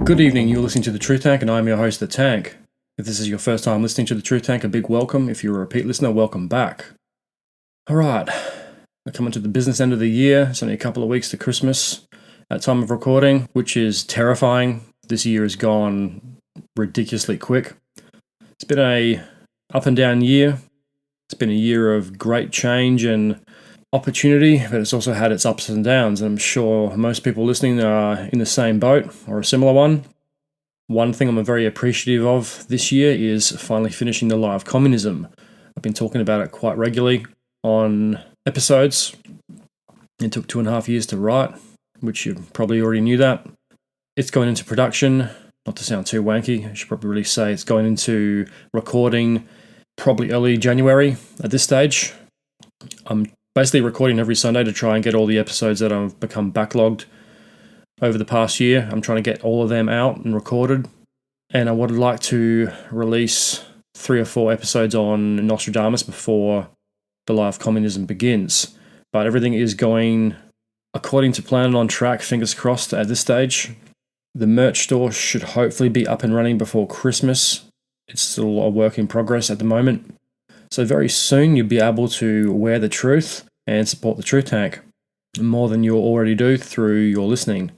Good evening, you're listening to The Truth Tank and I'm your host, The Tank. If this is your first time listening to The Truth Tank, a big welcome. If you're a repeat listener, welcome back. Alright, we're coming to the business end of the year. It's only a couple of weeks to Christmas at time of recording, which is terrifying. This year has gone ridiculously quick. It's been a up and down year. It's been a year of great change and opportunity, but it's also had its ups and downs, and I'm sure most people listening are in the same boat or a similar one. One thing I'm very appreciative of this year is finally finishing The Lie of Communism. I've been talking about it quite regularly on episodes. It took 2.5 years to write, which you probably already knew that. It's going into production, not to sound too wanky, I should probably really say it's going into recording probably early January at this stage. I'm basically recording every Sunday to try and get all the episodes that have become backlogged over the past year. I'm trying to get all of them out and recorded. And I would like to release 3 or 4 episodes on Nostradamus before The Lie of Communism begins. But everything is going according to plan and on track, fingers crossed at this stage. The merch store should hopefully be up and running before Christmas. It's still a work in progress at the moment. So very soon you'll be able to wear the truth and support the Truth Tank more than you already do through your listening.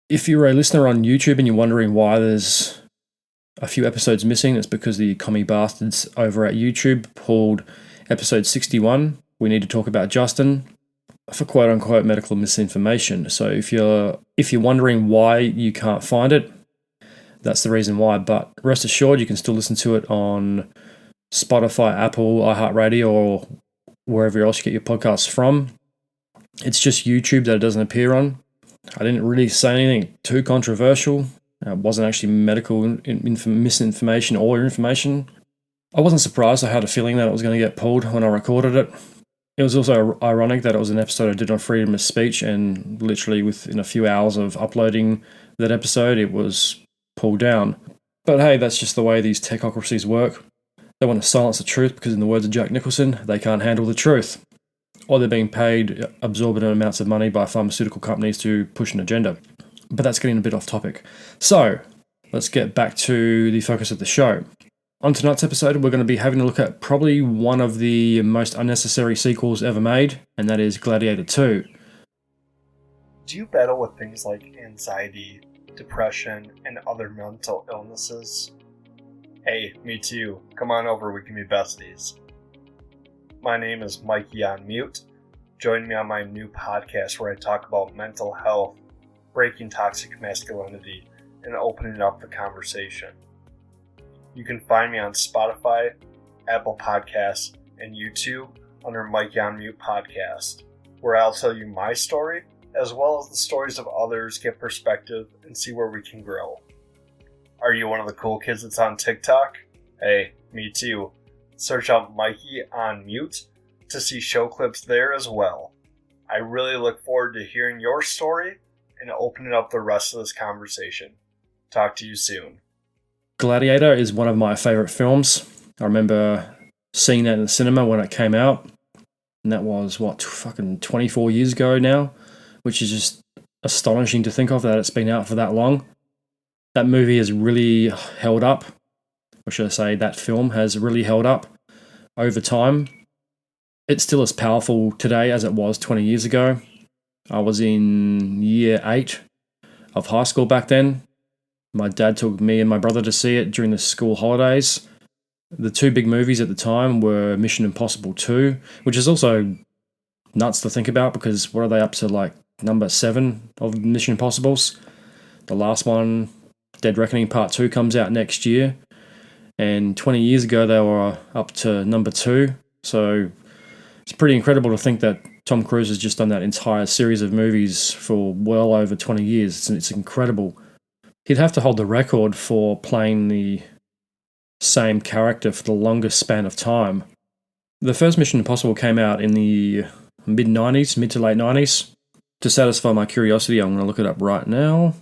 If you're a listener on YouTube and you're wondering why there's a few episodes missing, it's because the commie bastards over at YouTube pulled episode 61, We Need to Talk About Justin, for quote-unquote medical misinformation. So if you're wondering why you can't find it, that's the reason why. But rest assured, you can still listen to it on Spotify, Apple, iHeartRadio, or wherever else you get your podcasts from. It's just YouTube that it doesn't appear on. I didn't really say anything too controversial. It wasn't actually medical misinformation or information. I wasn't surprised. I had a feeling that it was going to get pulled when I recorded it. It was also ironic that it was an episode I did on freedom of speech, and literally within a few hours of uploading that episode, it was pulled down. But hey, that's just the way these technocracies work. They want to silence the truth because, in the words of Jack Nicholson, they can't handle the truth. Or they're being paid exorbitant amounts of money by pharmaceutical companies to push an agenda. But that's getting a bit off topic. So, let's get back to the focus of the show. On tonight's episode, we're going to be having a look at probably one of the most unnecessary sequels ever made, and that is Gladiator II. Do you battle with things like anxiety, depression, and other mental illnesses? Hey, me too. Come on over, we can be besties. My name is Mikey on Mute. Join me on my new podcast where I talk about mental health, breaking toxic masculinity, and opening up the conversation. You can find me on Spotify, Apple Podcasts, and YouTube under Mikey on Mute Podcast, where I'll tell you my story, as well as the stories of others, get perspective, and see where we can grow. Are you one of the cool kids that's on TikTok? Hey, me too. Search out Mikey on Mute to see show clips there as well. I really look forward to hearing your story and opening up the rest of this conversation. Talk to you soon. Gladiator is one of my favorite films. I remember seeing that in the cinema when it came out, and that was, fucking 24 years ago now, which is just astonishing to think of that it's been out for that long. That movie has really held up, or should I say that film has really held up over time. It's still as powerful today as it was 20 years ago. I was in year 8 of high school back then. My dad took me and my brother to see it during the school holidays. The 2 big movies at the time were Mission Impossible 2, which is also nuts to think about because what are they up to, like number 7 of Mission Impossibles? The last one, Dead Reckoning Part 2, comes out next year. And 20 years ago, they were up to number 2. So it's pretty incredible to think that Tom Cruise has just done that entire series of movies for well over 20 years. It's incredible. He'd have to hold the record for playing the same character for the longest span of time. The first Mission Impossible came out in the mid to late 90s. To satisfy my curiosity, I'm going to look it up right now.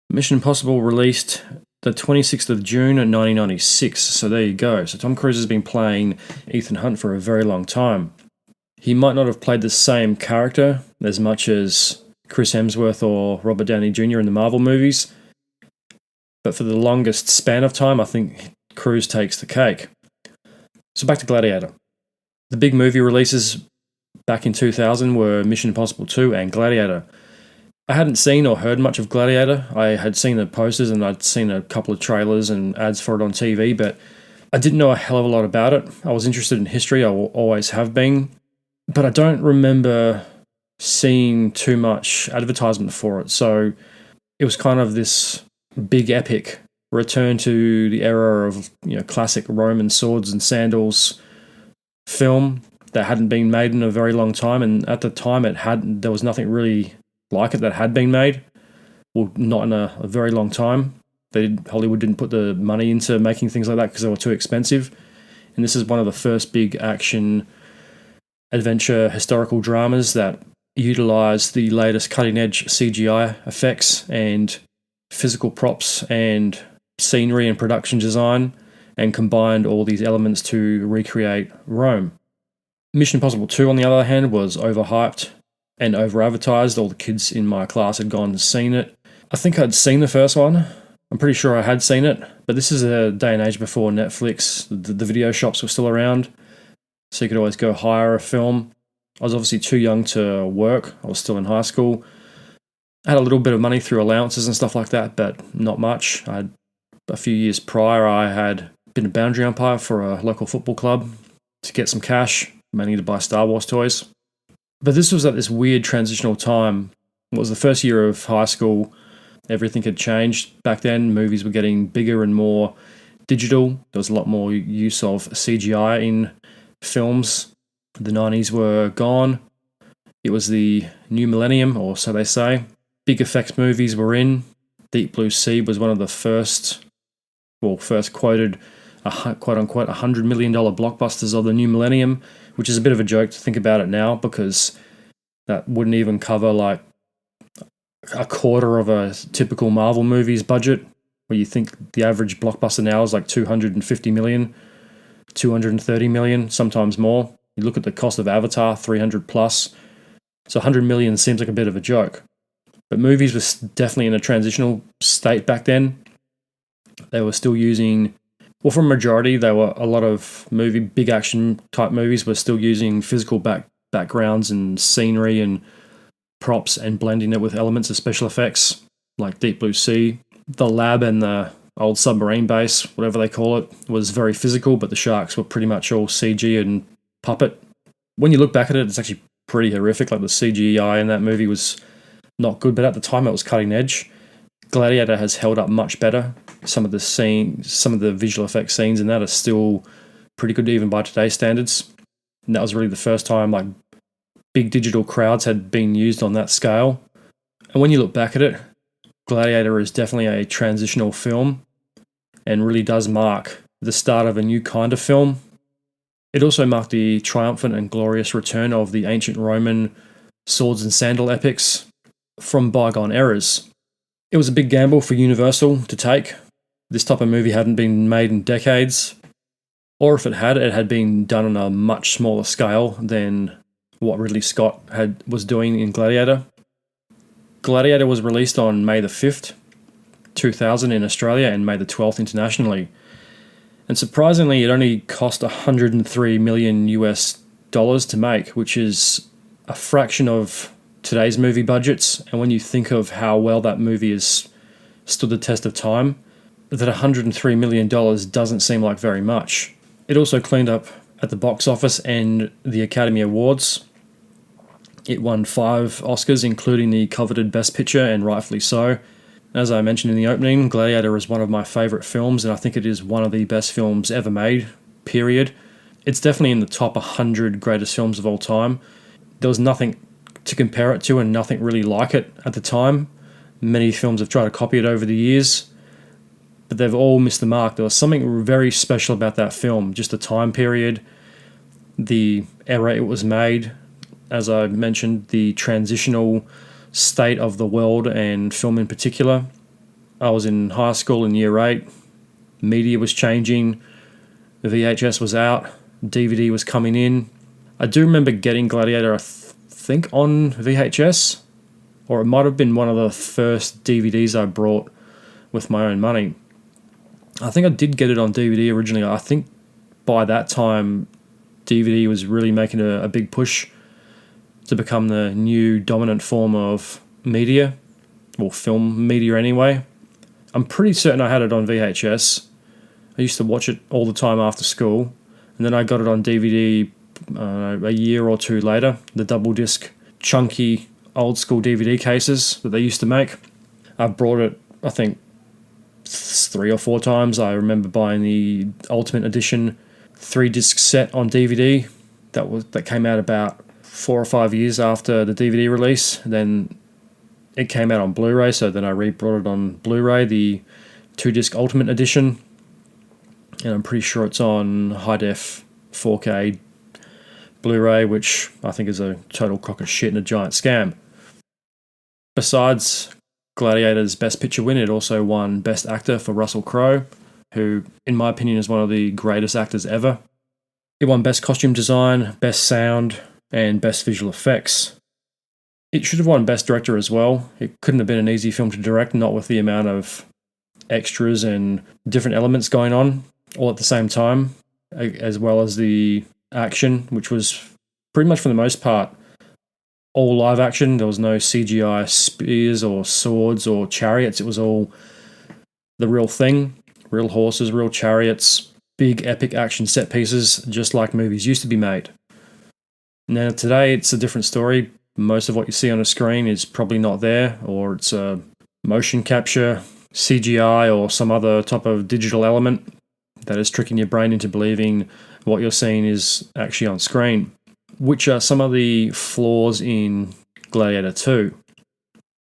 Mission Impossible released the 26th of June 1996, so there you go. So Tom Cruise has been playing Ethan Hunt for a very long time. He might not have played the same character as much as Chris Hemsworth or Robert Downey Jr. in the Marvel movies. But for the longest span of time, I think Cruise takes the cake. So back to Gladiator. The big movie releases back in 2000 were Mission Impossible 2 and Gladiator. I hadn't seen or heard much of Gladiator. I had seen the posters and I'd seen a couple of trailers and ads for it on TV, but I didn't know a hell of a lot about it. I was interested in history, I always have been, but I don't remember seeing too much advertisement for it. So it was kind of this big epic return to the era of classic Roman swords and sandals film that hadn't been made in a very long time, and at the time there was nothing really like it that had been made. Well, not in a very long time. Hollywood didn't put the money into making things like that because they were too expensive. And this is one of the first big action adventure historical dramas that utilize the latest cutting edge CGI effects and physical props and scenery and production design, and combined all these elements to recreate Rome. Mission Impossible 2, on the other hand, was overhyped and over-advertised. All the kids in my class had gone and seen it. I think I'd seen the first one. I'm pretty sure I had seen it, but this is a day and age before Netflix. The video shops were still around, so you could always go hire a film. I was obviously too young to work. I was still in high school. I had a little bit of money through allowances and stuff like that, but not much. A few years prior, I had been a boundary umpire for a local football club to get some cash, mainly to buy Star Wars toys. But this was at this weird transitional time. It was the first year of high school. Everything had changed. Back then, movies were getting bigger and more digital. There was a lot more use of CGI in films. The 90s were gone. It was the new millennium, or so they say. Big effects movies were in. Deep Blue Sea was one of the first quoted, quote-unquote, $100 million blockbusters of the new millennium, which is a bit of a joke to think about it now, because that wouldn't even cover like a quarter of a typical Marvel movie's budget, where you think the average blockbuster now is like 250 million, 230 million, sometimes more. You look at the cost of Avatar, 300 plus. So 100 million seems like a bit of a joke. But movies were definitely in a transitional state back then. They were still using, well, for a majority, a lot of big action type movies were still using physical backgrounds and scenery and props and blending it with elements of special effects, like Deep Blue Sea. The lab and the old submarine base, whatever they call it, was very physical, but the sharks were pretty much all CG and puppet. When you look back at it, it's actually pretty horrific. Like the CGI in that movie was not good, but at the time it was cutting edge. Gladiator has held up much better. Some of the visual effects scenes in that are still pretty good even by today's standards. And that was really the first time like big digital crowds had been used on that scale. And when you look back at it, Gladiator is definitely a transitional film and really does mark the start of a new kind of film. It also marked the triumphant and glorious return of the ancient Roman swords and sandal epics from bygone eras. It was a big gamble for Universal to take. This type of movie hadn't been made in decades, or if it had been done on a much smaller scale than what Ridley Scott was doing in Gladiator. Gladiator was released on May the 5th, 2000 in Australia and May the 12th internationally. And surprisingly, it only cost $103 million US to make, which is a fraction of today's movie budgets. And when you think of how well that movie has stood the test of time, that $103 million doesn't seem like very much. It also cleaned up at the box office and the Academy Awards. It won 5 Oscars, including the coveted Best Picture, and rightfully so. As I mentioned in the opening, Gladiator is one of my favourite films, and I think it is one of the best films ever made, period. It's definitely in the top 100 greatest films of all time. There was nothing to compare it to and nothing really like it at the time. Many films have tried to copy it over the years, but they've all missed the mark. There was something very special about that film, just the time period, the era it was made, as I mentioned, the transitional state of the world and film in particular. I was in high school in year 8. Media was changing. The VHS was out. DVD was coming in. I do remember getting Gladiator, I think, on VHS. or it might have been one of the first DVDs I brought with my own money. I think I did get it on DVD originally. I think by that time, DVD was really making a big push to become the new dominant form of media, or film media anyway. I'm pretty certain I had it on VHS. I used to watch it all the time after school, and then I got it on DVD a year or two later, the double disc, chunky, old school DVD cases that they used to make. I brought it, I think, 3 or 4 times. I remember buying the Ultimate Edition 3-disc set on DVD that came out about 4 or 5 years after the DVD release. Then it came out on Blu-ray, so then I re-brought it on Blu-ray, the 2-disc Ultimate Edition, and I'm pretty sure it's on high-def 4K Blu-ray, which I think is a total crock of shit and a giant scam. Besides Gladiator's Best Picture win, it also won Best Actor for Russell Crowe, who, in my opinion, is one of the greatest actors ever. It won Best Costume Design, Best Sound, and Best Visual Effects. It should have won Best Director as well. It couldn't have been an easy film to direct, not with the amount of extras and different elements going on all at the same time, as well as the action, which was pretty much for the most part all live action. There was no CGI spears or swords or chariots. It was all the real thing, real horses, real chariots, big epic action set pieces, just like movies used to be made. Now today it's a different story. Most of what you see on a screen is probably not there, or it's a motion capture, CGI, or some other type of digital element that is tricking your brain into believing what you're seeing is actually on screen, which are some of the flaws in Gladiator II.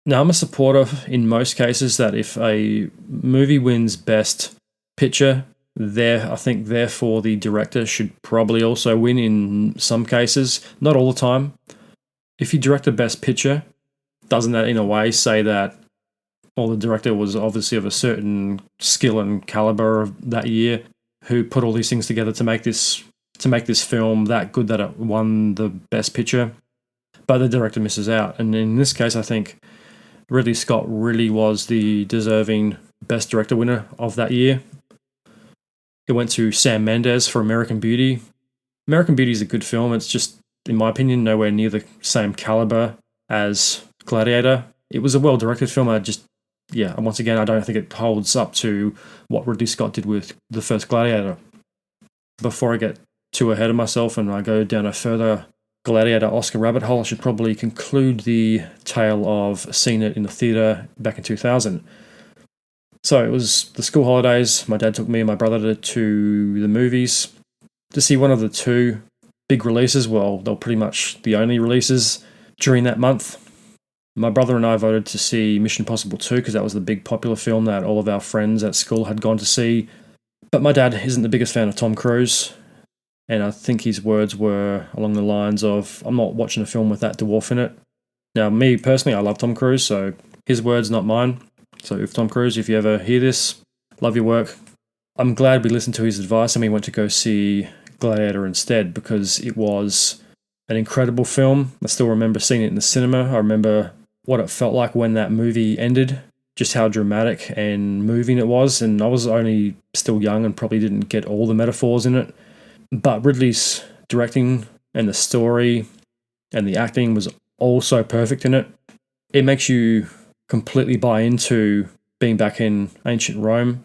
Now, I'm a supporter in most cases that if a movie wins Best Picture, I think therefore the director should probably also win in some cases, not all the time. If you direct a Best Picture, doesn't that in a way say that, well, the director was obviously of a certain skill and caliber of that year, who put all these things together to make this film that good that it won the Best Picture, but the director misses out. And in this case, I think Ridley Scott really was the deserving Best Director winner of that year. It went to Sam Mendes for American Beauty. American Beauty is a good film. It's just, in my opinion, nowhere near the same caliber as Gladiator. It was a well-directed film. Once again, I don't think it holds up to what Ridley Scott did with the first Gladiator. Before I get too ahead of myself and I go down a further Gladiator Oscar rabbit hole, I should probably conclude the tale of seeing it in the theatre back in 2000. So it was the school holidays. My dad took me and my brother to the movies to see one of the 2 big releases. Well, they were pretty much the only releases during that month. My brother and I voted to see Mission Impossible 2 because that was the big popular film that all of our friends at school had gone to see. But my dad isn't the biggest fan of Tom Cruise, and I think his words were along the lines of, I'm not watching a film with that dwarf in it. Now, me personally, I love Tom Cruise, so his words, not mine. So if Tom Cruise, if you ever hear this, love your work. I'm glad we listened to his advice and we went to go see Gladiator instead, because it was an incredible film. I still remember seeing it in the cinema. I remember what it felt like when that movie ended, just how dramatic and moving it was. And I was only still young and probably didn't get all the metaphors in it. But Ridley's directing and the story and the acting was all so perfect in it. It makes you completely buy into being back in ancient Rome.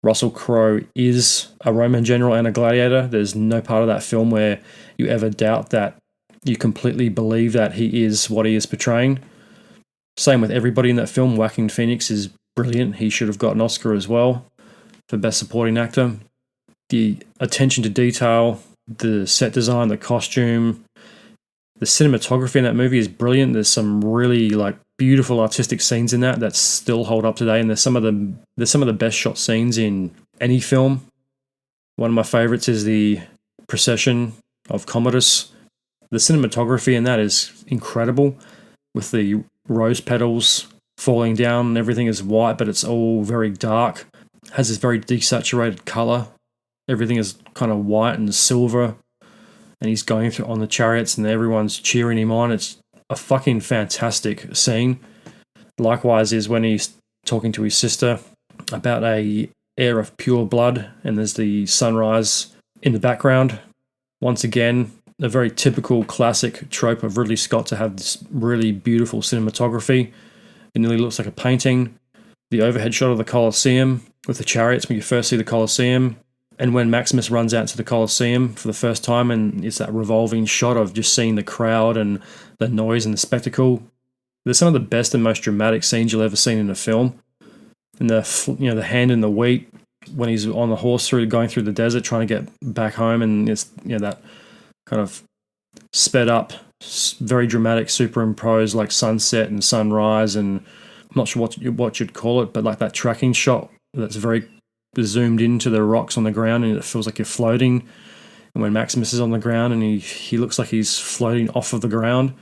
Russell Crowe is a Roman general and a gladiator. There's no part of that film where you ever doubt that. You completely believe that he is what he is portraying. Same with everybody in that film. Joaquin Phoenix is brilliant. He should have got an Oscar as well for Best Supporting Actor. The attention to detail, the set design, the costume, the cinematography in that movie is brilliant. There's some really beautiful artistic scenes in that still hold up today, and there's some of the best shot scenes in any film. One of my favorites is the procession of Commodus. The cinematography in that is incredible, with the rose petals falling down and everything is white, but it's all very dark. It has this very desaturated color. Everything is kind of white and silver, and he's going through on the chariots and everyone's cheering him on. It's a fucking fantastic scene. Likewise is when he's talking to his sister about a air of pure blood, and there's the sunrise in the background. Once again, a very typical classic trope of Ridley Scott to have this really beautiful cinematography. It nearly looks like a painting. The overhead shot of the Colosseum with the chariots when you first see the Colosseum, and when Maximus runs out to the Colosseum for the first time, and it's that revolving shot of just seeing the crowd and the noise and the spectacle. They're some of the best and most dramatic scenes you'll ever seen in a film. And the hand in the wheat when he's on the horse going through the desert trying to get back home, and it's that kind of sped up, very dramatic superimposed like sunset and sunrise, and I'm not sure what you'd call it, but like that tracking shot that's very zoomed into the rocks on the ground, and it feels like you're floating. And when Maximus is on the ground and he looks like he's floating off of the ground,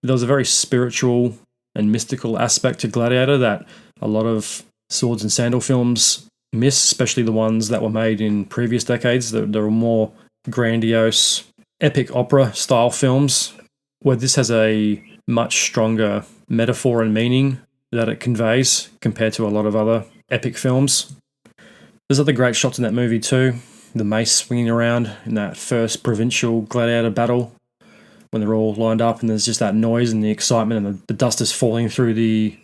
there was a very spiritual and mystical aspect to Gladiator that a lot of swords and sandal films miss, especially the ones that were made in previous decades. There were more grandiose, epic opera style films, where this has a much stronger metaphor and meaning that it conveys compared to a lot of other epic films. There's other great shots in that movie too. The mace swinging around in that first provincial gladiator battle when they're all lined up, and there's just that noise and the excitement, and the dust is falling through the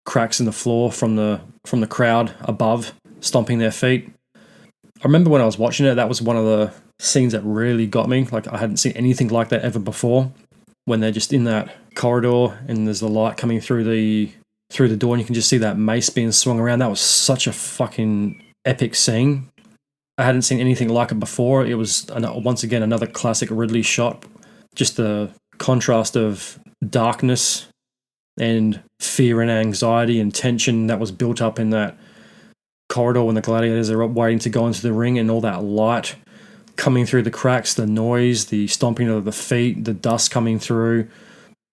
cracks in the floor from the crowd above, stomping their feet. I remember when I was watching it, that was one of the scenes that really got me. Like, I hadn't seen anything like that ever before. When they're just in that corridor and there's the light coming through the door, and you can just see that mace being swung around. That was such a fucking epic scene. I hadn't seen anything like it before. It was, once again, another classic Ridley shot. Just the contrast of darkness and fear and anxiety and tension that was built up in that corridor when the gladiators are waiting to go into the ring, and all that light coming through the cracks, the noise, the stomping of the feet, the dust coming through.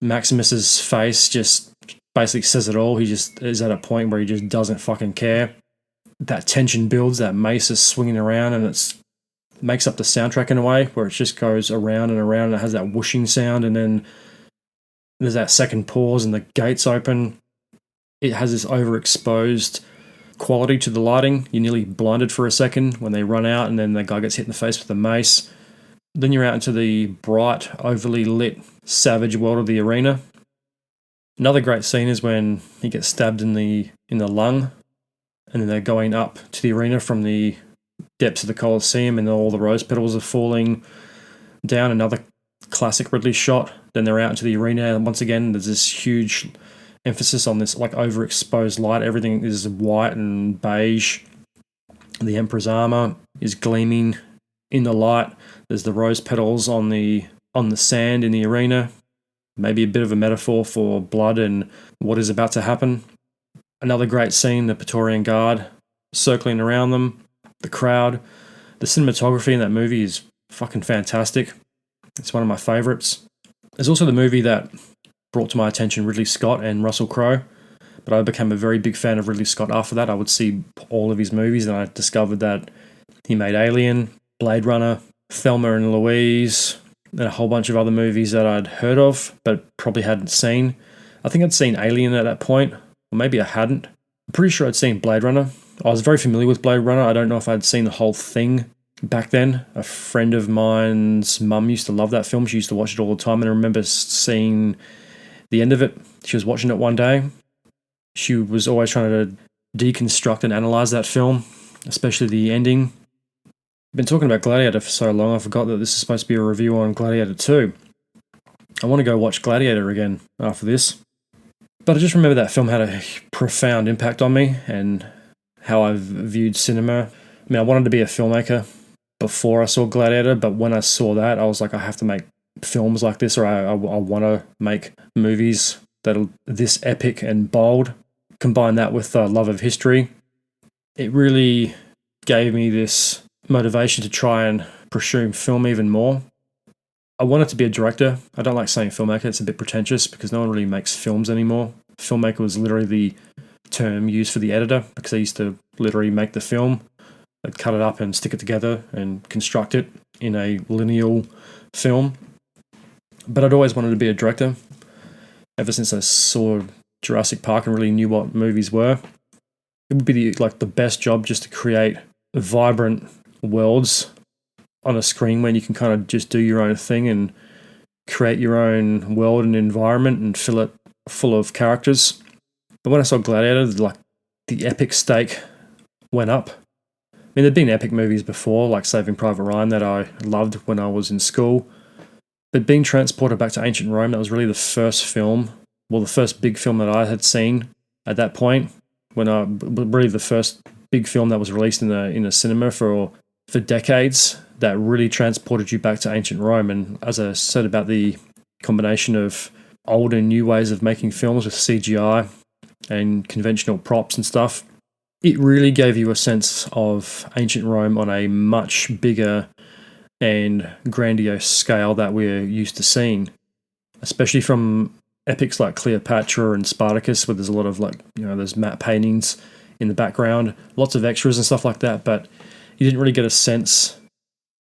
Maximus's face just basically says it all. He just is at a point where he just doesn't fucking care. That tension builds, that mace is swinging around, and it makes up the soundtrack in a way where it just goes around and around, and it has that whooshing sound, and then there's that second pause and the gates open. It has this overexposed quality to the lighting. You're nearly blinded for a second when they run out, and then the guy gets hit in the face with the mace. Then you're out into the bright, overly lit, savage world of the arena. Another great scene is when he gets stabbed in the lung, and then they're going up to the arena from the depths of the Colosseum, and all the rose petals are falling down. Another classic Ridley shot. Then they're out into the arena, and once again there's this huge emphasis on this like overexposed light. Everything is white and beige. The Emperor's armor is gleaming in the light. There's the rose petals on the sand in the arena. Maybe a bit of a metaphor for blood and what is about to happen. Another great scene, the Praetorian Guard circling around them, the crowd. The cinematography in that movie is fucking fantastic. It's one of my favorites. There's also the movie that brought to my attention Ridley Scott and Russell Crowe, but I became a very big fan of Ridley Scott after that. I would see all of his movies, and I discovered that he made Alien, Blade Runner, Thelma and Louise, and a whole bunch of other movies that I'd heard of but probably hadn't seen. I think I'd seen Alien at that point, or maybe I hadn't. I'm pretty sure I'd seen Blade Runner. I was very familiar with Blade Runner. I don't know if I'd seen the whole thing back then. A friend of mine's mum used to love that film. She used to watch it all the time, and I remember seeing the end of it. She was watching it one day. She was always trying to deconstruct and analyze that film, especially the ending. I've been talking about Gladiator for so long, I forgot that this is supposed to be a review on Gladiator II. I want to go watch Gladiator again after this. But I just remember that film had a profound impact on me and how I've viewed cinema. I mean, I wanted to be a filmmaker before I saw Gladiator, but when I saw that, I was like, I have to make films like this, or I want to make movies that are this epic and bold. Combine that with the love of history. It really gave me this motivation to try and pursue film even more. I wanted to be a director. I don't like saying filmmaker. It's a bit pretentious because no one really makes films anymore. Filmmaker was literally the term used for the editor because they used to literally make the film. They'd cut it up and stick it together and construct it in a lineal film. But I'd always wanted to be a director. ever since I saw Jurassic Park and really knew what movies were. It would be the best job just to create vibrant worlds on a screen when you can kind of just do your own thing and create your own world and environment and fill it full of characters. But when I saw Gladiator, the epic stake went up. I mean, there'd been epic movies before, like Saving Private Ryan, that I loved when I was in school. But being transported back to ancient Rome, that was really the first big film that I had seen at that point. Really the first big film that was released in a cinema for decades, that really transported you back to ancient Rome. And as I said about the combination of old and new ways of making films with CGI and conventional props and stuff, it really gave you a sense of ancient Rome on a much bigger and grandiose scale that we're used to seeing, especially from epics like Cleopatra and Spartacus, where there's a lot of there's matte paintings in the background, lots of extras and stuff like that, but you didn't really get a sense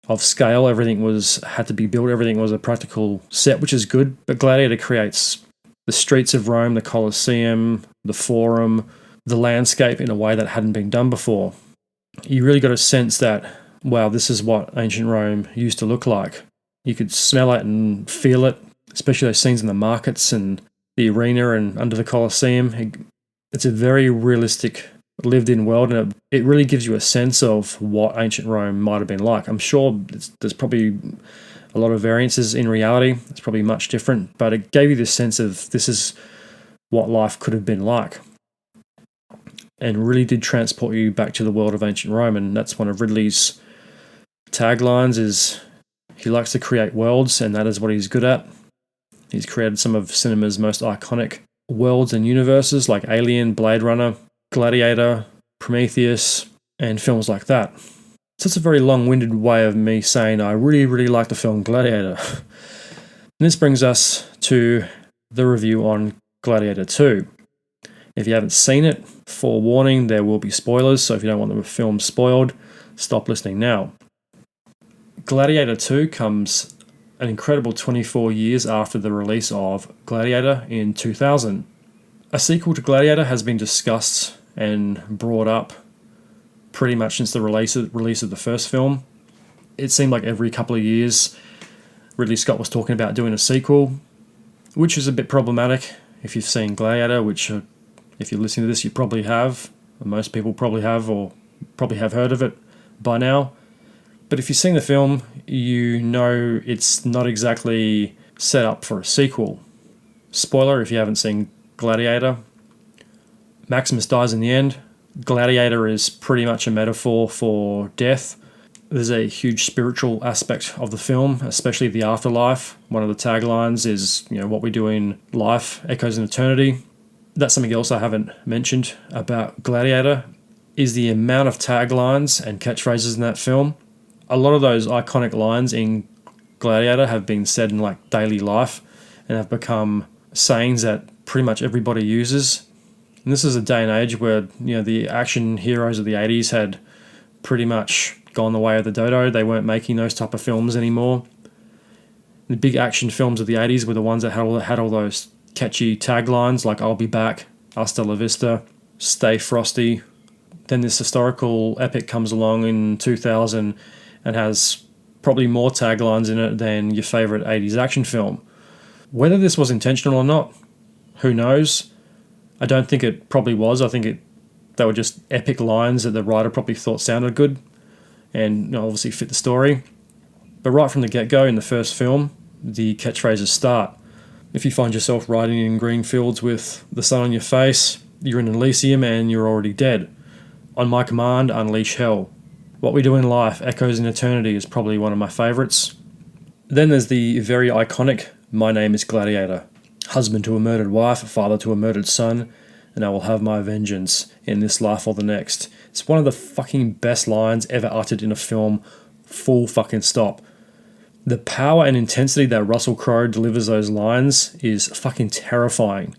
of scale. Everything had to be built, everything was a practical set, which is good, but Gladiator creates the streets of Rome, the Colosseum, the Forum, the landscape in a way that hadn't been done before. You really got a sense that, wow, this is what ancient Rome used to look like. You could smell it and feel it, especially those scenes in the markets and the arena and under the Colosseum. It's a very realistic, lived-in world, and it really gives you a sense of what ancient Rome might have been like. I'm sure there's probably a lot of variances in reality. It's probably much different, but it gave you this sense of this is what life could have been like, and really did transport you back to the world of ancient Rome. And that's one of Ridley's taglines, is he likes to create worlds, and that is what he's good at. He's created some of cinema's most iconic worlds and universes, like Alien, Blade Runner, Gladiator, Prometheus, and films like that. So it's a very long-winded way of me saying I really, really like the film Gladiator. And this brings us to the review on Gladiator II. If you haven't seen it, forewarning, there will be spoilers, so if you don't want the film spoiled, stop listening now. Gladiator II comes an incredible 24 years after the release of Gladiator in 2000. A sequel to Gladiator has been discussed and brought up pretty much since the release of the first film. It seemed like every couple of years Ridley Scott was talking about doing a sequel, which is a bit problematic if you've seen Gladiator, which if you're listening to this you probably have, or most people probably have, or probably have heard of it by now. But if you've seen the film, you know it's not exactly set up for a sequel. Spoiler if you haven't seen Gladiator. Maximus dies in the end. Gladiator is pretty much a metaphor for death. There's a huge spiritual aspect of the film, especially the afterlife. One of the taglines is, what we do in life echoes in eternity. That's something else I haven't mentioned about Gladiator, is the amount of taglines and catchphrases in that film. A lot of those iconic lines in Gladiator have been said in daily life and have become sayings that pretty much everybody uses. And this is a day and age where the action heroes of the 80s had pretty much gone the way of the dodo. They weren't making those type of films anymore. The big action films of the 80s were the ones that had all those catchy taglines like "I'll be back," "Hasta la vista," "Stay frosty." Then this historical epic comes along in 2000 and has probably more taglines in it than your favorite 80s action film. Whether this was intentional or not, who knows? I don't think it probably was. I think they were just epic lines that the writer probably thought sounded good and obviously fit the story. But right from the get-go in the first film, the catchphrases start. If you find yourself riding in green fields with the sun on your face, you're in Elysium and you're already dead. On my command, unleash hell. What we do in life echoes in eternity is probably one of my favourites. Then there's the very iconic "My name is Gladiator. Husband to a murdered wife, father to a murdered son, and I will have my vengeance in this life or the next." It's one of the fucking best lines ever uttered in a film, full fucking stop. The power and intensity that Russell Crowe delivers those lines is fucking terrifying.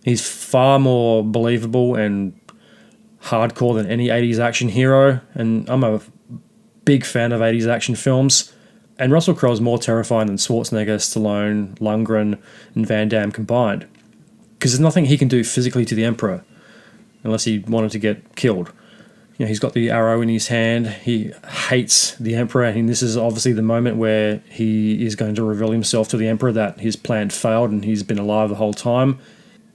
He's far more believable and hardcore than any 80s action hero, and I'm a big fan of 80s action films. And Russell Crowe is more terrifying than Schwarzenegger, Stallone, Lundgren, and Van Damme combined. Because there's nothing he can do physically to the Emperor, unless he wanted to get killed. He's got the arrow in his hand. He hates the Emperor, and this is obviously the moment where he is going to reveal himself to the Emperor that his plan failed and he's been alive the whole time.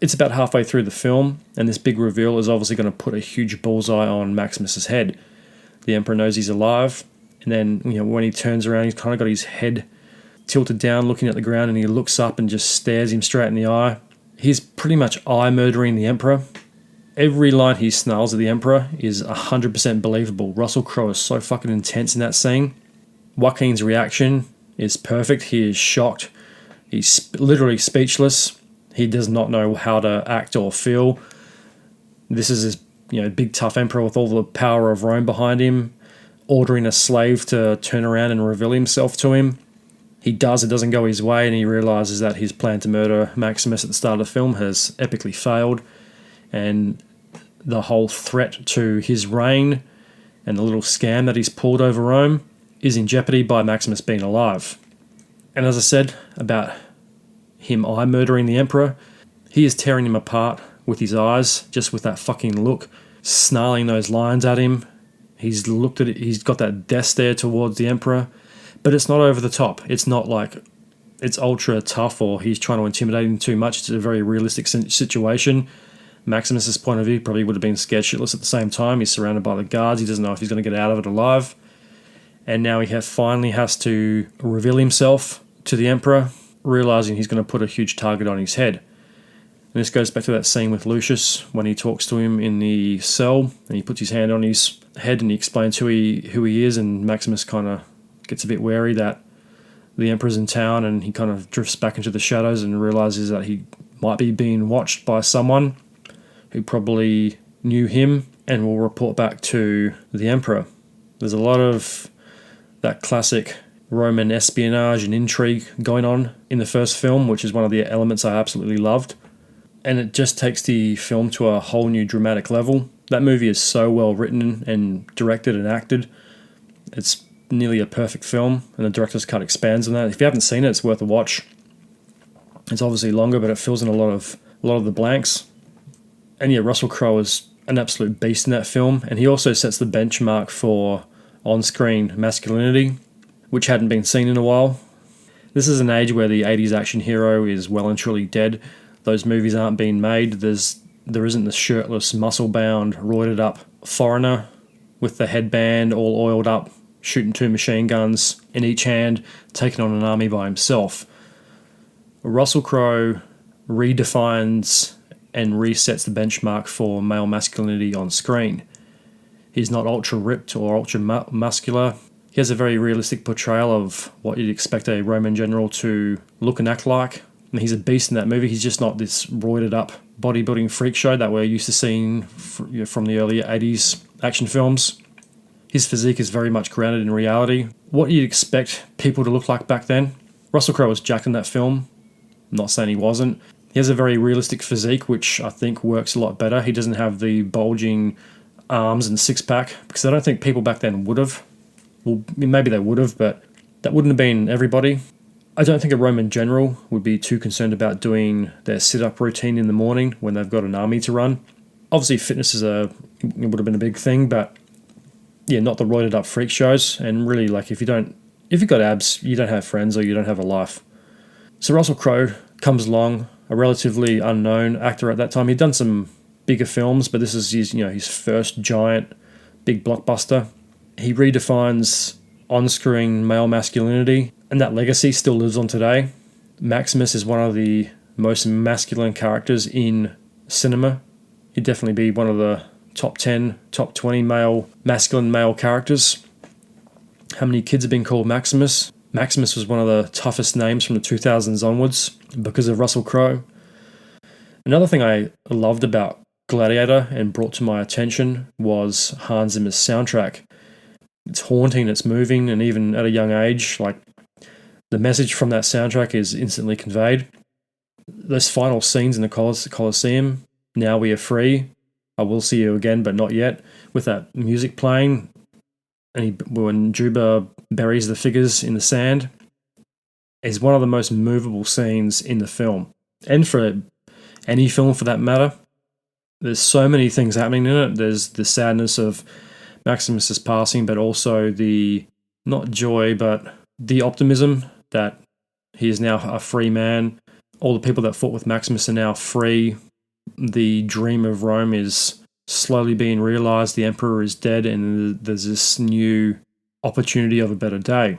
It's about halfway through the film, and this big reveal is obviously going to put a huge bullseye on Maximus's head. The Emperor knows he's alive, and then when he turns around, he's kind of got his head tilted down, looking at the ground, and he looks up and just stares him straight in the eye. He's pretty much eye-murdering the Emperor. Every line he snarls at the Emperor is 100% believable. Russell Crowe is so fucking intense in that scene. Joaquin's reaction is perfect. He is shocked. He's literally speechless. He does not know how to act or feel. This is his big tough Emperor with all the power of Rome behind him, ordering a slave to turn around and reveal himself to him. He does, it doesn't go his way, and he realizes that his plan to murder Maximus at the start of the film has epically failed, and the whole threat to his reign and the little scam that he's pulled over Rome is in jeopardy by Maximus being alive. And as I said about him eye-murdering the Emperor, he is tearing him apart with his eyes, just with that fucking look, snarling those lines at him. He's looked at it, he's got that death stare towards the Emperor, but it's not over the top. It's not like it's ultra tough or he's trying to intimidate him too much. It's a very realistic situation. Maximus's point of view probably would have been scared shitless at the same time. He's surrounded by the guards. He doesn't know if he's going to get out of it alive. And now he finally has to reveal himself to the Emperor, realizing he's going to put a huge target on his head. And this goes back to that scene with Lucius when he talks to him in the cell and he puts his hand on his head and he explains who he is, and Maximus kind of gets a bit wary that the Emperor's in town, and he kind of drifts back into the shadows and realizes that he might be being watched by someone who probably knew him and will report back to the Emperor. There's a lot of that classic Roman espionage and intrigue going on in the first film, which is one of the elements I absolutely loved. And it just takes the film to a whole new dramatic level. That movie is so well written and directed and acted. It's nearly a perfect film, and the director's cut expands on that. If you haven't seen it, it's worth a watch. It's obviously longer, but it fills in a lot of the blanks. And yeah, Russell Crowe is an absolute beast in that film, and he also sets the benchmark for on-screen masculinity, which hadn't been seen in a while. This is an age where the 80s action hero is well and truly dead. Those movies aren't being made. There isn't the shirtless, muscle-bound, roided-up foreigner with the headband all oiled up, shooting 2 machine guns in each hand, taking on an army by himself. Russell Crowe redefines and resets the benchmark for male masculinity on screen. He's not ultra ripped or ultra muscular. He has a very realistic portrayal of what you'd expect a Roman general to look and act like. And he's a beast in that movie. He's just not this roided up bodybuilding freak show that we're used to seeing from the earlier 80s action films. His physique is very much grounded in reality. What you'd expect people to look like back then. Russell Crowe was jacked in that film. I'm not saying he wasn't. He has a very realistic physique, which I think works a lot better. He doesn't have the bulging arms and six-pack, because I don't think people back then would have. Well, maybe they would have, but that wouldn't have been everybody. I don't think a Roman general would be too concerned about doing their sit-up routine in the morning when they've got an army to run. Obviously, fitness it would have been a big thing, but yeah, not the roided up freak shows. And really, like, if you've got abs, you don't have friends or you don't have a life. So Russell Crowe comes along, a relatively unknown actor at that time. He'd done some bigger films, but this is his first giant, big blockbuster. He redefines on-screen male masculinity, and that legacy still lives on today. Maximus is one of the most masculine characters in cinema. He'd definitely be one of the top 10, top 20 masculine male characters. How many kids have been called Maximus? Maximus was one of the toughest names from the 2000s onwards because of Russell Crowe. Another thing I loved about Gladiator and brought to my attention was Hans Zimmer's soundtrack. It's haunting, it's moving, and even at a young age, like, the message from that soundtrack is instantly conveyed. Those final scenes in the Colosseum, "Now we are free, I will see you again, but not yet," with that music playing, and when Juba buries the figures in the sand is one of the most movable scenes in the film, and for any film for that matter. There's so many things happening in it. There's the sadness of Maximus's passing, but also the, not joy, but the optimism that he is now a free man. All the people that fought with Maximus are now free. The dream of Rome is slowly being realized. The emperor is dead, and there's this new opportunity of a better day,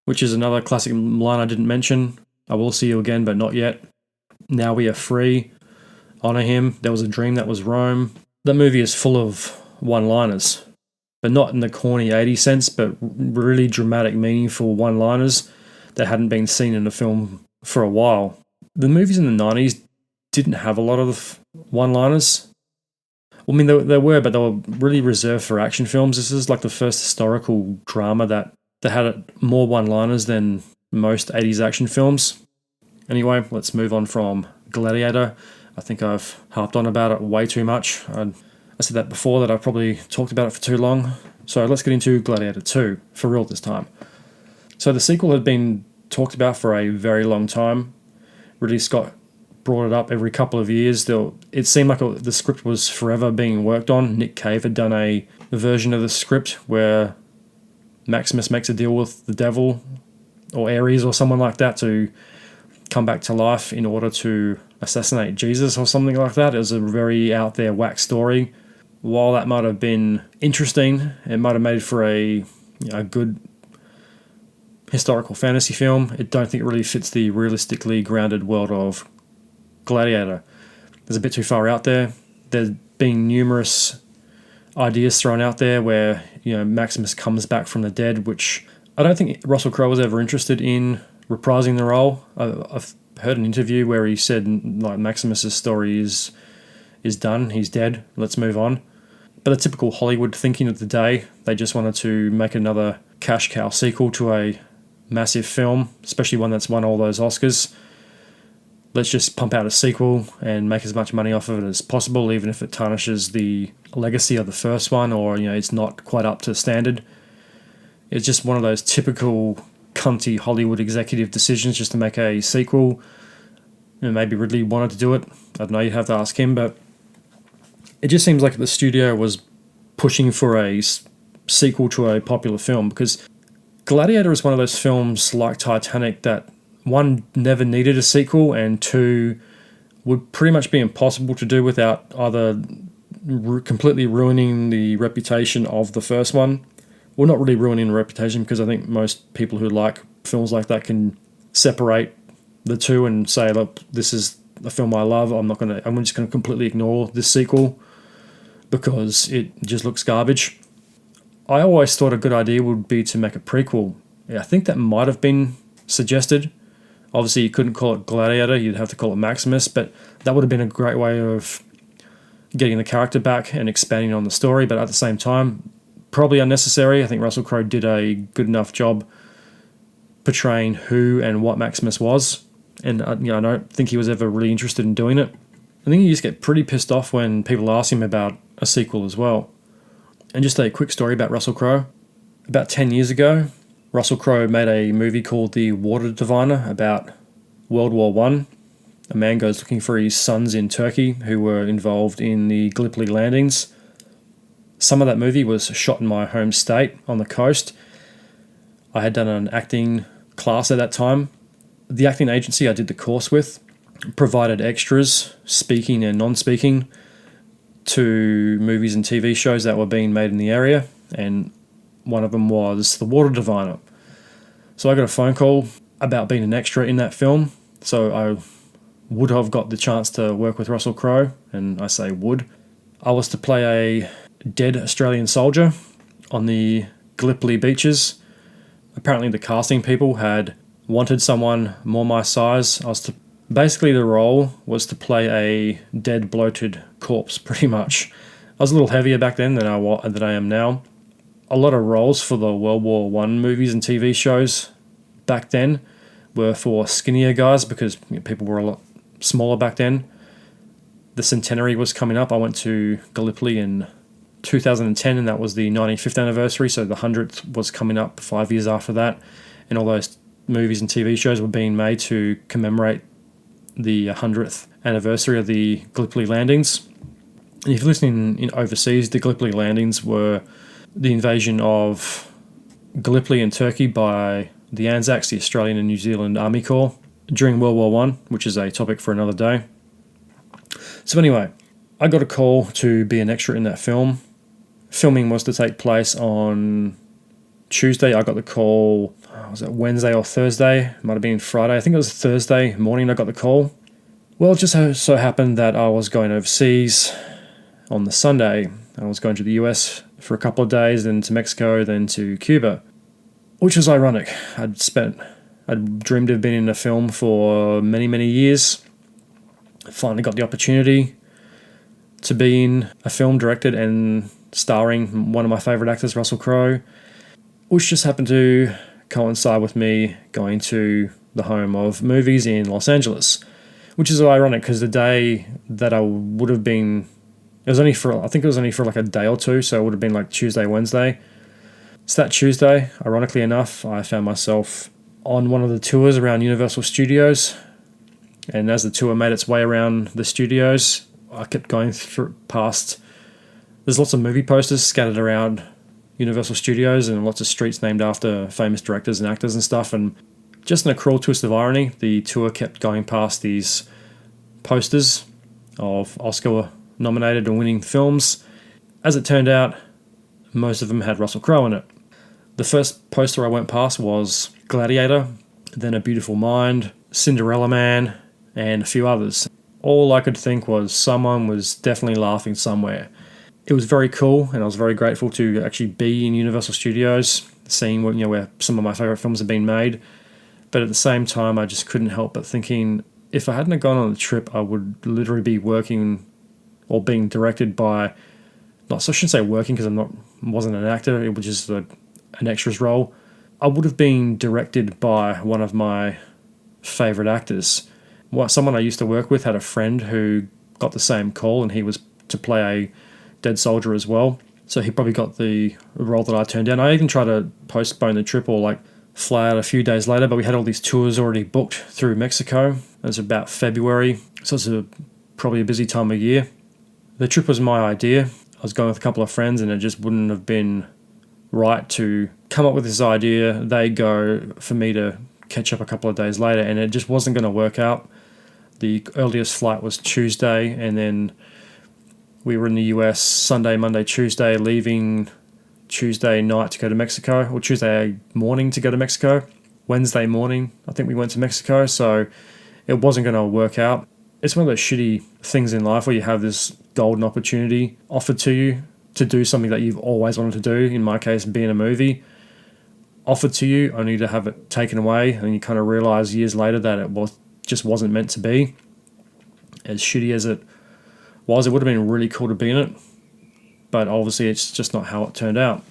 which is another classic line I didn't mention. I will see you again, but not yet. Now we are free. Honor him. There was a dream that was Rome. That movie is full of one-liners, but not in the corny 80s sense, but really dramatic, meaningful one-liners that hadn't been seen in a film for a while. The movies in the 90s didn't have a lot of one-liners. I mean, there were, but they were really reserved for action films. This is like the first historical drama that had more one-liners than most 80s action films. Anyway, let's move on from Gladiator. I think I've harped on about it way too much. I said that before, that I probably talked about it for too long. So let's get into Gladiator II, for real this time. So the sequel had been talked about for a very long time. Ridley Scott brought it up every couple of years. It seemed like the script was forever being worked on. Nick Cave had done a version of the script where Maximus makes a deal with the devil or Ares or someone like that to come back to life in order to assassinate Jesus or something like that. It was a very out there whack story. While that might have been interesting, it might have made for a good historical fantasy film. I don't think it really fits the realistically grounded world of Gladiator. It's a bit too far out there. There's been numerous ideas thrown out there where Maximus comes back from the dead, which I don't think Russell Crowe was ever interested in reprising the role. I've heard an interview where he said like Maximus's story is done. He's dead. Let's move on. But the typical Hollywood thinking of the day, they just wanted to make another cash cow sequel to a massive film, especially one that's won all those Oscars. Let's just pump out a sequel and make as much money off of it as possible, even if it tarnishes the legacy of the first one, or it's not quite up to standard. It's just one of those typical cunty Hollywood executive decisions just to make a sequel. Maybe Ridley wanted to do it. I don't know, you'd have to ask him, but it just seems like the studio was pushing for a sequel to a popular film, because Gladiator is one of those films like Titanic that, one, never needed a sequel, and two, would pretty much be impossible to do without either completely ruining the reputation of the first one. Well, not really ruining the reputation, because I think most people who like films like that can separate the two and say, look, this is a film I love. I'm just going to completely ignore this sequel because it just looks garbage. I always thought a good idea would be to make a prequel. I think that might have been suggested. Obviously, you couldn't call it Gladiator. You'd have to call it Maximus, but that would have been a great way of getting the character back and expanding on the story, but at the same time, probably unnecessary. I think Russell Crowe did a good enough job portraying who and what Maximus was, and I don't think he was ever really interested in doing it. I think he used to get pretty pissed off when people ask him about a sequel as well. And just a quick story about Russell Crowe. About 10 years ago, Russell Crowe made a movie called The Water Diviner about World War I. A man goes looking for his sons in Turkey who were involved in the Gallipoli landings. Some of that movie was shot in my home state on the coast. I had done an acting class at that time. The acting agency I did the course with provided extras, speaking and non-speaking, to movies and TV shows that were being made in the area, and one of them was The Water Diviner. So I got a phone call about being an extra in that film, so I would have got the chance to work with Russell Crowe, and I say would. I was to play a dead Australian soldier on the Gallipoli beaches. Apparently the casting people had wanted someone more my size. Basically the role was to play a dead, bloated corpse, pretty much. I was a little heavier back then than I am now. A lot of roles for the World War I movies and TV shows back then were for skinnier guys, because people were a lot smaller back then. The centenary was coming up. I went to Gallipoli in 2010, and that was the 95th anniversary, so the 100th was coming up 5 years after that, and all those movies and TV shows were being made to commemorate the 100th anniversary of the Gallipoli landings. And if you're listening in overseas, the Gallipoli landings were the invasion of Gallipoli in Turkey by the Anzacs, the Australian and New Zealand Army Corps, during World War I, which is a topic for another day. So anyway, I got a call to be an extra in that film. Filming was to take place on Tuesday. I got the call, was it Wednesday or Thursday? It might have been Friday. I think it was Thursday morning I got the call. Well, it just so happened that I was going overseas on the Sunday. I was going to the US for a couple of days, then to Mexico, then to Cuba, which was ironic. I'd dreamed of being in a film for many, many years. Finally got the opportunity to be in a film directed and starring one of my favourite actors, Russell Crowe, which just happened to coincide with me going to the home of movies in Los Angeles, which is ironic because the day that I would have been, I think it was only for like a day or two, so it would have been like Tuesday, Wednesday. So that Tuesday, ironically enough, I found myself on one of the tours around Universal Studios, and as the tour made its way around the studios, I kept going past. There's lots of movie posters scattered around Universal Studios and lots of streets named after famous directors and actors and stuff. And just in a cruel twist of irony, the tour kept going past these posters of Oscar-nominated and winning films. As it turned out, most of them had Russell Crowe in it. The first poster I went past was Gladiator, then A Beautiful Mind, Cinderella Man, and a few others. All I could think was someone was definitely laughing somewhere. It was very cool, and I was very grateful to actually be in Universal Studios, seeing where some of my favourite films have been made. But at the same time, I just couldn't help but thinking, if I hadn't gone on the trip, I would literally be working or being directed by, I shouldn't say working because wasn't an actor, it was just an extras role. I would have been directed by one of my favourite actors. Someone I used to work with had a friend who got the same call, and he was to play a dead soldier as well. So he probably got the role that I turned down. I even tried to postpone the trip or fly out a few days later, but we had all these tours already booked through Mexico. It was about February, so it's probably a busy time of year. The trip was my idea. I was going with a couple of friends, and it just wouldn't have been right to come up with this idea, they go, for me to catch up a couple of days later, and it just wasn't going to work out. The earliest flight was Tuesday, and then we were in the US Sunday, Monday, Tuesday, leaving Tuesday night to go to Mexico, or Tuesday morning to go to Mexico. Wednesday morning, I think we went to Mexico, so it wasn't going to work out. It's one of those shitty things in life where you have this golden opportunity offered to you to do something that you've always wanted to do, in my case, be in a movie, offered to you, only to have it taken away, and you kind of realise years later that it just wasn't meant to be. As shitty as it was, it would have been really cool to be in it, but obviously it's just not how it turned out.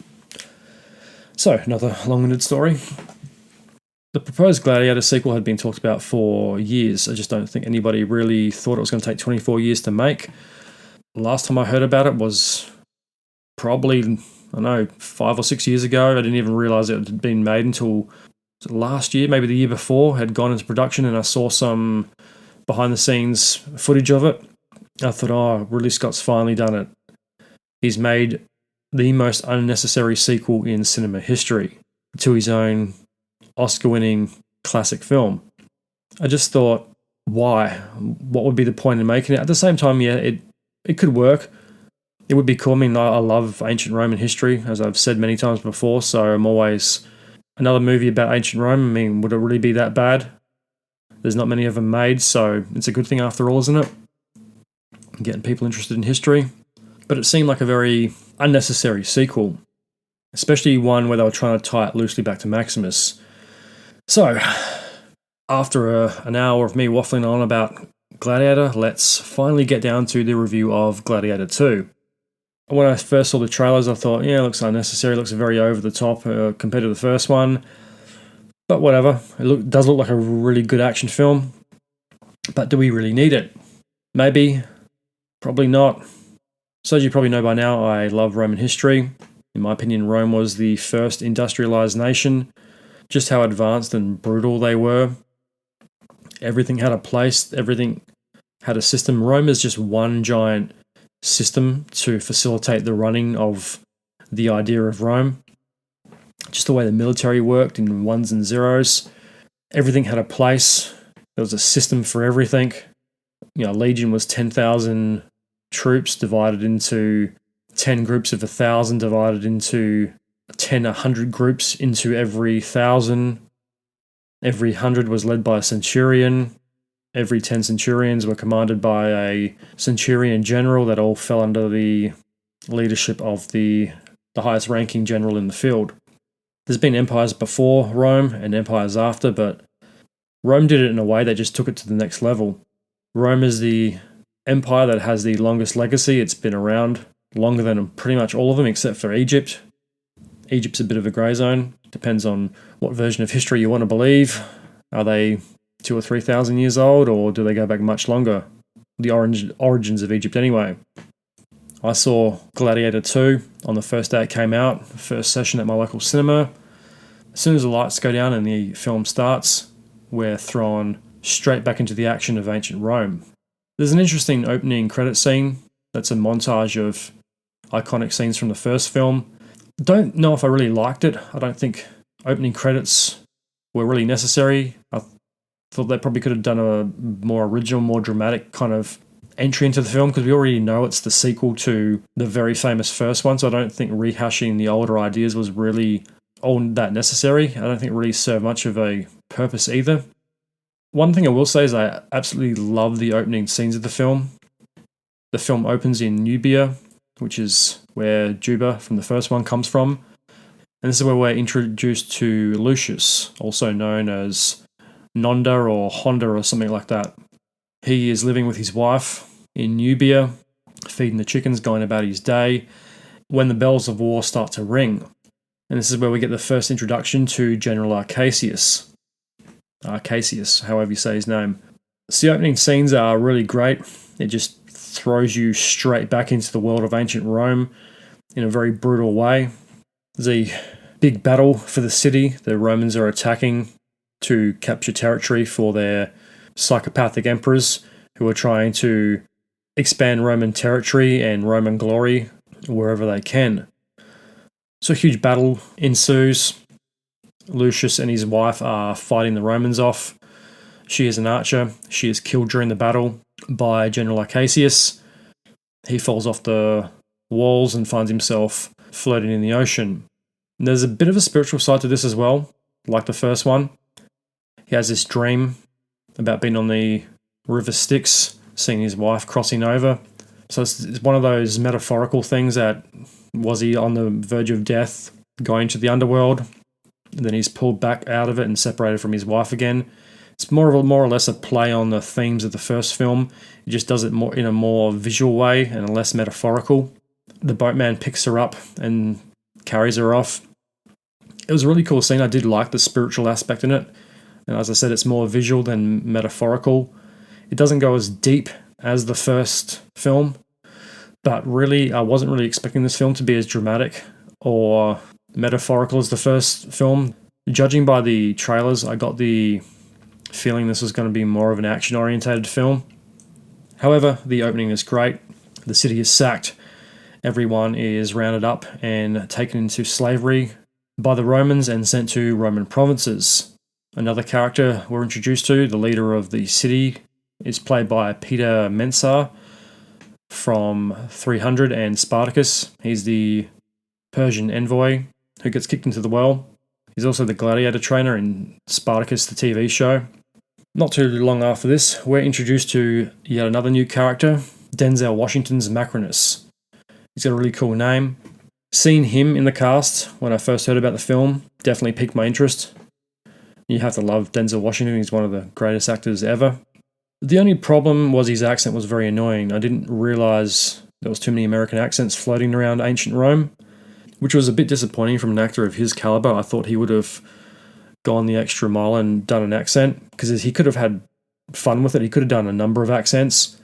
So, another long-winded story. The proposed Gladiator sequel had been talked about for years. I just don't think anybody really thought it was going to take 24 years to make. Last time I heard about it was probably, 5 or 6 years ago. I didn't even realise it had been made until last year, maybe the year before, had gone into production, and I saw some behind-the-scenes footage of it. I thought, Ridley Scott's finally done it. He's made the most unnecessary sequel in cinema history to his own Oscar-winning classic film. I just thought, why? What would be the point in making it? At the same time, yeah, it could work. It would be cool. I mean, I love ancient Roman history, as I've said many times before, so I'm always... Another movie about ancient Rome, I mean, would it really be that bad? There's not many of them made, so it's a good thing after all, isn't it? Getting people interested in history. But it seemed like a very unnecessary sequel, especially one where they were trying to tie it loosely back to Maximus. So, after an hour of me waffling on about Gladiator, let's finally get down to the review of Gladiator II. When I first saw the trailers, I thought, it looks unnecessary, it looks very over the top compared to the first one. But whatever, it does look like a really good action film. But do we really need it? Maybe, probably not. So as you probably know by now, I love Roman history. In my opinion, Rome was the first industrialized nation. Just how advanced and brutal they were. Everything had a place, everything had a system. Rome is just one giant system to facilitate the running of the idea of Rome. Just the way the military worked in ones and zeros. Everything had a place. There was a system for everything. A legion was 10,000 troops divided into 10 groups of 1,000, divided into 100 groups into every 1,000. Every 100 was led by a centurion. Every 10 centurions were commanded by a centurion general that all fell under the leadership of the highest ranking general in the field. There's been empires before Rome and empires after, but Rome did it in a way that just took it to the next level. Rome is the empire that has the longest legacy. It's been around longer than pretty much all of them except for Egypt. Egypt's a bit of a grey zone. Depends on what version of history you want to believe. Are they 2,000 or 3,000 years old, or do they go back much longer? The origins of Egypt anyway. I saw Gladiator II on the first day it came out, first session at my local cinema. As soon as the lights go down and the film starts, we're thrown straight back into the action of ancient Rome. There's an interesting opening credit scene that's a montage of iconic scenes from the first film. Don't know if I really liked it. I don't think opening credits were really necessary. I thought they probably could have done a more original, more dramatic kind of entry into the film, because we already know it's the sequel to the very famous first one, so I don't think rehashing the older ideas was really all that necessary. I don't think it really served much of a purpose either. One thing I will say is I absolutely love the opening scenes of the film. The film opens in Nubia, which is where Juba from the first one comes from. And this is where we're introduced to Lucius, also known as Nonda or Honda or something like that. He is living with his wife in Nubia, feeding the chickens, going about his day, when the bells of war start to ring. And this is where we get the first introduction to General Arcasius, however you say his name. So the opening scenes are really great. It just throws you straight back into the world of ancient Rome in a very brutal way. There's a big battle for the city. The Romans are attacking to capture territory for their psychopathic emperors who are trying to expand Roman territory and Roman glory wherever they can. So a huge battle ensues. Lucius and his wife are fighting the Romans off. She is an archer. She is killed during the battle by General Arcasius. He falls off the walls and finds himself floating in the ocean. And there's a bit of a spiritual side to this as well, like the first one. He has this dream about being on the river Styx, seeing his wife crossing over. So it's one of those metaphorical things that, was he on the verge of death, going to the underworld, and then he's pulled back out of it and separated from his wife again. It's more or less a play on the themes of the first film. It just does it more in a more visual way and less metaphorical. The boatman picks her up and carries her off. It was a really cool scene. I did like the spiritual aspect in it. And as I said, it's more visual than metaphorical. It doesn't go as deep as the first film, but really, I wasn't really expecting this film to be as dramatic or metaphorical as the first film. Judging by the trailers, I got the feeling this was going to be more of an action-orientated film. However, the opening is great. The city is sacked. Everyone is rounded up and taken into slavery by the Romans and sent to Roman provinces. Another character we're introduced to, the leader of the city, is played by Peter Mensah from 300 and Spartacus. He's the Persian envoy who gets kicked into the well. He's also the gladiator trainer in Spartacus, the TV show. Not too long after this, we're introduced to yet another new character, Denzel Washington's Macrinus. He's got a really cool name. Seeing him in the cast when I first heard about the film definitely piqued my interest. You have to love Denzel Washington. He's one of the greatest actors ever. The only problem was his accent was very annoying. I didn't realise there was too many American accents floating around ancient Rome, which was a bit disappointing from an actor of his caliber. I thought he would have gone the extra mile and done an accent, because he could have had fun with it. He could have done a number of accents,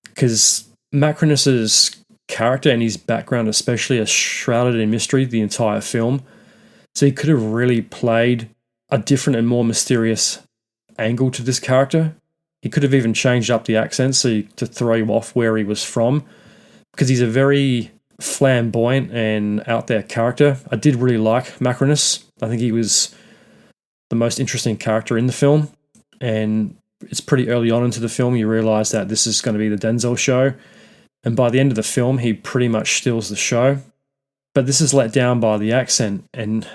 because Macrinus's character and his background especially are shrouded in mystery the entire film. So he could have really played a different and more mysterious angle to this character. He could have even changed up the accent to throw you off where he was from, because he's a very flamboyant and out there character. I did really like Macronus. I think he was the most interesting character in the film, and it's pretty early on into the film you realise that this is going to be the Denzel show, and by the end of the film he pretty much steals the show. But this is let down by the accent, and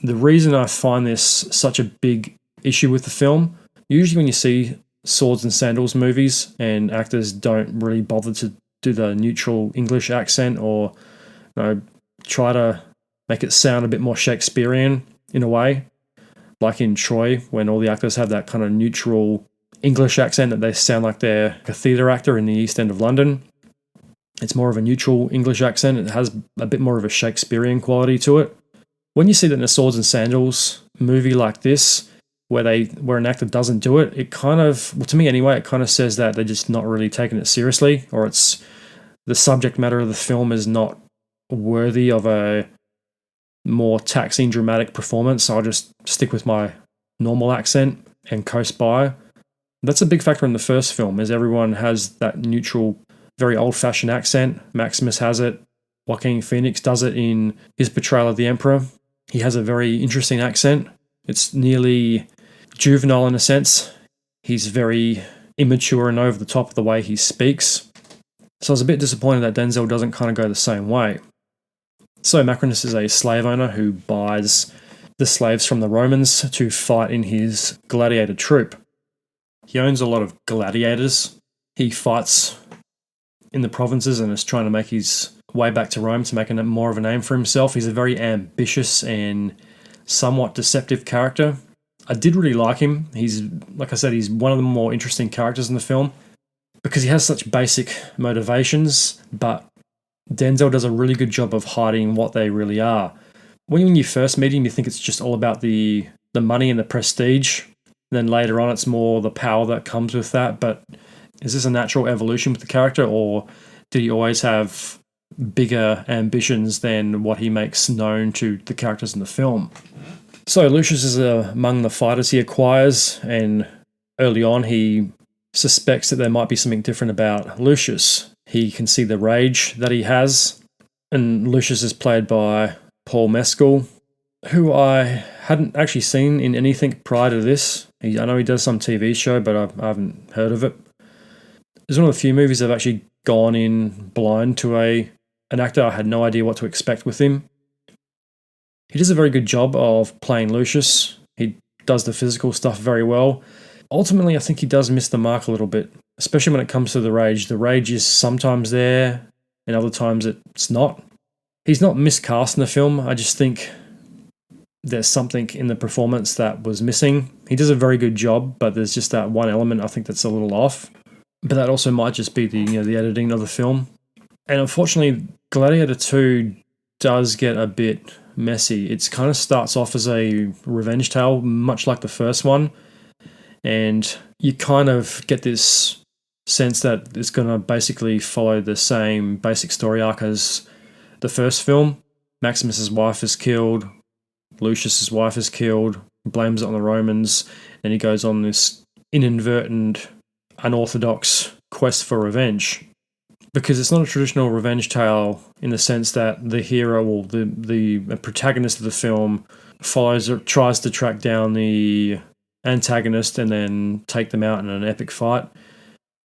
the reason I find this such a big issue with the film, usually when you see swords and sandals movies and actors don't really bother to do the neutral English accent, or try to make it sound a bit more Shakespearean in a way, like in Troy, when all the actors have that kind of neutral English accent that they sound like they're a theatre actor in the East End of London. It's more of a neutral English accent. It has a bit more of a Shakespearean quality to it. When you see that in a Swords and Sandals movie like this, where an actor doesn't do it, it kind of, well, to me anyway, it kind of says that they're just not really taking it seriously, or it's the subject matter of the film is not worthy of a more taxing, dramatic performance. So I'll just stick with my normal accent and coast by. That's a big factor in the first film, is everyone has that neutral, very old-fashioned accent. Maximus has it. Joaquin Phoenix does it in his portrayal of the Emperor. He has a very interesting accent. It's nearly juvenile in a sense. He's very immature and over the top of the way he speaks. So I was a bit disappointed that Denzel doesn't kind of go the same way. So Macronus is a slave owner who buys the slaves from the Romans to fight in his gladiator troupe. He owns a lot of gladiators. He fights in the provinces and is trying to make his way back to Rome to make more of a name for himself. He's a very ambitious and somewhat deceptive character. I did really like him. He's, like I said, he's one of the more interesting characters in the film because he has such basic motivations, but Denzel does a really good job of hiding what they really are. When you first meet him, you think it's just all about the money and the prestige. And then later on, it's more the power that comes with that. But is this a natural evolution with the character, or did he always have bigger ambitions than what he makes known to the characters in the film? So Lucius is among the fighters he acquires, and early on he suspects that there might be something different about Lucius. He can see the rage that he has, and Lucius is played by Paul Mescal, who I hadn't actually seen in anything prior to this. I know he does some TV show, but I haven't heard of it. It's one of the few movies I've actually gone in blind to an actor. I had no idea what to expect with him. He does a very good job of playing Lucius. He does the physical stuff very well. Ultimately, I think he does miss the mark a little bit, especially when it comes to the rage. The rage is sometimes there, and other times it's not. He's not miscast in the film. I just think there's something in the performance that was missing. He does a very good job, but there's just that one element I think that's a little off. But that also might just be the editing of the film. And unfortunately, Gladiator II does get a bit messy. It kind of starts off as a revenge tale, much like the first one. And you kind of get this sense that it's going to basically follow the same basic story arc as the first film. Maximus's wife is killed. Lucius's wife is killed. Blames it on the Romans. And he goes on this inadvertent, unorthodox quest for revenge. Because it's not a traditional revenge tale in the sense that the hero or the protagonist of the film tries to track down the antagonist and then take them out in an epic fight.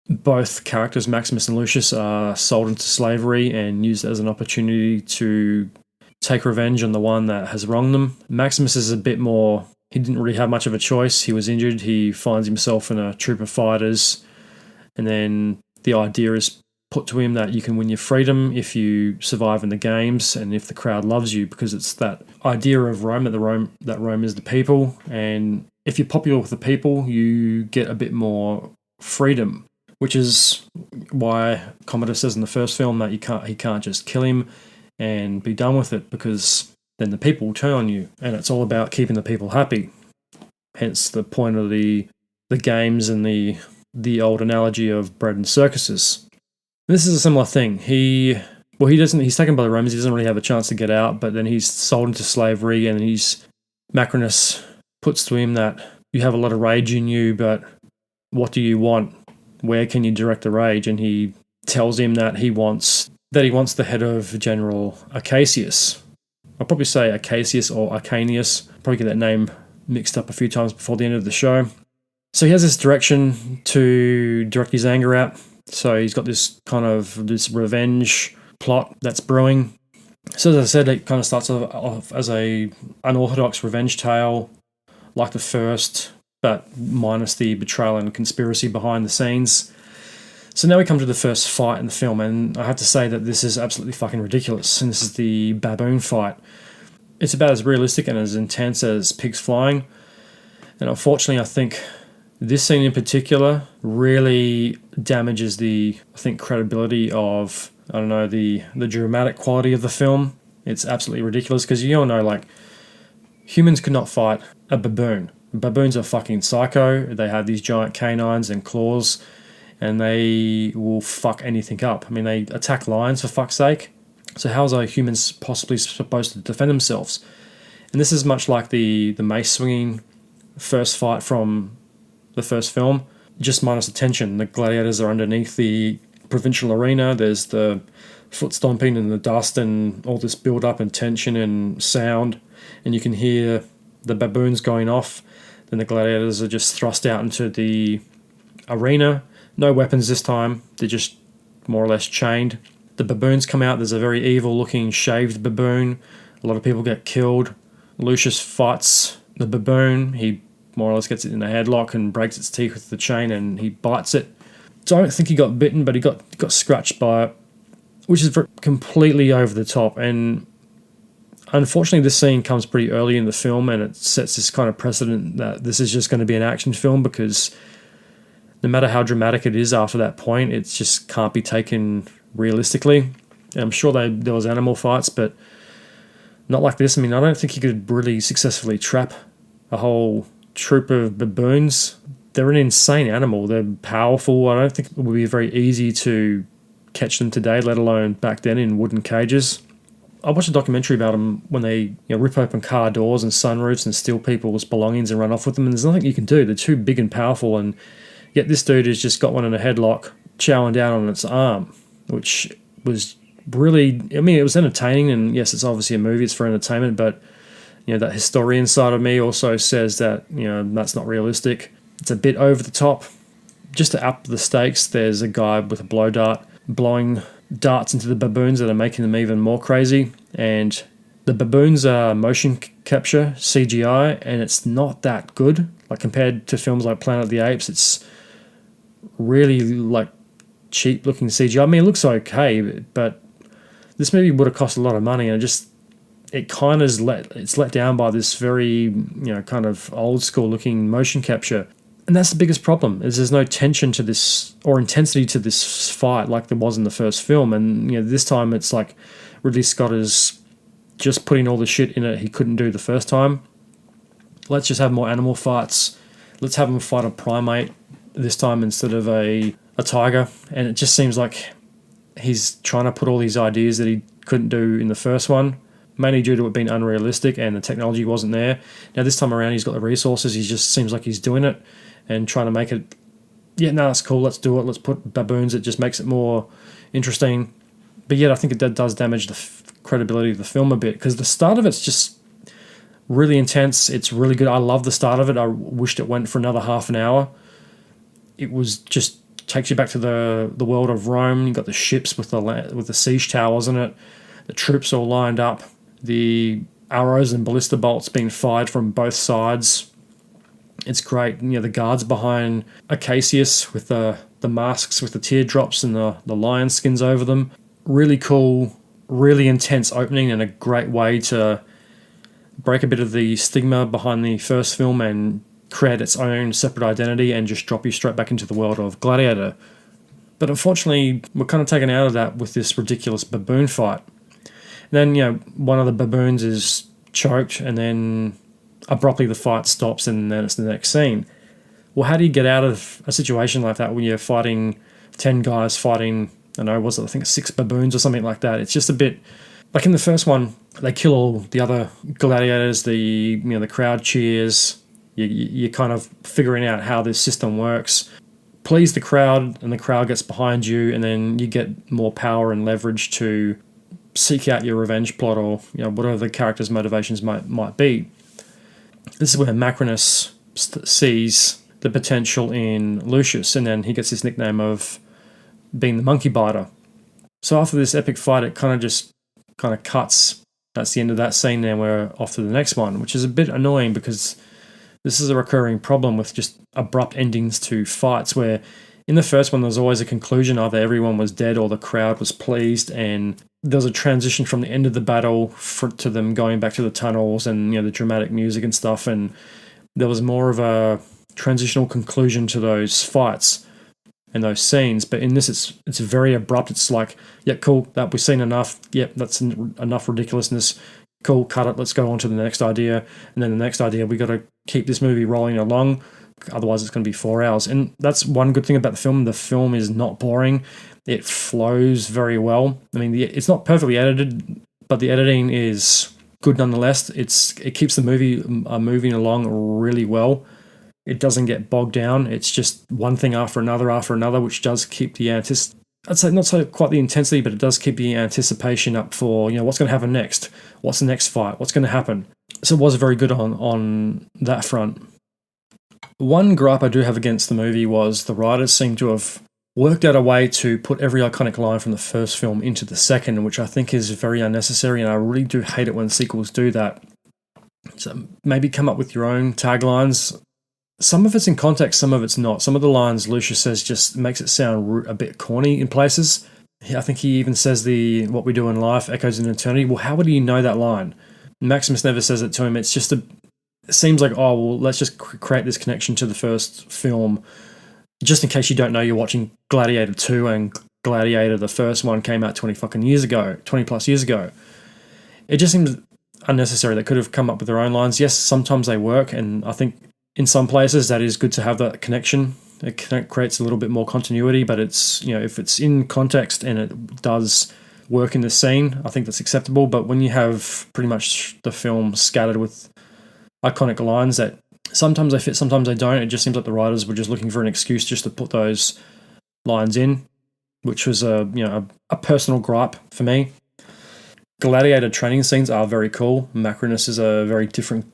Both characters, Maximus and Lucius, are sold into slavery and used as an opportunity to take revenge on the one that has wronged them. Maximus is a bit more, he didn't really have much of a choice. He was injured. He finds himself in a troop of fighters, and then the idea is put to him that you can win your freedom if you survive in the games and if the crowd loves you, because it's that idea of Rome, that Rome is the people, and if you're popular with the people, you get a bit more freedom, which is why Commodus says in the first film that he can't just kill him and be done with it, because then the people will turn on you, and it's all about keeping the people happy. Hence the point of the games and the old analogy of bread and circuses. This is a similar thing. He's taken by the Romans, he doesn't really have a chance to get out, but then he's sold into slavery, and Macrinus puts to him that you have a lot of rage in you, but what do you want? Where can you direct the rage? And he tells him that he wants the head of General Acacius. I'll probably say Acacius or Arcanius. Probably get that name mixed up a few times before the end of the show. So he has this direction to direct his anger at. So he's got this revenge plot that's brewing. So as I said, it kind of starts off as a unorthodox revenge tale, like the first, but minus the betrayal and conspiracy behind the scenes. So now we come to the first fight in the film, and I have to say that this is absolutely fucking ridiculous. And this is the baboon fight. It's about as realistic and as intense as pigs flying. And unfortunately, I think this scene in particular really damages the credibility of, the dramatic quality of the film. It's absolutely ridiculous because you all know, like, humans could not fight a baboon. Baboons are fucking psycho. They have these giant canines and claws, and they will fuck anything up. I mean, they attack lions, for fuck's sake. So how's a human possibly supposed to defend themselves? And this is much like the mace swinging first fight from the first film, just minus the tension. The gladiators are underneath the provincial arena. There's the foot stomping and the dust and all this build up and tension and sound, and you can hear the baboons going off. Then the gladiators are just thrust out into the arena. No weapons this time. They're just more or less chained. The baboons come out. There's a very evil looking shaved baboon. A lot of people get killed. Lucius fights the baboon. He more or less gets it in a headlock and breaks its teeth with the chain, and he bites it. Don't think he got bitten, but he got scratched by it, which is completely over the top. And unfortunately, this scene comes pretty early in the film, and it sets this kind of precedent that this is just going to be an action film, because no matter how dramatic it is after that point, it just can't be taken realistically. And I'm sure there was animal fights, but not like this. I mean, I don't think you could really successfully trap a whole troop of baboons. They're an insane animal. They're powerful. I don't think it would be very easy to catch them today, let alone back then in wooden cages. I watched a documentary about them when they rip open car doors and sunroofs and steal people's belongings and run off with them, and there's nothing you can do. They're too big and powerful, and yet this dude has just got one in a headlock, chowing down on its arm, which was really, it was entertaining, and yes, it's obviously a movie, it's for entertainment, but that historian side of me also says that that's not realistic. It's a bit over the top. Just to up the stakes, there's a guy with a blow dart blowing darts into the baboons that are making them even more crazy. And the baboons are motion capture, CGI, and it's not that good. Like, compared to films like Planet of the Apes, it's really like cheap looking CGI. I mean, it looks okay, but this movie would have cost a lot of money, and it's let down by this very kind of old school looking motion capture. And that's the biggest problem, is there's no tension to this or intensity to this fight like there was in the first film. And this time it's like Ridley Scott is just putting all the shit in it he couldn't do the first time. Let's just have more animal fights. Let's have him fight a primate this time instead of a tiger. And it just seems like he's trying to put all these ideas that he couldn't do in the first one, mainly due to it being unrealistic and the technology wasn't there. Now this time around he's got the resources. He just seems like he's doing it and trying to make it, that's cool, let's do it, let's put baboons. It just makes it more interesting. But yet I think it does damage the credibility of the film a bit, because the start of it's just really intense. It's really good. I love the start of it. I wished it went for another half an hour. It was just takes you back to the world of Rome. You got the ships with the siege towers in it, the troops all lined up, the arrows and ballista bolts being fired from both sides. It's great. The guards behind Acacius with the masks with the teardrops and the lion skins over them. Really cool, really intense opening, and a great way to break a bit of the stigma behind the first film and create its own separate identity and just drop you straight back into the world of Gladiator. But unfortunately, we're kind of taken out of that with this ridiculous baboon fight. And then, one of the baboons is choked, and then abruptly the fight stops, and then it's the next scene. Well, how do you get out of a situation like that when you're fighting 10 guys fighting I know, I think 6 baboons or something like that. It's just a bit like in the first one, they kill all the other gladiators. The crowd cheers. You're kind of figuring out how this system works. Please the crowd, and the crowd gets behind you, and then you get more power and leverage to seek out your revenge plot, or whatever the character's motivations might be. This is where Macrinus sees the potential in Lucius, and then he gets this nickname of being the monkey biter. So after this epic fight, it kind of cuts. That's the end of that scene. Then we're off to the next one, which is a bit annoying because this is a recurring problem with just abrupt endings to fights, where in the first one there's always a conclusion, either everyone was dead or the crowd was pleased, and there's a transition from the end of the battle to them going back to the tunnels and the dramatic music and stuff, and there was more of a transitional conclusion to those fights and those scenes. But in this, it's very abrupt. It's like, yeah, cool, that we've seen enough. Yep, that's enough ridiculousness. Cool, cut it. Let's go on to the next idea, and then the next idea. We got to keep this movie rolling along, otherwise it's going to be 4 hours. And that's one good thing about the film. The film is not boring. It flows very well. I mean, it's not perfectly edited, but the editing is good nonetheless. It keeps the movie moving along really well. It doesn't get bogged down. It's just one thing after another, which does keep the I'd say not so quite the intensity, but it does keep the anticipation up for what's going to happen next. What's the next fight? What's going to happen? So it was very good on that front. One gripe I do have against the movie was the writers seem to have worked out a way to put every iconic line from the first film into the second, which I think is very unnecessary, and I really do hate it when sequels do that. So maybe come up with your own taglines. Some of it's in context, some of it's not. Some of the lines Lucius says just makes it sound a bit corny in places. I think he even says what we do in life echoes in eternity. Well, how would you know that line? Maximus never says it to him. It's just it seems like, oh, well, let's just create this connection to the first film. Just in case you don't know, you're watching Gladiator II, and Gladiator, the first one, came out 20 plus years ago. It just seems unnecessary. They could have come up with their own lines. Yes, sometimes they work, and I think in some places that is good to have that connection. It creates a little bit more continuity, but it's, if it's in context and it does work in the scene, I think that's acceptable. But when you have pretty much the film scattered with iconic lines that sometimes they fit, sometimes they don't, it just seems like the writers were just looking for an excuse just to put those lines in, which was a personal gripe for me. Gladiator training scenes are very cool. Macrinus is a very different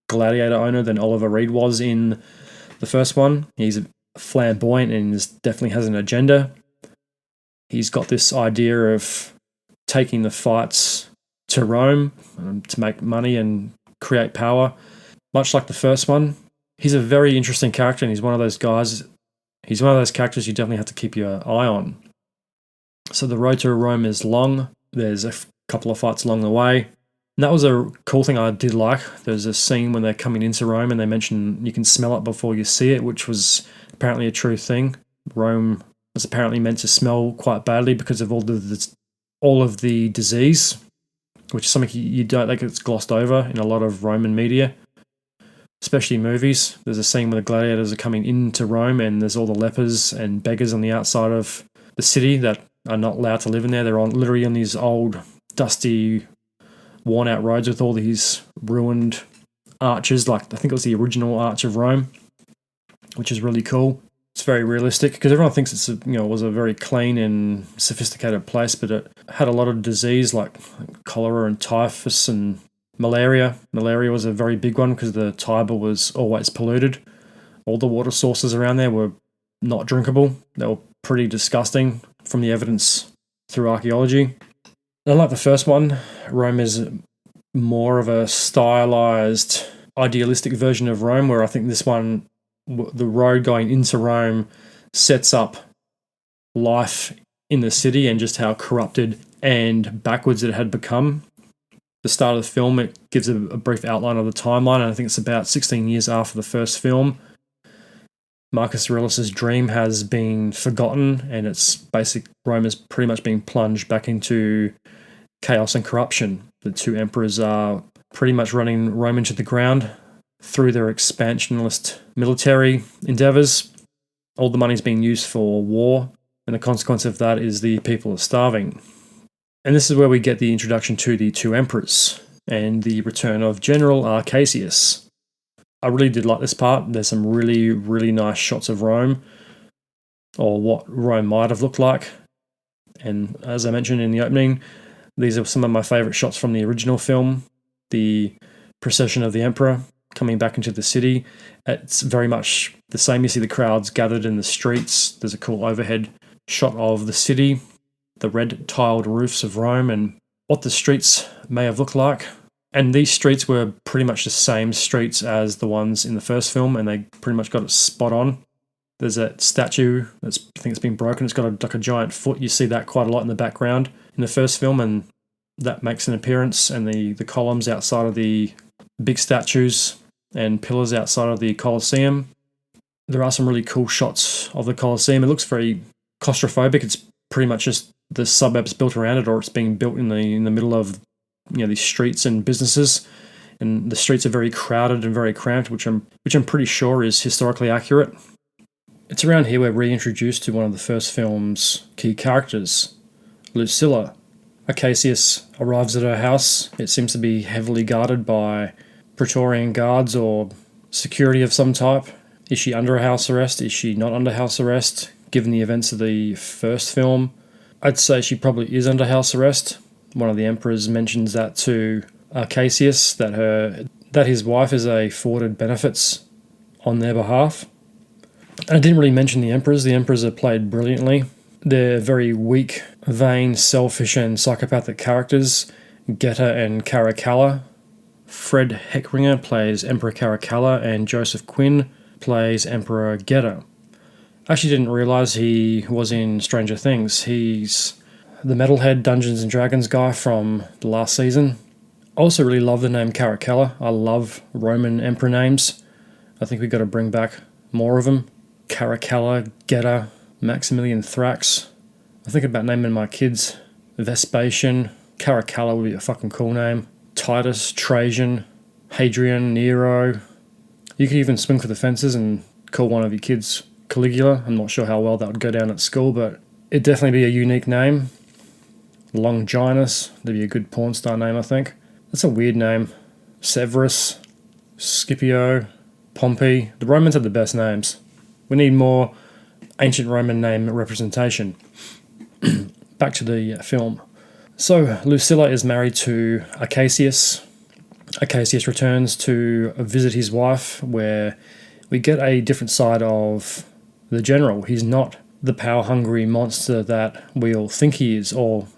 gladiator owner than Oliver Reed was in the first one. He's flamboyant and definitely has an agenda. He's got this idea of taking the fights to Rome to make money and create power, much like the first one. He's a very interesting character, and he's one of those characters you definitely have to keep your eye on. So the road to Rome is long. There's a couple of fights along the way. And that was a cool thing I did like. There's a scene when they're coming into Rome and they mention you can smell it before you see it, which was apparently a true thing. Rome was apparently meant to smell quite badly because of all of the disease, which is something you don't think it's glossed over in a lot of Roman media, especially movies. There's a scene where the gladiators are coming into Rome and there's all the lepers and beggars on the outside of the city that are not allowed to live in there. They're literally on these old, dusty, worn-out roads with all these ruined arches, like I think it was the original Arch of Rome, which is really cool. It's very realistic because everyone thinks it was a very clean and sophisticated place, but it had a lot of disease like cholera and typhus and malaria. Malaria was a very big one because the Tiber was always polluted. All the water sources around there were not drinkable. They were pretty disgusting from the evidence through archaeology. Unlike the first one, Rome is more of a stylized, idealistic version of Rome, where I think this one, the road going into Rome, sets up life in the city and just how corrupted and backwards it had become. The start of the film, it gives a brief outline of the timeline, and I think it's about 16 years after the first film. Marcus Aurelius' dream has been forgotten, and Rome has pretty much been plunged back into chaos and corruption. The two emperors are pretty much running Rome into the ground through their expansionist military endeavors. All the money's being used for war. and the consequence of that is the people are starving. And this is where we get the introduction to the two emperors and the return of General Arcasius. I really did like this part. There's some really, really nice shots of Rome, or what Rome might have looked like. And as I mentioned in the opening, these are some of my favourite shots from the original film. The procession of the emperor coming back into the city. It's very much the same. You see the crowds gathered in the streets. There's a cool overhead shot of the city, the red tiled roofs of Rome, and what the streets may have looked like. And these streets were pretty much the same streets as the ones in the first film, and they pretty much got it spot on. There's that statue I think it's been broken. It's got like a giant foot. You see that quite a lot in the background in the first film, and that makes an appearance. And the columns outside of the big statues and pillars outside of the Colosseum. There are some really cool shots of the Colosseum. It looks very claustrophobic. It's pretty much just the suburbs built around it, or it's being built in the middle of these streets and businesses, and the streets are very crowded and very cramped, which I'm pretty sure is historically accurate. It's around here we're reintroduced to one of the first film's key characters, Lucilla. Arcasius arrives at her house. It seems to be heavily guarded by Praetorian guards or security of some type. Is she under house arrest? Is she not under house arrest? Given the events of the first film, I'd say she probably is under house arrest. One of the emperors mentions that to Arcasius, that his wife is afforded benefits on their behalf. And I didn't really mention the emperors. The emperors are played brilliantly. They're very weak, vain, selfish, and psychopathic characters. Geta and Caracalla. Fred Heckringer plays Emperor Caracalla, and Joseph Quinn plays Emperor Geta. I actually didn't realise he was in Stranger Things. He's the metalhead Dungeons & Dragons guy from the last season. I also really love the name Caracalla. I love Roman emperor names. I think we've got to bring back more of them. Caracalla, Geta, Maximilian Thrax. I think about naming my kids Vespasian. Caracalla would be a fucking cool name. Titus, Trajan, Hadrian, Nero. You could even swing for the fences and call one of your kids Caligula. I'm not sure how well that would go down at school, but it'd definitely be a unique name. Longinus, that'd be a good porn star name, I think. That's a weird name. Severus, Scipio, Pompey. The Romans had the best names. We need more ancient Roman name representation. Back to the film. So, Lucilla is married to Arcasius. Arcasius returns to visit his wife, where we get a different side of the general. He's not the power-hungry monster that we all think he is, or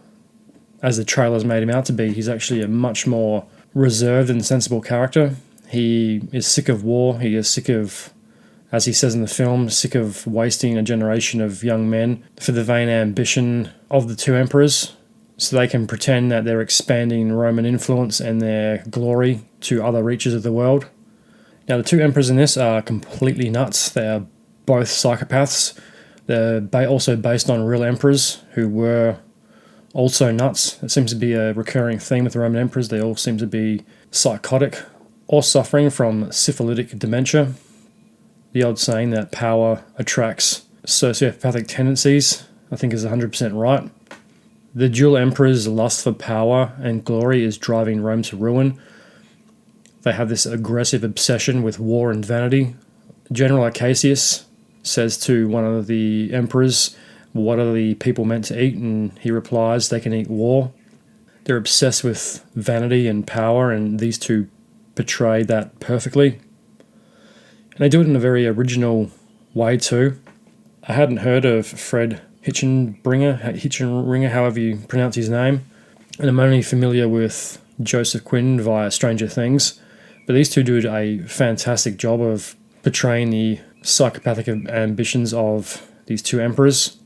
as the trailers made him out to be. He's actually a much more reserved and sensible character. He is sick of war. He is sick of, as he says in the film, sick of wasting a generation of young men for the vain ambition of the two emperors, so they can pretend that they're expanding Roman influence and their glory to other reaches of the world. Now, the two emperors in this are completely nuts. They are both psychopaths. They're also based on real emperors who were also nuts. It seems to be a recurring theme with the Roman emperors. They all seem to be psychotic or suffering from syphilitic dementia. The old saying that power attracts sociopathic tendencies, I think, is 100% right. The dual emperors' lust for power and glory is driving Rome to ruin. They have this aggressive obsession with war and vanity. General Arcasius says to one of the emperors, "What are the people meant to eat?" And he replies, "They can eat war." They're obsessed with vanity and power, and these two portray that perfectly. And they do it in a very original way too. I hadn't heard of Fred Hitchenringer, however you pronounce his name, and I'm only familiar with Joseph Quinn via Stranger Things, but these two do a fantastic job of portraying the psychopathic ambitions of these two emperors.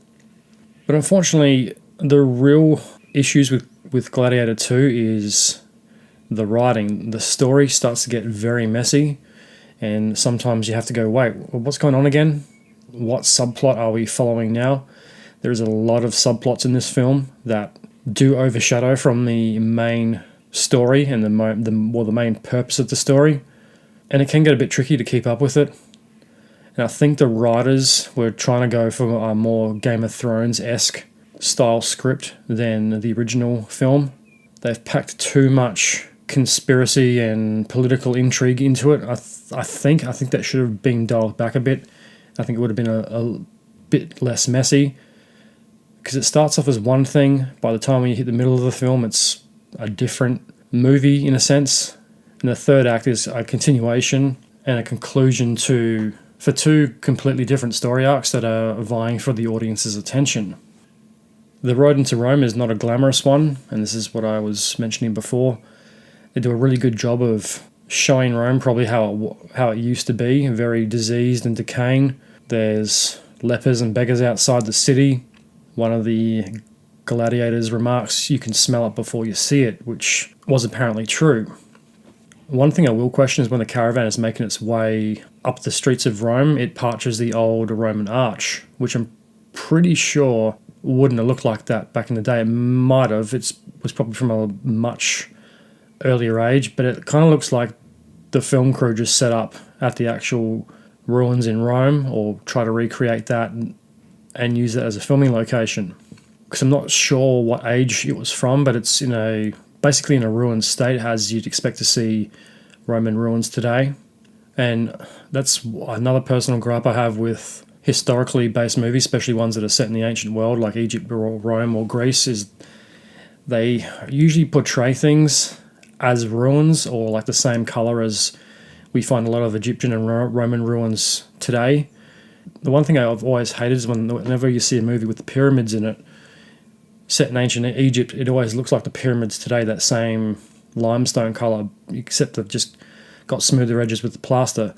But unfortunately, the real issues with Gladiator II is the writing. The story starts to get very messy, and sometimes you have to go, wait, what's going on again? What subplot are we following now? There's a lot of subplots in this film that do overshadow from the main story and the main purpose of the story, and it can get a bit tricky to keep up with it. And I think the writers were trying to go for a more Game of Thrones-esque style script than the original film. They've packed too much conspiracy and political intrigue into it. I think that should have been dialed back a bit. I think it would have been a bit less messy, because it starts off as one thing. By the time you hit the middle of the film, it's a different movie in a sense. And the third act is a continuation and a conclusion for two completely different story arcs that are vying for the audience's attention. The road into Rome is not a glamorous one, and this is what I was mentioning before. They do a really good job of showing Rome probably how it used to be, very diseased and decaying. There's lepers and beggars outside the city. One of the gladiators remarks, "You can smell it before you see it," which was apparently true. One thing I will question is when the caravan is making its way up the streets of Rome, it parches the old Roman arch, which I'm pretty sure wouldn't have looked like that back in the day. It might have. It was probably from a much earlier age, but it kind of looks like the film crew just set up at the actual ruins in Rome, or try to recreate that and use it as a filming location. Because I'm not sure what age it was from, but it's basically in a ruined state, as you'd expect to see Roman ruins today. And that's another personal gripe I have with historically based movies, especially ones that are set in the ancient world like Egypt or Rome or Greece, is they usually portray things as ruins or like the same color as we find a lot of Egyptian and Roman ruins today. The one thing I've always hated is whenever you see a movie with the pyramids in it, set in ancient Egypt, it always looks like the pyramids today, that same limestone color, except they've just got smoother edges with the plaster.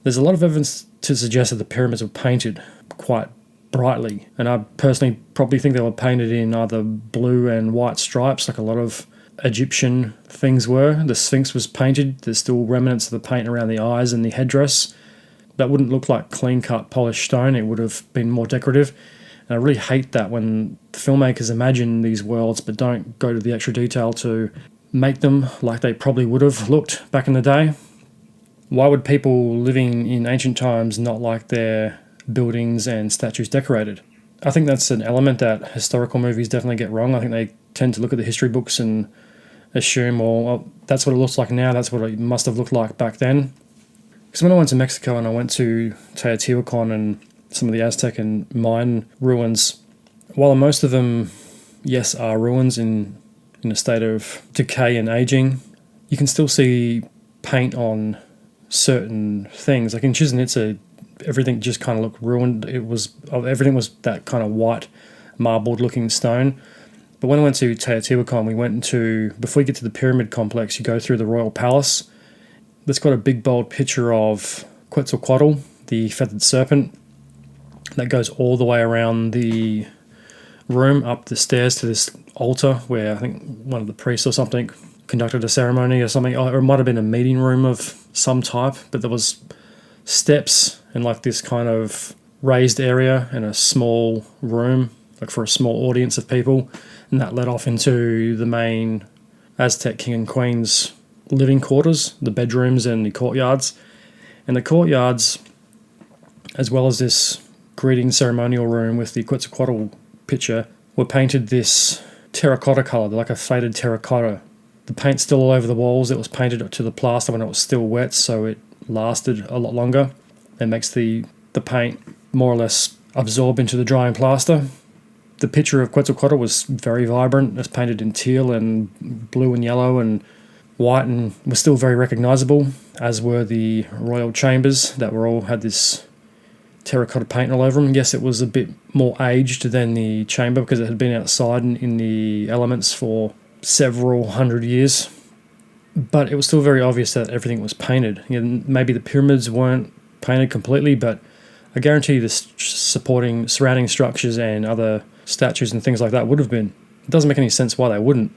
There's a lot of evidence to suggest that the pyramids were painted quite brightly, and I personally probably think they were painted in either blue and white stripes, like a lot of Egyptian things were. The Sphinx was painted. There's still remnants of the paint around the eyes and the headdress. That wouldn't look like clean-cut polished stone. It would have been more decorative. And I really hate that when filmmakers imagine these worlds but don't go to the extra detail to make them like they probably would have looked back in the day. Why would people living in ancient times not like their buildings and statues decorated? I think that's an element that historical movies definitely get wrong. I think they tend to look at the history books and assume, well, that's what it looks like now, that's what it must have looked like back then. Because when I went to Mexico and I went to Teotihuacan and some of the Aztec and Mayan ruins, while most of them, yes, are ruins in a state of decay and aging, you can still see paint on certain things. Like in Chichen Itza, everything just kind of looked ruined. Everything was that kind of white marbled looking stone. But when I went to Teotihuacan, before you get to the pyramid complex, you go through the royal palace. That's got a big bold picture of Quetzalcoatl, the feathered serpent, that goes all the way around the room, up the stairs to this altar where I think one of the priests or something conducted a ceremony or something. Or it might have been a meeting room of some type, but there was steps and like this kind of raised area and a small room, like for a small audience of people, and that led off into the main Aztec king and queen's living quarters, the bedrooms and the courtyards. And the courtyards, as well as this greeting ceremonial room with the Quetzalcoatl picture, were painted this terracotta colour, like a faded terracotta. The paint's still all over the walls. It was painted to the plaster when it was still wet, so it lasted a lot longer. It makes the paint more or less absorb into the drying plaster. The picture of Quetzalcoatl was very vibrant. It was painted in teal and blue and yellow and white, and was still very recognisable, as were the royal chambers that had this terracotta paint all over them. Yes, it was a bit more aged than the chamber because it had been outside in the elements for several hundred years, but it was still very obvious that everything was painted. Maybe the pyramids weren't painted completely, but I guarantee you the surrounding structures and other statues and things like that would have been. It doesn't make any sense why they wouldn't.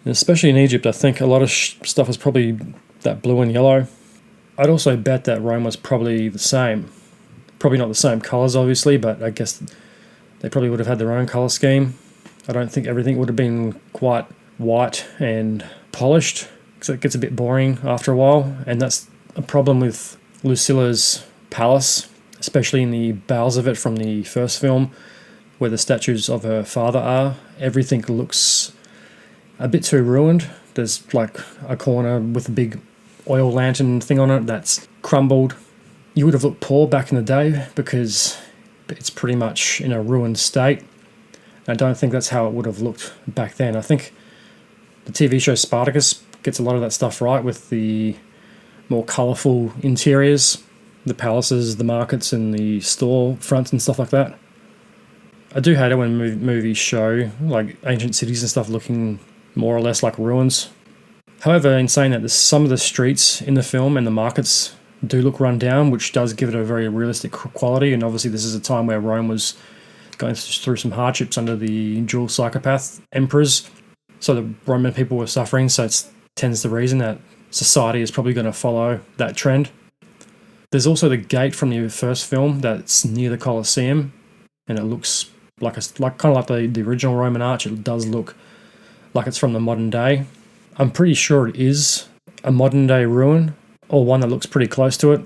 And especially in Egypt, I think a lot of stuff was probably that blue and yellow. I'd also bet that Rome was probably the same. Probably not the same colours, obviously, but I guess they probably would have had their own colour scheme. I don't think everything would have been quite white and polished, because it gets a bit boring after a while, and that's a problem with Lucilla's palace, especially in the bowels of it from the first film, where the statues of her father are. Everything looks a bit too ruined. There's like a corner with a big oil lantern thing on it that's crumbled. You would have looked poor back in the day because it's pretty much in a ruined state. I don't think that's how it would have looked back then. I think the TV show Spartacus gets a lot of that stuff right with the more colourful interiors, the palaces, the markets, and the store fronts and stuff like that. I do hate it when movies show like ancient cities and stuff looking more or less like ruins. However, in saying that, some of the streets in the film and the markets do look run down, which does give it a very realistic quality. And obviously, this is a time where Rome was going through some hardships under the dual psychopath emperors. So the Roman people were suffering, so it tends the reason that society is probably going to follow that trend. There's also the gate from the first film that's near the Colosseum, and it looks like kind of like the original Roman arch. It does look like it's from the modern day. I'm pretty sure it is a modern day ruin, or one that looks pretty close to it.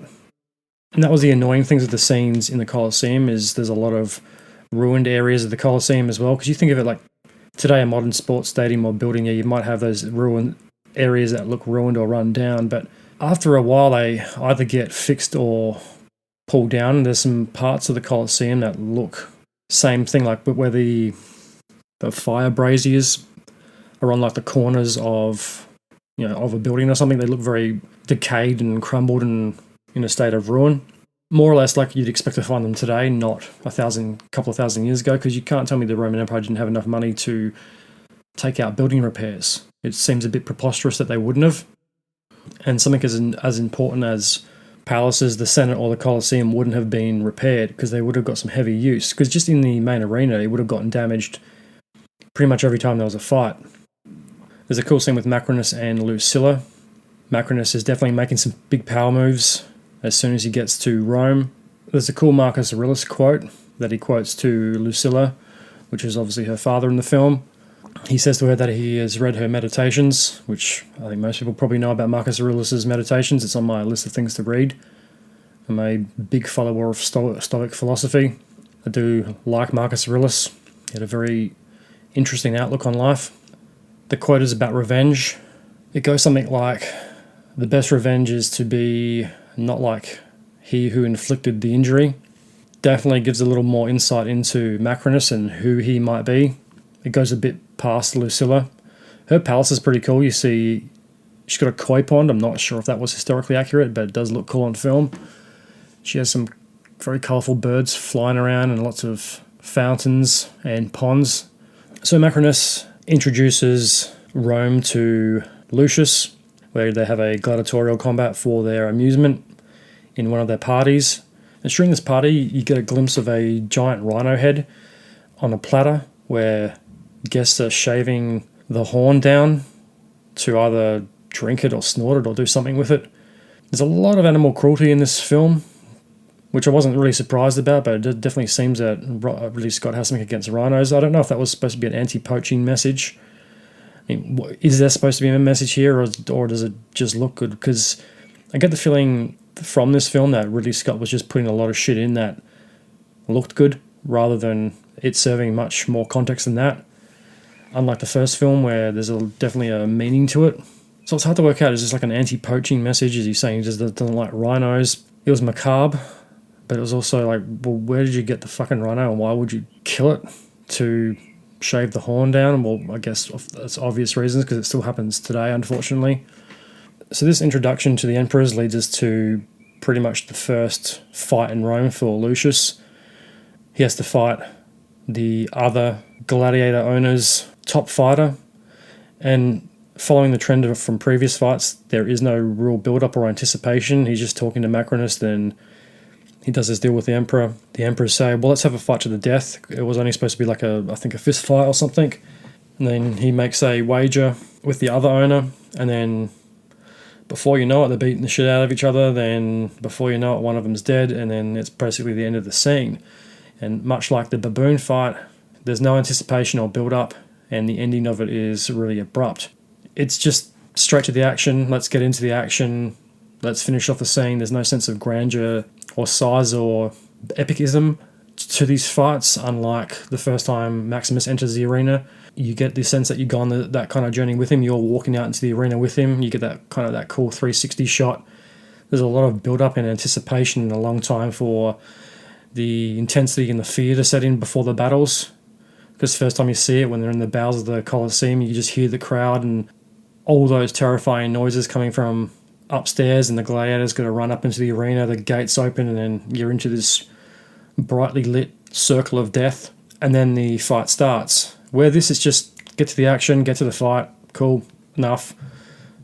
And that was the annoying things with the scenes in the Colosseum, is there's a lot of ruined areas of the Colosseum as well, because you think of it like today, a modern sports stadium or building, you might have those ruined areas that look ruined or run down, but after a while they either get fixed or pulled down. There's some parts of the Colosseum that look same thing, like where the fire braziers are on like the corners of a building or something. They look very decayed and crumbled and in a state of ruin, more or less like you'd expect to find them today, not couple of thousand years ago, because you can't tell me the Roman Empire didn't have enough money to take out building repairs. It seems a bit preposterous that they wouldn't have. And something as important as palaces, the Senate or the Colosseum wouldn't have been repaired because they would have got some heavy use, because just in the main arena it would have gotten damaged pretty much every time there was a fight. There's a cool scene with Macrinus and Lucilla. Macrinus is definitely making some big power moves as soon as he gets to Rome. There's a cool Marcus Aurelius quote that he quotes to Lucilla, which is obviously her father in the film. He says to her that he has read her meditations, which I think most people probably know about Marcus Aurelius' meditations. It's on my list of things to read. I'm a big follower of Stoic philosophy. I do like Marcus Aurelius. He had a very interesting outlook on life. The quote is about revenge. It goes something like, "The best revenge is to be not like he who inflicted the injury." Definitely gives a little more insight into Macrinus and who he might be. It goes a bit past Lucilla. Her palace is pretty cool. You see, she's got a koi pond. I'm not sure if that was historically accurate, but it does look cool on film. She has some very colourful birds flying around and lots of fountains and ponds. So Macrinus introduces Rome to Lucius, where they have a gladiatorial combat for their amusement in one of their parties. And during this party, you get a glimpse of a giant rhino head on a platter where guests are shaving the horn down to either drink it or snort it or do something with it. There's a lot of animal cruelty in this film, which I wasn't really surprised about, but it definitely seems that Ridley Scott has something against rhinos. I don't know if that was supposed to be an anti-poaching message. I mean, is there supposed to be a message here, or does it just look good? Because I get the feeling from this film that Ridley Scott was just putting a lot of shit in that looked good, rather than it serving much more context than that. Unlike the first film, where there's definitely a meaning to it. So it's hard to work out, is this like an anti-poaching message? Is he saying he just doesn't like rhinos? It was macabre, but it was also like, well, where did you get the fucking rhino and why would you kill it? To shave the horn down? Well, I guess that's obvious reasons, because it still happens today, unfortunately. So this introduction to the emperors leads us to pretty much the first fight in Rome for Lucius. He has to fight the other Gladiator owner's top fighter, and following the trend from previous fights, there is no real build-up or anticipation. He's just talking to Macrinus, then he does his deal with the emperor. The emperors say, well, let's have a fight to the death. It was only supposed to be like a fist fight or something. And then he makes a wager with the other owner, and then before you know it, they're beating the shit out of each other. Then before you know it, one of them's dead, and then it's basically the end of the scene. And much like the baboon fight, there's no anticipation or build-up, and the ending of it is really abrupt. It's just straight to the action. Let's get into the action. Let's finish off the scene. There's no sense of grandeur or size or epicism to these fights, unlike the first time Maximus enters the arena. You get the sense that you go on that kind of journey with him. You're walking out into the arena with him. You get that kind of that cool 360 shot. There's a lot of build-up and anticipation and a long time for the intensity and the fear to set in before the battles. Because first time you see it, when they're in the bowels of the Colosseum, you just hear the crowd and all those terrifying noises coming from upstairs, and the gladiators got to run up into the arena, the gates open, and then you're into this brightly lit circle of death. And then the fight starts. Where this is just get to the action, get to the fight, cool, enough,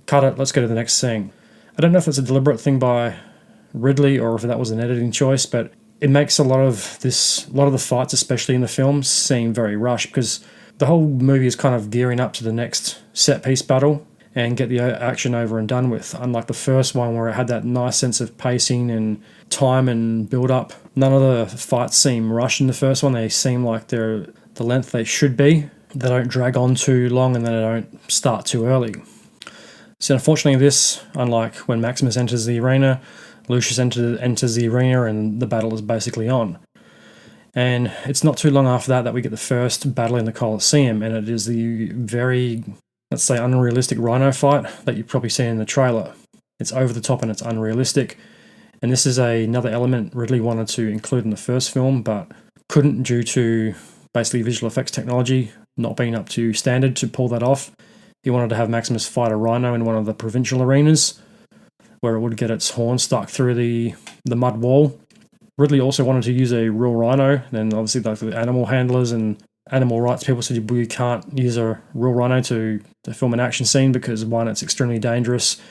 cut it, let's go to the next scene. I don't know if that's a deliberate thing by Ridley or if that was an editing choice, but it makes a lot of the fights, especially in the films, seem very rushed, because the whole movie is kind of gearing up to the next set piece battle and get the action over and done with. Unlike the first one where it had that nice sense of pacing and time and build up. None of the fights seem rushed in the first one. They seem like they're the length they should be. They don't drag on too long and then they don't start too early. So unfortunately this, unlike when Maximus enters the arena, Lucius enters the arena and the battle is basically on. And it's not too long after that we get the first battle in the Colosseum, and it is the very, let's say, unrealistic Rhino fight that you've probably seen in the trailer. It's over the top and it's unrealistic. And this is another element Ridley wanted to include in the first film, but couldn't due to basically visual effects technology not being up to standard to pull that off. He wanted to have Maximus fight a rhino in one of the provincial arenas, where it would get its horn stuck through the mud wall. Ridley also wanted to use a real rhino, and obviously like the animal handlers and animal rights people said we can't use a real rhino to film an action scene because, one, it's extremely dangerous.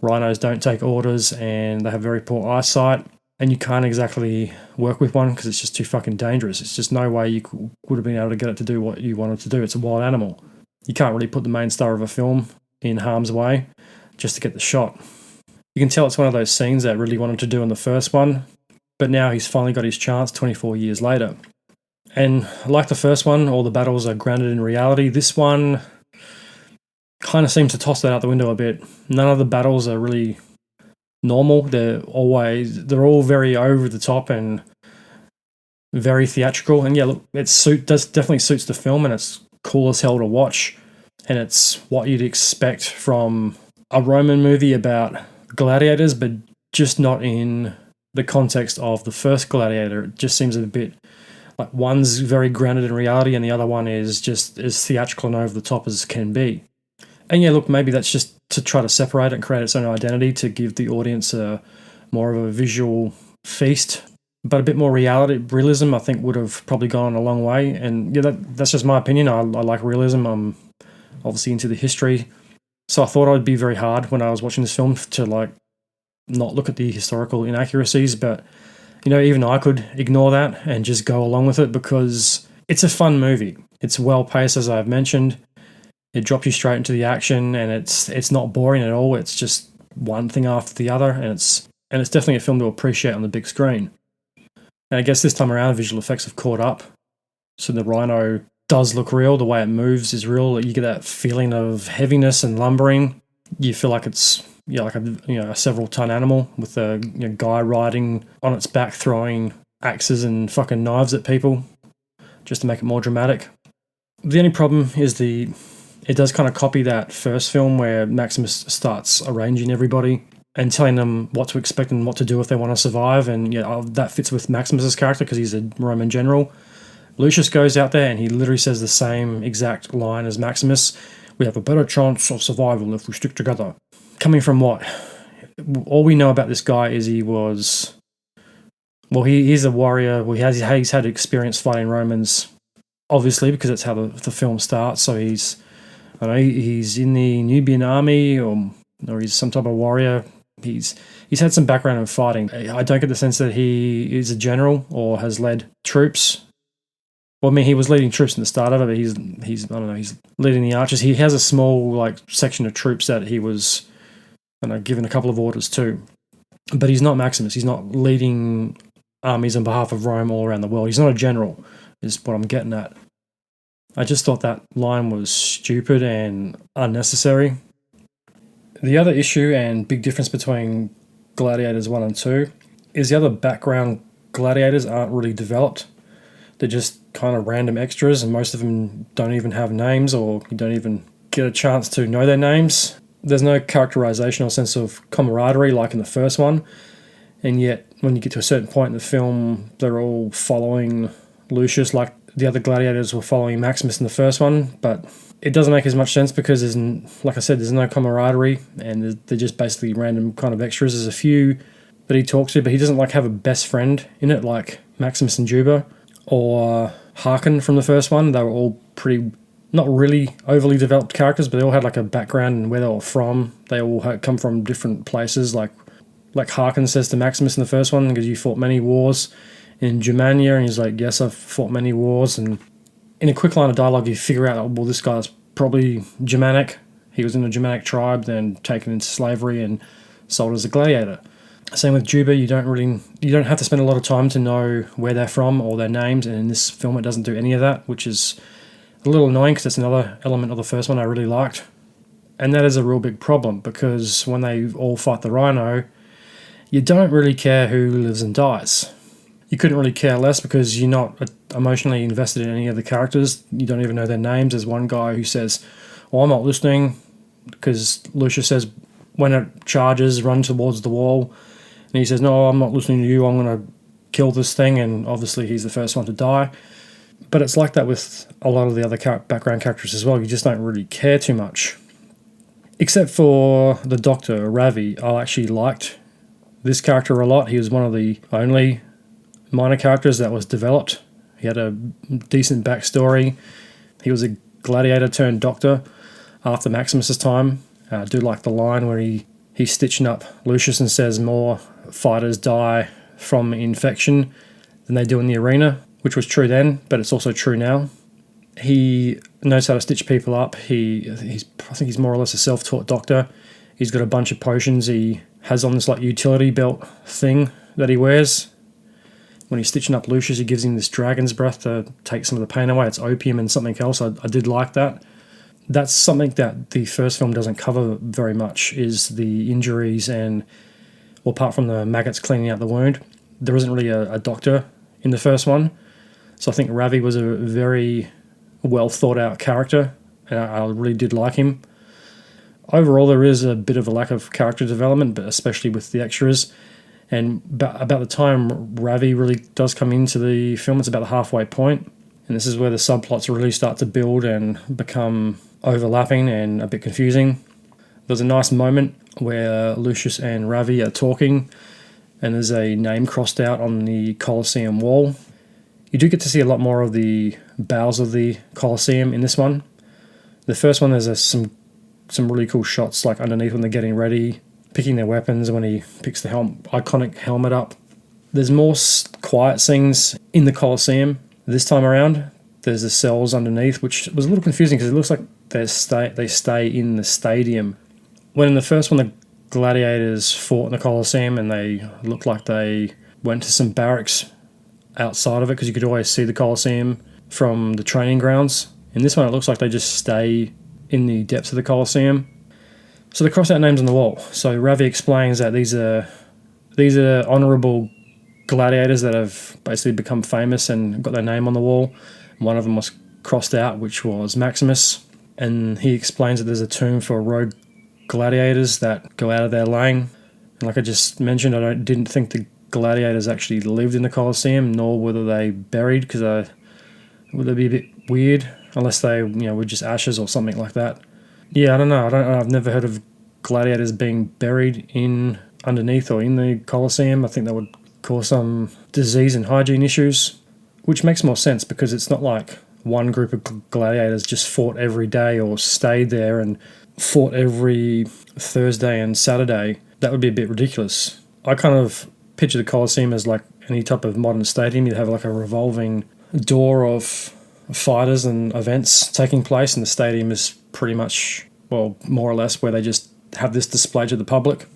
Rhinos don't take orders and they have very poor eyesight, and you can't exactly work with one because it's just too fucking dangerous. It's just no way you would have been able to get it to do what you wanted to do. It's a wild animal. You can't really put the main star of a film in harm's way just to get the shot. You can tell it's one of those scenes that Ridley wanted to do in the first one, but now he's finally got his chance 24 years later. And like the first one, all the battles are grounded in reality. This one kind of seems to toss that out the window a bit. None of the battles are really normal. They're all very over the top and very theatrical. And yeah, look, definitely suits the film, and it's cool as hell to watch. And it's what you'd expect from a Roman movie about gladiators, but just not in the context of the first Gladiator. It just seems a bit like one's very grounded in reality and the other one is just as theatrical and over the top as can be. And yeah, look, maybe that's just to try to separate it and create its own identity to give the audience more of a visual feast. But a bit more realism, I think, would have probably gone a long way. And yeah, that's just my opinion. I like realism. I'm obviously into the history. So I thought it would be very hard when I was watching this film to not look at the historical inaccuracies, but even I could ignore that and just go along with it because it's a fun movie. It's well paced, as I've mentioned. It drops you straight into the action, and it's not boring at all. It's just one thing after the other, and it's definitely a film to appreciate on the big screen. And I guess this time around, visual effects have caught up, so the rhino does look real. The way it moves is real. You get that feeling of heaviness and lumbering. You feel like it's like a several-ton animal with a guy riding on its back, throwing axes and fucking knives at people, just to make it more dramatic. The only problem is it does kind of copy that first film where Maximus starts arranging everybody and telling them what to expect and what to do if they want to survive. And that fits with Maximus's character because he's a Roman general. Lucius goes out there and he literally says the same exact line as Maximus. We have a better chance of survival if we stick together. Coming from what? All we know about this guy is he's a warrior. He's had experience fighting Romans, obviously, because that's how the film starts. So he's in the Nubian army or he's some type of warrior. He's had some background in fighting. I don't get the sense that he is a general or has led troops. Well, I mean, he was leading troops in the start of it, but he's leading the archers. He has a small section of troops that he was given a couple of orders to. But he's not Maximus. He's not leading armies on behalf of Rome all around the world. He's not a general, is what I'm getting at. I just thought that line was stupid and unnecessary. The other issue and big difference between Gladiators 1 and 2 is the other background gladiators aren't really developed. They're just kind of random extras, and most of them don't even have names, or you don't even get a chance to know their names. There's no characterization or sense of camaraderie like in the first one, and yet when you get to a certain point in the film, they're all following Lucius like the other gladiators were following Maximus in the first one, but it doesn't make as much sense because like I said, there's no camaraderie, and they're just basically random kind of extras. There's a few that he talks to, but he doesn't like have a best friend in it like Maximus and Juba or Harkin from the first one. They were all pretty, not really overly developed characters, but they all had like a background and where they were from. They all had come from different places. Like Harkin says to Maximus in the first one, because you fought many wars in Germania, and he's like, yes, I've fought many wars. And in a quick line of dialogue, you figure out, well, this guy's probably Germanic. He was in a Germanic tribe, then taken into slavery and sold as a gladiator. Same with Juba. You don't have to spend a lot of time to know where they're from or their names, and in this film it doesn't do any of that, which is a little annoying because that's another element of the first one I really liked. And that is a real big problem, because when they all fight the Rhino, you don't really care who lives and dies. You couldn't really care less because you're not emotionally invested in any of the characters. You don't even know their names. There's one guy who says, I'm not listening, because Lucius says, when it charges, run towards the wall. And he says, no, I'm not listening to you, I'm going to kill this thing. And obviously he's the first one to die. But it's like that with a lot of the other background characters as well. You just don't really care too much. Except for the Doctor, Ravi. I actually liked this character a lot. He was one of the only minor characters that was developed. He had a decent backstory. He was a gladiator turned doctor after Maximus's time. I do like the line where he's stitching up Lucius and says more fighters die from infection than they do in the arena, which was true then, but it's also true now. He knows how to stitch people up. I think he's more or less a self-taught doctor. He's got a bunch of potions he has on this like utility belt thing that he wears. When he's stitching up Lucius, he gives him this dragon's breath to take some of the pain away. It's opium and something else. I did like that. That's something that the first film doesn't cover very much, is the injuries and, well, apart from the maggots cleaning out the wound, there isn't really a doctor in the first one. So I think Ravi was a very well thought out character, and I really did like him. Overall, there is a bit of a lack of character development, but especially with the extras. And about the time Ravi really does come into the film, it's about the halfway point. And this is where the subplots really start to build and become overlapping and a bit confusing. There's a nice moment where Lucius and Ravi are talking, and there's a name crossed out on the Colosseum wall. You do get to see a lot more of the bowels of the Colosseum in this one. The first one, there's some really cool shots, like underneath when they're getting ready, picking their weapons, when he picks the iconic helmet up. There's more quiet scenes in the Colosseum this time around. There's the cells underneath, which was a little confusing because it looks like they stay in the stadium. When in the first one, the gladiators fought in the Colosseum, and they looked like they went to some barracks outside of it, because you could always see the Colosseum from the training grounds. In this one, it looks like they just stay in the depths of the Colosseum. So they cross out names on the wall. So Ravi explains that these are honourable gladiators that have basically become famous and got their name on the wall. One of them was crossed out, which was Maximus. And he explains that there's a tomb for rogue gladiators that go out of their lane. And like I just mentioned, I didn't think the gladiators actually lived in the Colosseum, nor were they buried, because would they be a bit weird unless they were just ashes or something like that. Yeah, I don't know. I've never heard of gladiators being buried in underneath or in the Colosseum. I think that would cause some disease and hygiene issues, which makes more sense because it's not like one group of gladiators just fought every day or stayed there and fought every Thursday and Saturday. That would be a bit ridiculous. I kind of picture the Colosseum as like any type of modern stadium. You'd have like a revolving door of fighters and events taking place, and the stadium is pretty much, well, more or less where they just have this display to the public.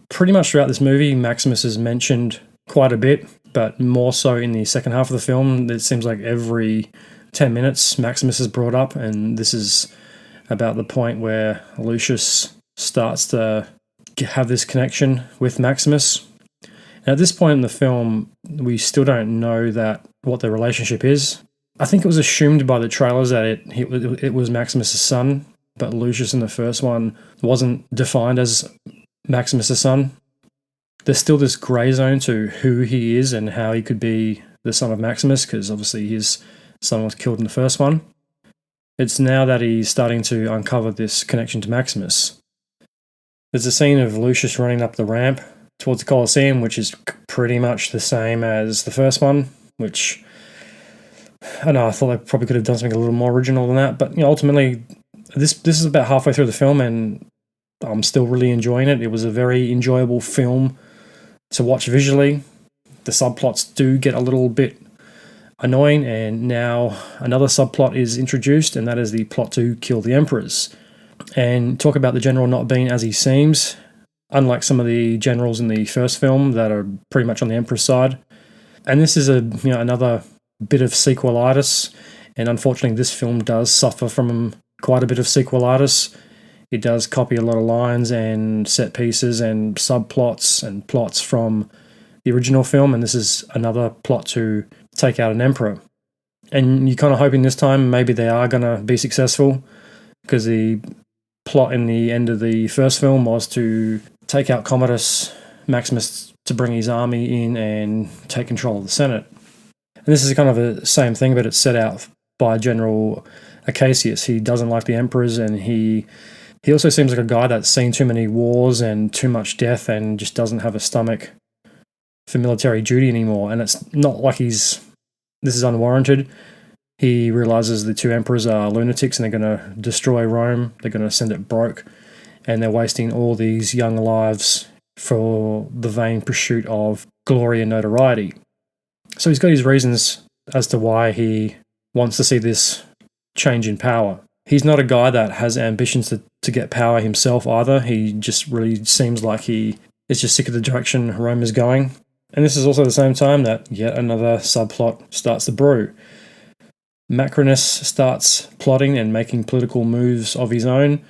Pretty much throughout this movie, Maximus is mentioned quite a bit, but more so in the second half of the film. It seems like every 10 minutes Maximus is brought up, and this is about the point where Lucius starts to have this connection with Maximus. And at this point in the film, we still don't know what their relationship is. I think it was assumed by the trailers that it was Maximus' son, but Lucius in the first one wasn't defined as Maximus' son. There's still this grey zone to who he is and how he could be the son of Maximus, because obviously his son was killed in the first one. It's now that he's starting to uncover this connection to Maximus. There's a scene of Lucius running up the ramp towards the Colosseum, which is pretty much the same as the first one, which, I don't know, I thought they probably could have done something a little more original than that, but ultimately, this is about halfway through the film, and I'm still really enjoying it. It was a very enjoyable film to watch visually. The subplots do get a little bit annoying, and now another subplot is introduced, and that is the plot to kill the emperors. And talk about the general not being as he seems, unlike some of the generals in the first film that are pretty much on the emperor's side. And this is another bit of sequelitis, and unfortunately this film does suffer from quite a bit of sequelitis. It does copy a lot of lines and set pieces and subplots and plots from the original film, and this is another plot to take out an emperor. And you're kind of hoping this time maybe they are going to be successful, because the plot in the end of the first film was to take out Commodus Maximus to bring his army in and take control of the Senate. And this is kind of the same thing, but it's set out by General Acacius. He doesn't like the emperors, and he also seems like a guy that's seen too many wars and too much death and just doesn't have a stomach for military duty anymore. And it's not like this is unwarranted. He realizes the two emperors are lunatics and they're going to destroy Rome. They're going to send it broke, and they're wasting all these young lives for the vain pursuit of glory and notoriety. So he's got his reasons as to why he wants to see this change in power. He's not a guy that has ambitions to get power himself either. He just really seems like he is just sick of the direction Rome is going. And this is also the same time that yet another subplot starts to brew. Macrinus starts plotting and making political moves of his own,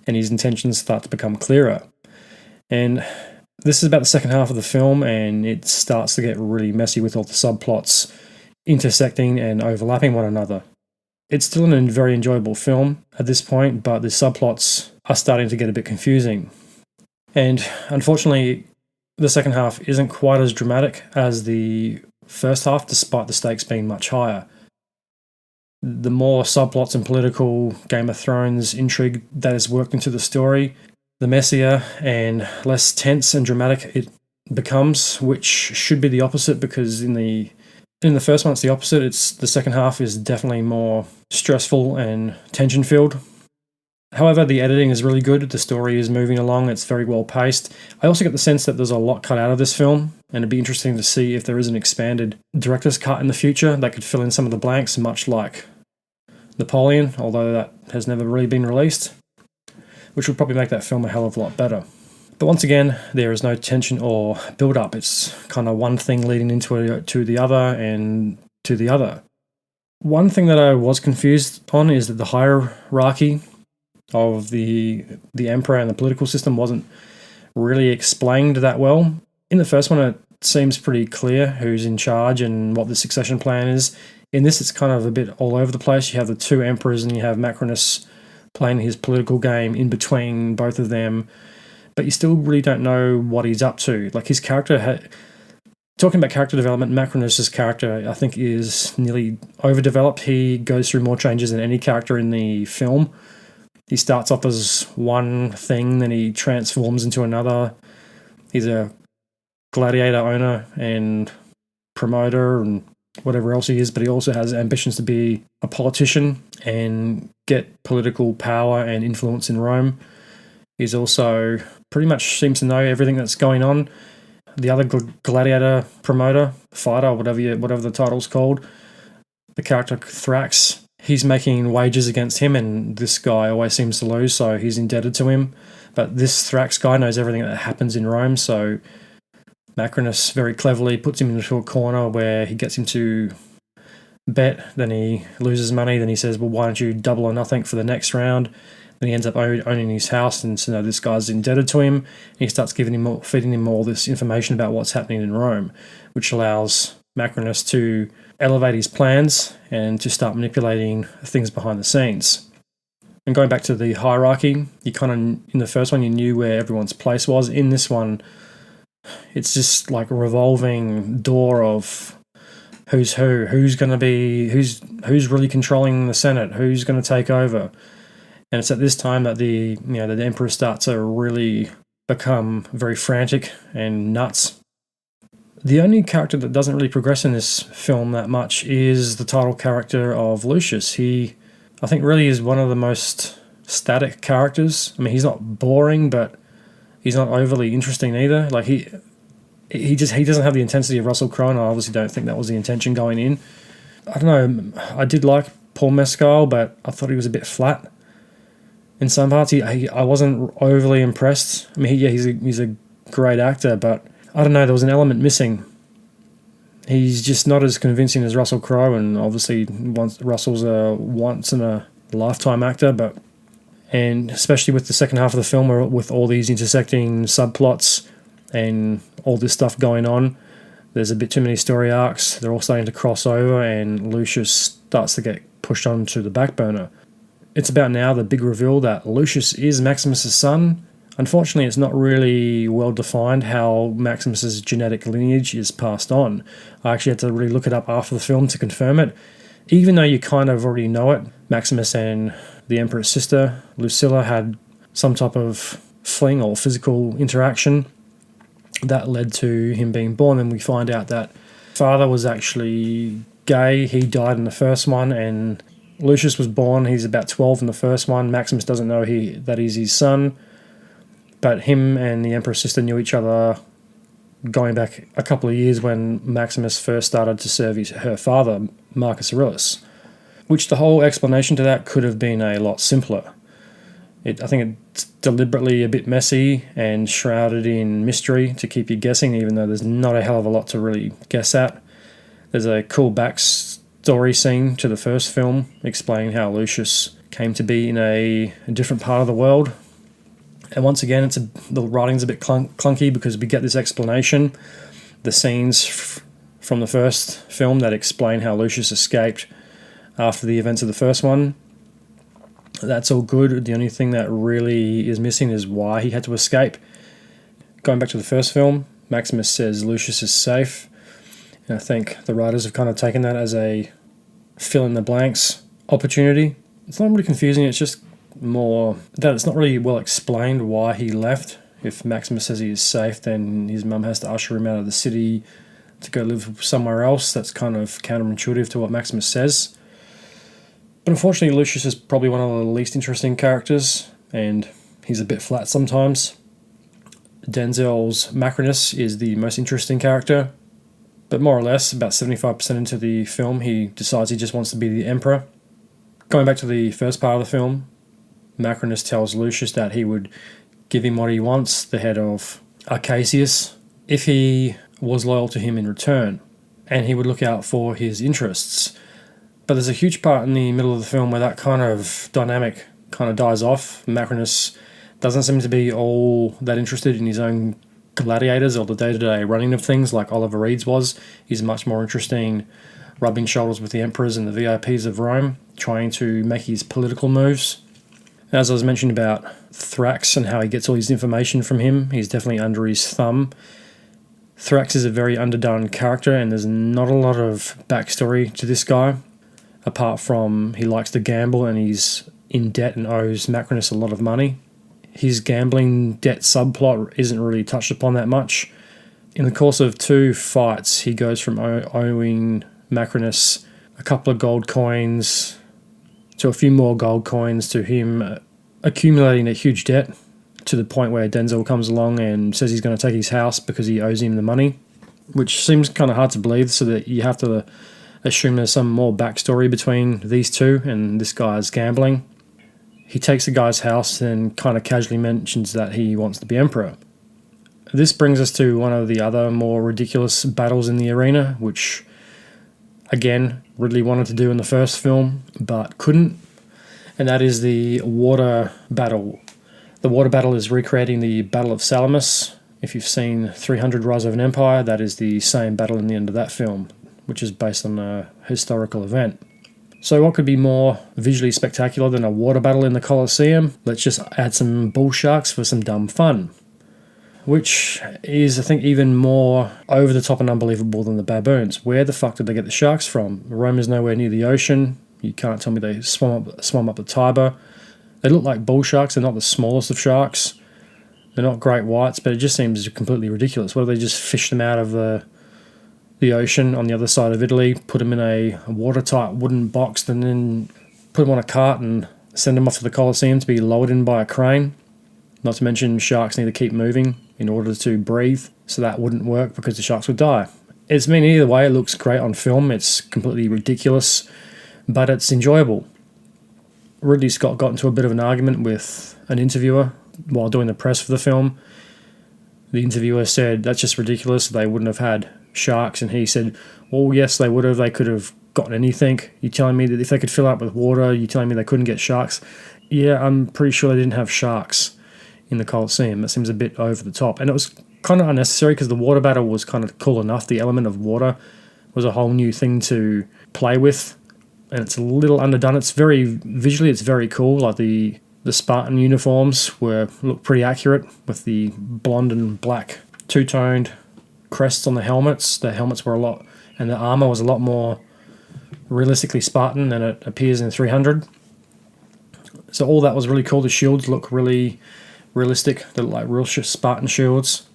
and his intentions start to become clearer. And this is about the second half of the film, and it starts to get really messy with all the subplots intersecting and overlapping one another. It's still a very enjoyable film at this point, but the subplots are starting to get a bit confusing. And unfortunately, the second half isn't quite as dramatic as the first half, despite the stakes being much higher. The more subplots and political Game of Thrones intrigue that is worked into the story, the messier and less tense and dramatic it becomes, which should be the opposite, because in the first one it's the opposite. It's the second half is definitely more stressful and tension-filled. However, the editing is really good. The story is moving along. It's very well paced. I also get the sense that there's a lot cut out of this film, and it'd be interesting to see if there is an expanded director's cut in the future that could fill in some of the blanks, much like Napoleon, although that has never really been released, which would probably make that film a hell of a lot better. But once again, there is no tension or build-up. It's kind of one thing leading into to the other and to the other. One thing that I was confused on is that the hierarchy of the emperor and the political system wasn't really explained that well. In the first one, it seems pretty clear who's in charge and what the succession plan is. In this, it's kind of a bit all over the place. You have the two emperors and you have Macrinus playing his political game in between both of them, but you still really don't know what he's up to. Like his character, talking about character development, Macrinus' character, I think, is nearly overdeveloped. He goes through more changes than any character in the film. He starts off as one thing, then he transforms into another. He's a gladiator owner and promoter and whatever else he is, but he also has ambitions to be a politician and get political power and influence in Rome. He's also pretty much seems to know everything that's going on. The other gladiator promoter, fighter, whatever the title's called, the character Thrax, he's making wages against him, and this guy always seems to lose, so he's indebted to him. But this Thrax guy knows everything that happens in Rome, so Macrinus very cleverly puts him into a corner where he gets him to bet, then he loses money, then he says, well, why don't you double or nothing for the next round? and he ends up owning his house, and so now this guy's indebted to him, and he starts feeding him all this information about what's happening in Rome, which allows Macrinus to elevate his plans and to start manipulating things behind the scenes. And going back to the hierarchy, you kind of, in the first one, you knew where everyone's place was. In this one, it's just like a revolving door of who's who's going to be, who's really controlling the Senate, who's going to take over. And it's at this time that the emperor starts to really become very frantic and nuts. The only character that doesn't really progress in this film that much is the title character of Lucius. He, I think, really is one of the most static characters. I mean, he's not boring, but he's not overly interesting either. Like he doesn't have the intensity of Russell Crowe, and I obviously don't think that was the intention going in. I don't know. I did like Paul Mescal, but I thought he was a bit flat in some parts. I wasn't overly impressed. I mean, he's a great actor, but I don't know. There was an element missing. He's just not as convincing as Russell Crowe, and obviously Russell's a once in a lifetime actor, and especially with the second half of the film, with all these intersecting subplots and all this stuff going on, there's a bit too many story arcs. They're all starting to cross over, and Lucius starts to get pushed onto the back burner. It's about now the big reveal that Lucius is Maximus's son. Unfortunately, it's not really well defined how Maximus's genetic lineage is passed on. I actually had to really look it up after the film to confirm it. Even though you kind of already know it, Maximus and the Emperor's sister, Lucilla, had some type of fling or physical interaction that led to him being born, and we find out that father was actually gay. He died in the first one, and Lucius was born. He's about 12 in the first one. Maximus doesn't know that he's his son, but him and the Emperor's sister knew each other going back a couple of years when Maximus first started to serve her father, Marcus Aurelius, which the whole explanation to that could have been a lot simpler. I think it's deliberately a bit messy and shrouded in mystery to keep you guessing, even though there's not a hell of a lot to really guess at. There's a cool backstory scene to the first film explaining how Lucius came to be in a different part of the world. And once again, the writing's a bit clunky because we get this explanation. The scenes from the first film that explain how Lucius escaped after the events of the first one, that's all good. The only thing that really is missing is why he had to escape. Going back to the first film, Maximus says Lucius is safe, and I think the writers have kind of taken that as a fill-in-the-blanks opportunity. It's not really confusing, it's just more that it's not really well explained why he left. If Maximus says he is safe, then his mum has to usher him out of the city to go live somewhere else. That's kind of counterintuitive to what Maximus says. But unfortunately, Lucius is probably one of the least interesting characters, and he's a bit flat sometimes. Denzel's Macrinus is the most interesting character, but more or less, about 75% into the film, he decides he just wants to be the emperor. Going back to the first part of the film, Macrinus tells Lucius that he would give him what he wants, the head of Arcasius, if he was loyal to him in return, and he would look out for his interests. But there's a huge part in the middle of the film where that kind of dynamic kind of dies off. Macrinus doesn't seem to be all that interested in his own gladiators or the day-to-day running of things like Oliver Reed's was. He's much more interested in rubbing shoulders with the emperors and the VIPs of Rome, trying to make his political moves. As I was mentioning about Thrax and how he gets all his information from him, he's definitely under his thumb. Thrax is a very underdone character, and there's not a lot of backstory to this guy, apart from he likes to gamble and he's in debt and owes Macrinus a lot of money. His gambling debt subplot isn't really touched upon that much. In the course of 2 fights, he goes from owing Macrinus a couple of gold coins to a few more gold coins to him accumulating a huge debt to the point where Denzel comes along and says he's going to take his house because he owes him the money, which seems kind of hard to believe, so that you have to assume there's some more backstory between these two and this guy's gambling. He takes the guy's house and kind of casually mentions that he wants to be emperor. This brings us to one of the other more ridiculous battles in the arena, which, again, Ridley wanted to do in the first film, but couldn't. and that is the water battle. The water battle is recreating the Battle of Salamis. If you've seen 300 Rise of an Empire, that is the same battle in the end of that film, which is based on a historical event. So what could be more visually spectacular than a water battle in the Colosseum? Let's just add some bull sharks for some dumb fun. Which is, I think, even more over the top and unbelievable than the baboons. Where the fuck did they get the sharks from? Rome is nowhere near the ocean. You can't tell me they swam up the Tiber. They look like bull sharks. They're not the smallest of sharks. They're not great whites, but it just seems completely ridiculous. Why do they just fish them out of the ocean on the other side of Italy, put them in a watertight wooden box, and then put them on a cart and send them off to the Colosseum to be lowered in by a crane? Not to mention sharks need to keep moving in order to breathe, so that wouldn't work because the sharks would die. Either way, it looks great on film. It's completely ridiculous, but it's enjoyable. Ridley Scott got into a bit of an argument with an interviewer while doing the press for the film. The interviewer said, that's just ridiculous, they wouldn't have had sharks, and he said, well, yes, they would have. They could have gotten anything. You're telling me that if they could fill up with water, you're telling me they couldn't get sharks? Yeah, I'm pretty sure they didn't have sharks in the Colosseum. That seems a bit over the top. And it was kind of unnecessary because the water battle was kind of cool enough. The element of water was a whole new thing to play with, and it's a little underdone. It's visually it's very cool. Like the Spartan uniforms look pretty accurate with the blonde and black two-toned crests on the helmets. The helmets were and the armor was a lot more realistically Spartan than it appears in 300. So all that was really cool. The shields look really realistic. They're like real Spartan shields.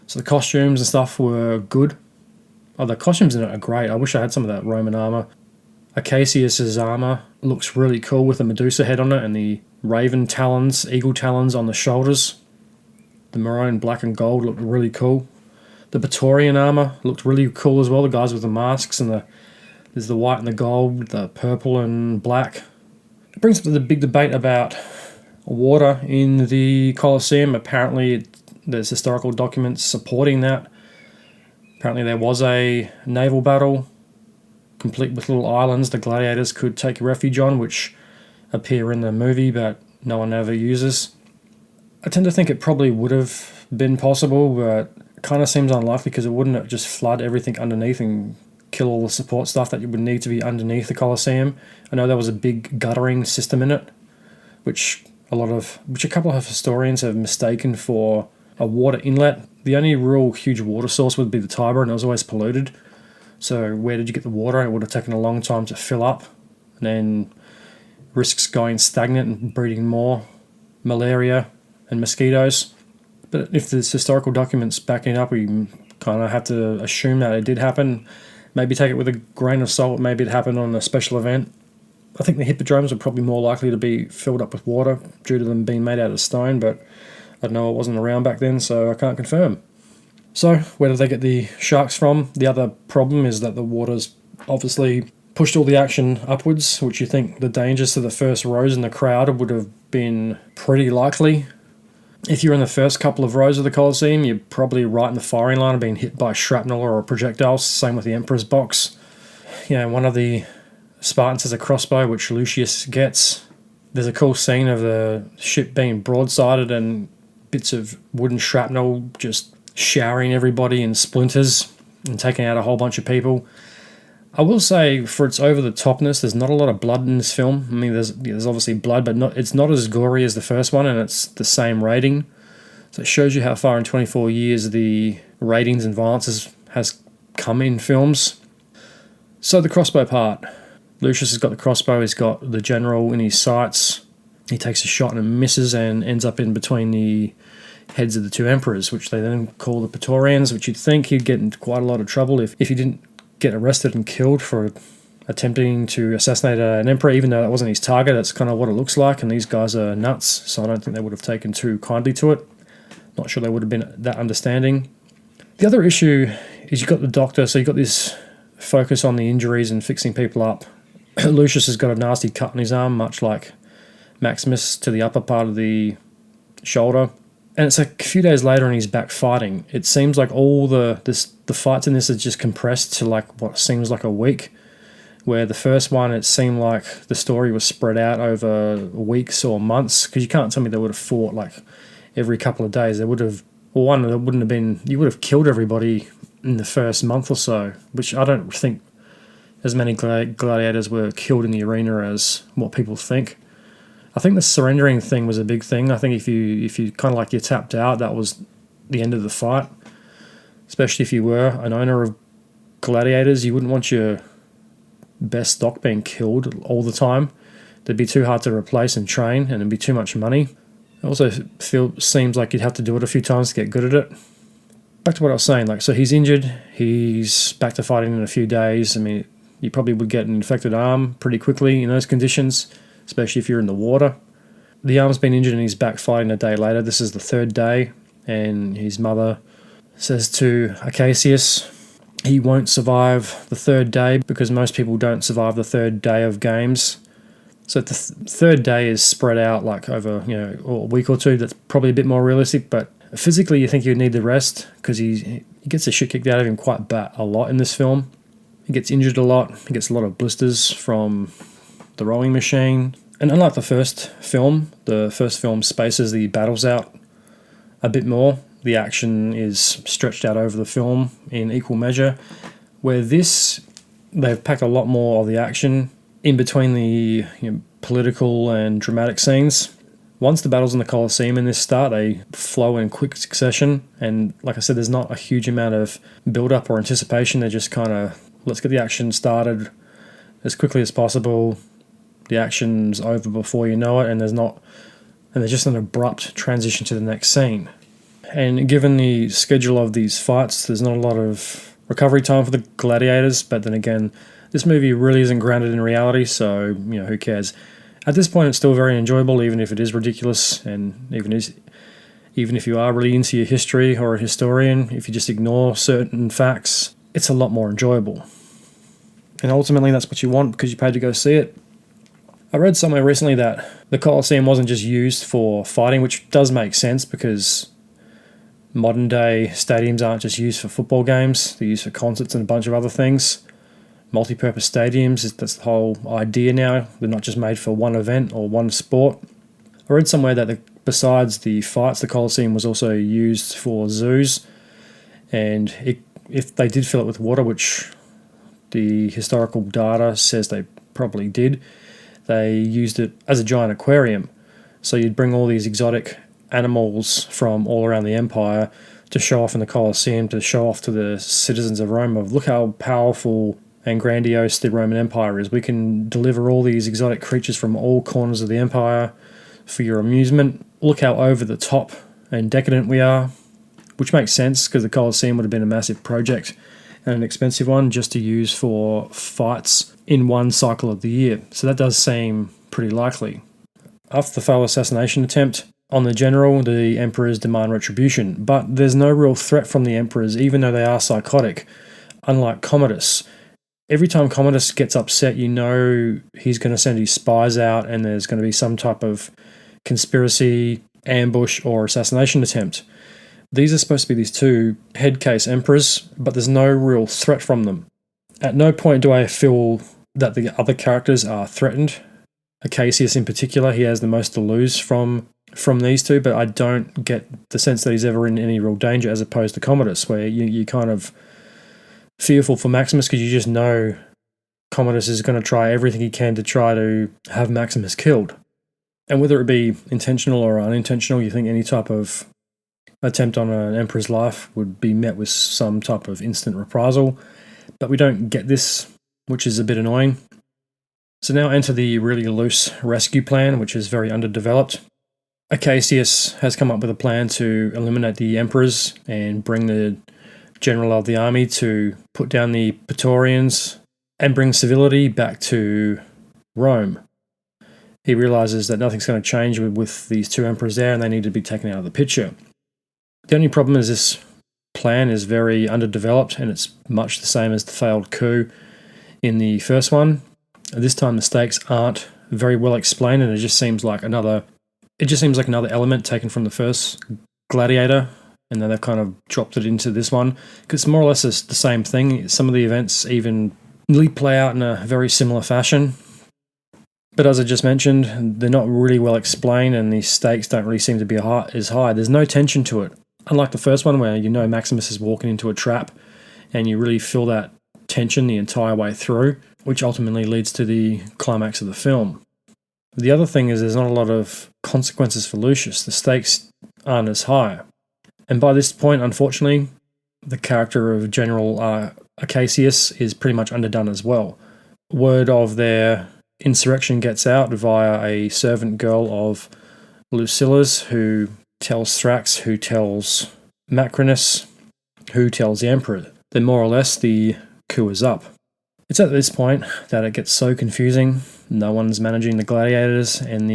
So the costumes and stuff were good. Oh, the costumes in it are great. I wish I had some of that Roman armor. Acacius's armor looks really cool with the Medusa head on it and the raven talons, eagle talons on the shoulders. The maroon, black and gold looked really cool. The Praetorian armor looked really cool as well. The guys with the masks and there's the white and the gold, the purple and black. It brings up the big debate about water in the Colosseum. Apparently there's historical documents supporting that. Apparently there was a naval battle complete with little islands the gladiators could take refuge on, which appear in the movie but no one ever uses. I tend to think it probably would have been possible, but it kind of seems unlikely because it wouldn't just flood everything underneath and kill all the support stuff that you would need to be underneath the Colosseum. I know there was a big guttering system in it, which a couple of historians have mistaken for a water inlet. The only real huge water source would be the Tiber, and it was always polluted. So where did you get the water? It would have taken a long time to fill up, and then risks going stagnant and breeding more malaria and mosquitoes. But if there's historical documents backing it up, we kind of have to assume that it did happen. Maybe take it with a grain of salt. Maybe it happened on a special event. I think the hippodromes are probably more likely to be filled up with water due to them being made out of stone, but I know it wasn't around back then, so I can't confirm. So, where did they get the sharks from? The other problem is that the water's obviously pushed all the action upwards, which you think the dangers to the first rows in the crowd would have been pretty likely. If you're in the first couple of rows of the Colosseum, you're probably right in the firing line of being hit by shrapnel or a projectile. Same with the Emperor's box. One of the Spartans has a crossbow, which Lucius gets. There's a cool scene of the ship being broadsided and bits of wooden shrapnel just showering everybody in splinters and taking out a whole bunch of people. I will say, for its over-the-topness, there's not a lot of blood in this film. I mean, there's obviously blood, but it's not as gory as the first one, and it's the same rating. So it shows you how far in 24 years the ratings and violence has come in films. So the crossbow part. Lucius has got the crossbow, he's got the general in his sights. He takes a shot and misses and ends up in between the heads of the two emperors, which they then call the Praetorians, which you'd think he'd get in quite a lot of trouble if he didn't get arrested and killed for attempting to assassinate an emperor, even though that wasn't his target. That's kind of what it looks like, and these guys are nuts, so I don't think they would have taken too kindly to it. Not sure they would have been that understanding. The other issue is you've got the doctor, so you've got this focus on the injuries and fixing people up. Lucius has got a nasty cut on his arm, much like Maximus, to the upper part of the shoulder. And it's a few days later and he's back fighting. It seems like all the fights in this are just compressed to like what seems like a week, where the first one, it seemed like the story was spread out over weeks or months, because you can't tell me they would have fought like every couple of days. They would have, well, one, there wouldn't have been, you would have killed everybody in the first month or so, which I don't think as many gladiators were killed in the arena as what people think. I think the surrendering thing was a big thing. I think if you kind of like you tapped out, that was the end of the fight. Especially if you were an owner of gladiators, you wouldn't want your best stock being killed all the time. They'd be too hard to replace and train, and it'd be too much money. It also seems like you'd have to do it a few times to get good at it. Back to what I was saying, like, so he's injured, he's back to fighting in a few days. I mean, you probably would get an infected arm pretty quickly in those conditions, especially if you're in the water. The arm's been injured and he's back fighting a day later. This is the third day, and his mother says to Acacius he won't survive the third day because most people don't survive the third day of games. So the third day is spread out like over, a week or two. That's probably a bit more realistic, but physically you think you'd need the rest because he gets the shit kicked out of him quite a lot in this film. He gets injured a lot. He gets a lot of blisters from the rowing machine. And unlike the first film spaces the battles out a bit more. The action is stretched out over the film in equal measure, where this, they've packed a lot more of the action in between the political and dramatic scenes. Once the battles in the Colosseum in this start, they flow in quick succession, and like I said, there's not a huge amount of build-up or anticipation. They're just kind of, let's get the action started as quickly as possible. The action's over before you know it, and there's just an abrupt transition to the next scene. And given the schedule of these fights, there's not a lot of recovery time for the gladiators, but then again, this movie really isn't grounded in reality, so, who cares? At this point, it's still very enjoyable, even if it is ridiculous, and even if you are really into your history or a historian, if you just ignore certain facts, it's a lot more enjoyable. And ultimately, that's what you want because you paid to go see it. I read somewhere recently that the Colosseum wasn't just used for fighting, which does make sense because modern day stadiums aren't just used for football games, they're used for concerts and a bunch of other things. Multi-purpose stadiums, that's the whole idea now. They're not just made for one event or one sport. I read somewhere that besides the fights, the Colosseum was also used for zoos, and if they did fill it with water, which the historical data says they probably did, they used it as a giant aquarium. So you'd bring all these exotic animals from all around the empire to show off in the Colosseum, to show off to the citizens of Rome of look how powerful and grandiose the Roman Empire is. We can deliver all these exotic creatures from all corners of the empire for your amusement. Look how over the top and decadent we are, which makes sense because the Colosseum would have been a massive project and an expensive one just to use for fights in one cycle of the year. So that does seem pretty likely. After the failed assassination attempt on the general, the emperors demand retribution, but there's no real threat from the emperors, even though they are psychotic, unlike Commodus. Every time Commodus gets upset, you know he's going to send his spies out and there's going to be some type of conspiracy, ambush, or assassination attempt. These are supposed to be these two head case emperors, but there's no real threat from them. At no point do I feel that the other characters are threatened. Acacius in particular, he has the most to lose from these two, but I don't get the sense that he's ever in any real danger as opposed to Commodus, where you kind of fearful for Maximus because you just know Commodus is going to try everything he can to try to have Maximus killed. And whether it be intentional or unintentional, you think any type of attempt on an emperor's life would be met with some type of instant reprisal, but we don't get this, which is a bit annoying. So now enter the really loose rescue plan, which is very underdeveloped. Acacius has come up with a plan to eliminate the emperors and bring the general of the army to put down the Praetorians and bring civility back to Rome. He realizes that nothing's going to change with these two emperors there and they need to be taken out of the picture. The only problem is this plan is very underdeveloped and it's much the same as the failed coup in the first one. This time the stakes aren't very well explained and it just seems like another element taken from the first Gladiator, and then they've kind of dropped it into this one because it's more or less the same thing. Some of the events even really play out in a very similar fashion. But as I just mentioned, they're not really well explained, and the stakes don't really seem to be as high. There's no tension to it. Unlike the first one, where Maximus is walking into a trap, and you really feel that tension the entire way through, which ultimately leads to the climax of the film. The other thing is there's not a lot of consequences for Lucius. The stakes aren't as high. And by this point, unfortunately, the character of General Acacius is pretty much underdone as well. Word of their insurrection gets out via a servant girl of Lucilla's, who tells Thrax, who tells Macrinus, who tells the Emperor that more or less the coup is up. It's at this point that it gets so confusing. No one's managing the gladiators, and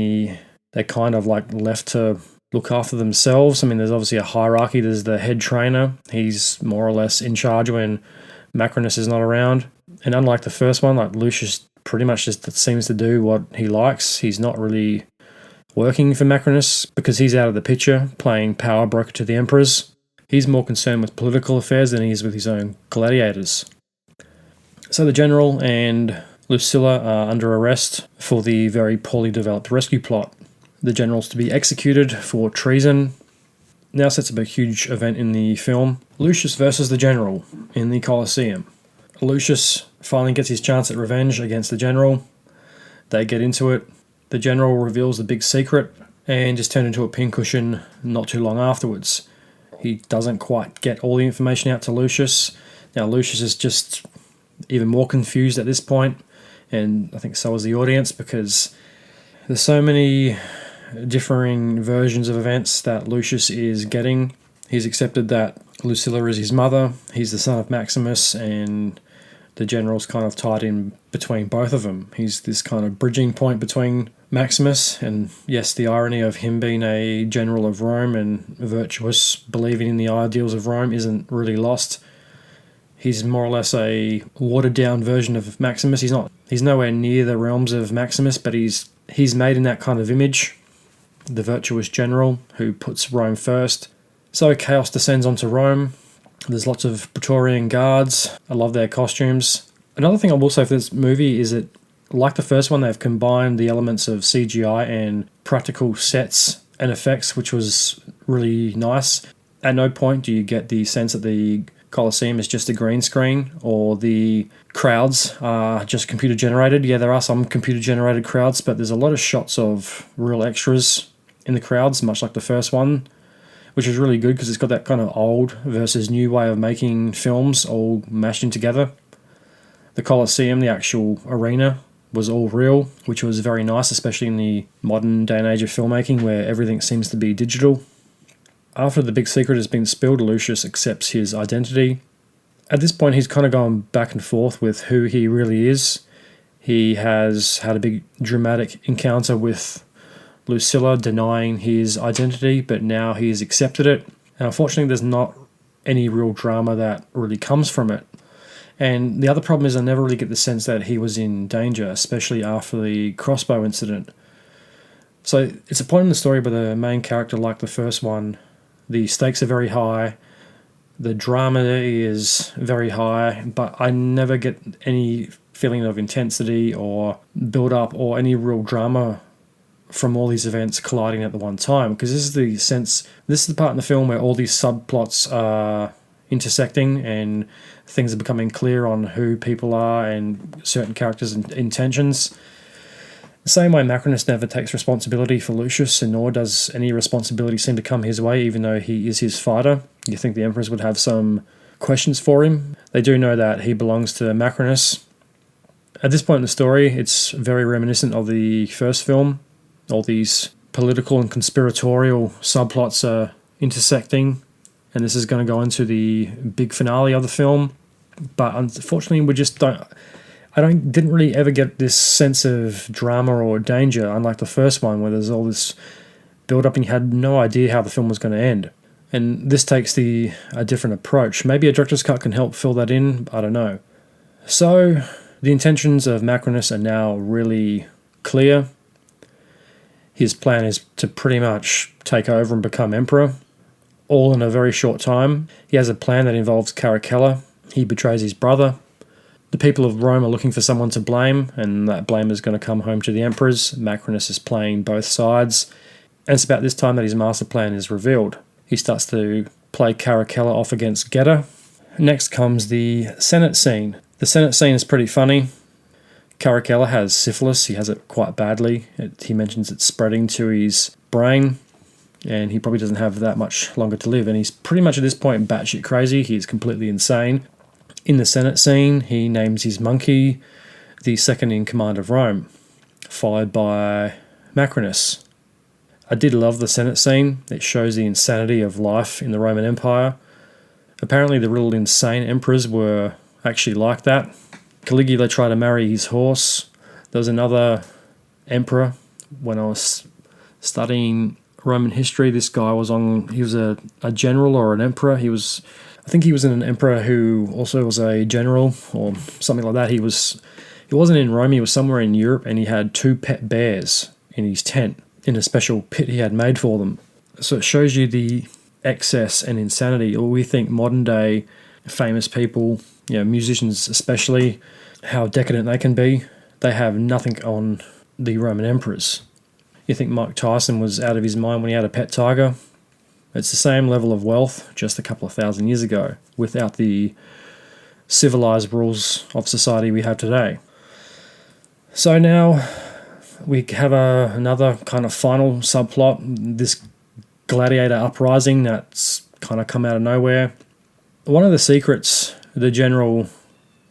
they're kind of like left to look after themselves. I mean, there's obviously a hierarchy. There's the head trainer. He's more or less in charge when Macrinus is not around. And unlike the first one, like Lucius pretty much just seems to do what he likes. He's not really working for Macrinus because he's out of the picture, playing power broker to the emperors. He's more concerned with political affairs than he is with his own gladiators. So the general and Lucilla are under arrest for the very poorly developed rescue plot. The general's to be executed for treason. Now sets up a huge event in the film. Lucius versus the general in the Colosseum. Lucius finally gets his chance at revenge against the general. They get into it. The general reveals the big secret and is turned into a pincushion not too long afterwards. He doesn't quite get all the information out to Lucius. Now Lucius is just even more confused at this point, and I think so is the audience, because there's so many differing versions of events that Lucius is getting. He's accepted that Lucilla is his mother, he's the son of Maximus, and the general's kind of tied in between both of them. He's this kind of bridging point between Maximus, and yes, the irony of him being a general of Rome and virtuous, believing in the ideals of Rome, isn't really lost. He's more or less a watered-down version of Maximus. He's nowhere near the realms of Maximus, but he's made in that kind of image. The virtuous general who puts Rome first. So chaos descends onto Rome. There's lots of Praetorian guards. I love their costumes. Another thing I will say for this movie is that, like the first one, they've combined the elements of CGI and practical sets and effects, which was really nice. At no point do you get the sense that the Colosseum is just a green screen, or the crowds are just computer generated. Yeah, there are some computer generated crowds, but there's a lot of shots of real extras in the crowds, much like the first one, which is really good because it's got that kind of old versus new way of making films all mashed in together. The Colosseum, the actual arena, was all real, which was very nice, especially in the modern day and age of filmmaking where everything seems to be digital. After the big secret has been spilled, Lucius accepts his identity. At this point, he's kind of gone back and forth with who he really is. He has had a big dramatic encounter with Lucilla, denying his identity, but now he's accepted it. And unfortunately, there's not any real drama that really comes from it. And the other problem is I never really get the sense that he was in danger, especially after the crossbow incident. So it's a point in the story where the main character, like the first one, the stakes are very high, the drama is very high, but I never get any feeling of intensity or build-up or any real drama from all these events colliding at the one time, because this is the part in the film where all these subplots are intersecting and things are becoming clear on who people are and certain characters' intentions. The same way Macrinus never takes responsibility for Lucius, and nor does any responsibility seem to come his way, even though he is his fighter. You think the emperors would have some questions for him. They do know that he belongs to Macrinus. At this point in the story, it's very reminiscent of the first film. All these political and conspiratorial subplots are intersecting, and this is going to go into the big finale of the film. But unfortunately, we just didn't really ever get this sense of drama or danger, unlike the first one, where there's all this build-up and you had no idea how the film was going to end. And this takes a different approach. Maybe a director's cut can help fill that in, I don't know. So, the intentions of Macrinus are now really clear. His plan is to pretty much take over and become emperor, all in a very short time. He has a plan that involves Caracalla. He betrays his brother. The people of Rome are looking for someone to blame, and that blame is going to come home to the emperors. Macrinus is playing both sides, and it's about this time that his master plan is revealed. He starts to play Caracalla off against Geta. Next comes the Senate scene. The Senate scene is pretty funny. Caracalla has syphilis. He has it quite badly. He mentions it's spreading to his brain, and he probably doesn't have that much longer to live. And he's pretty much at this point batshit crazy. He's completely insane. In the Senate scene, he names his monkey the second in command of Rome, followed by Macrinus. I did love the Senate scene. It shows the insanity of life in the Roman Empire. Apparently the real insane emperors were actually like that. Caligula tried to marry his horse. There was another emperor when I was studying Roman history. This guy was a general or an emperor. I think he was an emperor who also was a general or something like that. He wasn't in Rome, he was somewhere in Europe, and he had 2 pet bears in his tent in a special pit he had made for them. So it shows you the excess and insanity. Or we think modern day famous people, musicians especially, how decadent they can be. They have nothing on the Roman emperors. You think Mike Tyson was out of his mind when he had a pet tiger? It's the same level of wealth just a couple of thousand years ago, without the civilized rules of society we have today. So now we have another kind of final subplot, this gladiator uprising that's kind of come out of nowhere. One of the secrets the general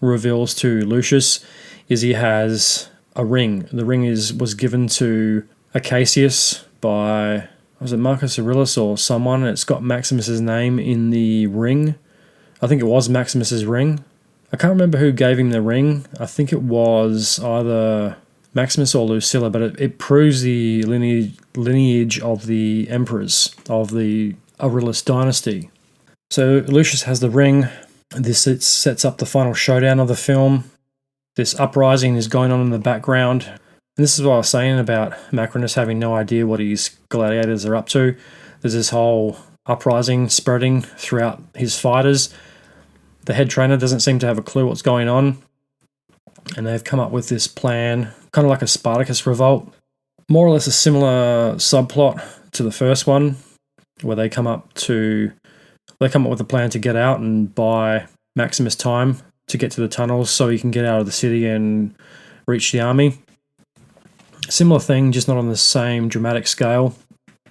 reveals to Lucius is he has a ring. The ring was given to Acacius by, was it Marcus Aurelius or someone? It's got Maximus's name in the ring. I think it was Maximus's ring. I can't remember who gave him the ring. I think it was either Maximus or Lucilla, but it proves the lineage of the emperors of the Aurelius dynasty. So Lucius has the ring. This sets up the final showdown of the film. This uprising is going on in the background. And this is what I was saying about Macrinus having no idea what his gladiators are up to. There's this whole uprising spreading throughout his fighters. The head trainer doesn't seem to have a clue what's going on. And they've come up with this plan, kind of like a Spartacus revolt. More or less a similar subplot to the first one, where they come up with a plan to get out and buy Maximus time to get to the tunnels so he can get out of the city and reach the army. Similar thing, just not on the same dramatic scale.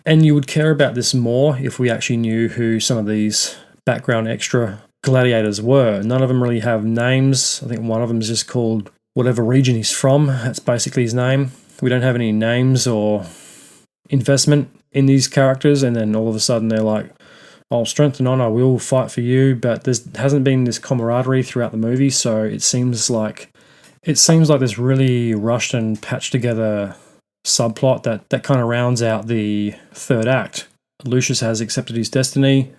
And you would care about this more if we actually knew who some of these background extra gladiators were. None of them really have names. I think one of them is just called whatever region he's from. That's basically his name. We don't have any names or investment in these characters, and then all of a sudden they're like, "I'll strength and honor, we'll fight for you," but there hasn't been this camaraderie throughout the movie, so it seems like this really rushed and patched together subplot that kind of rounds out the third act. Lucius has accepted his destiny,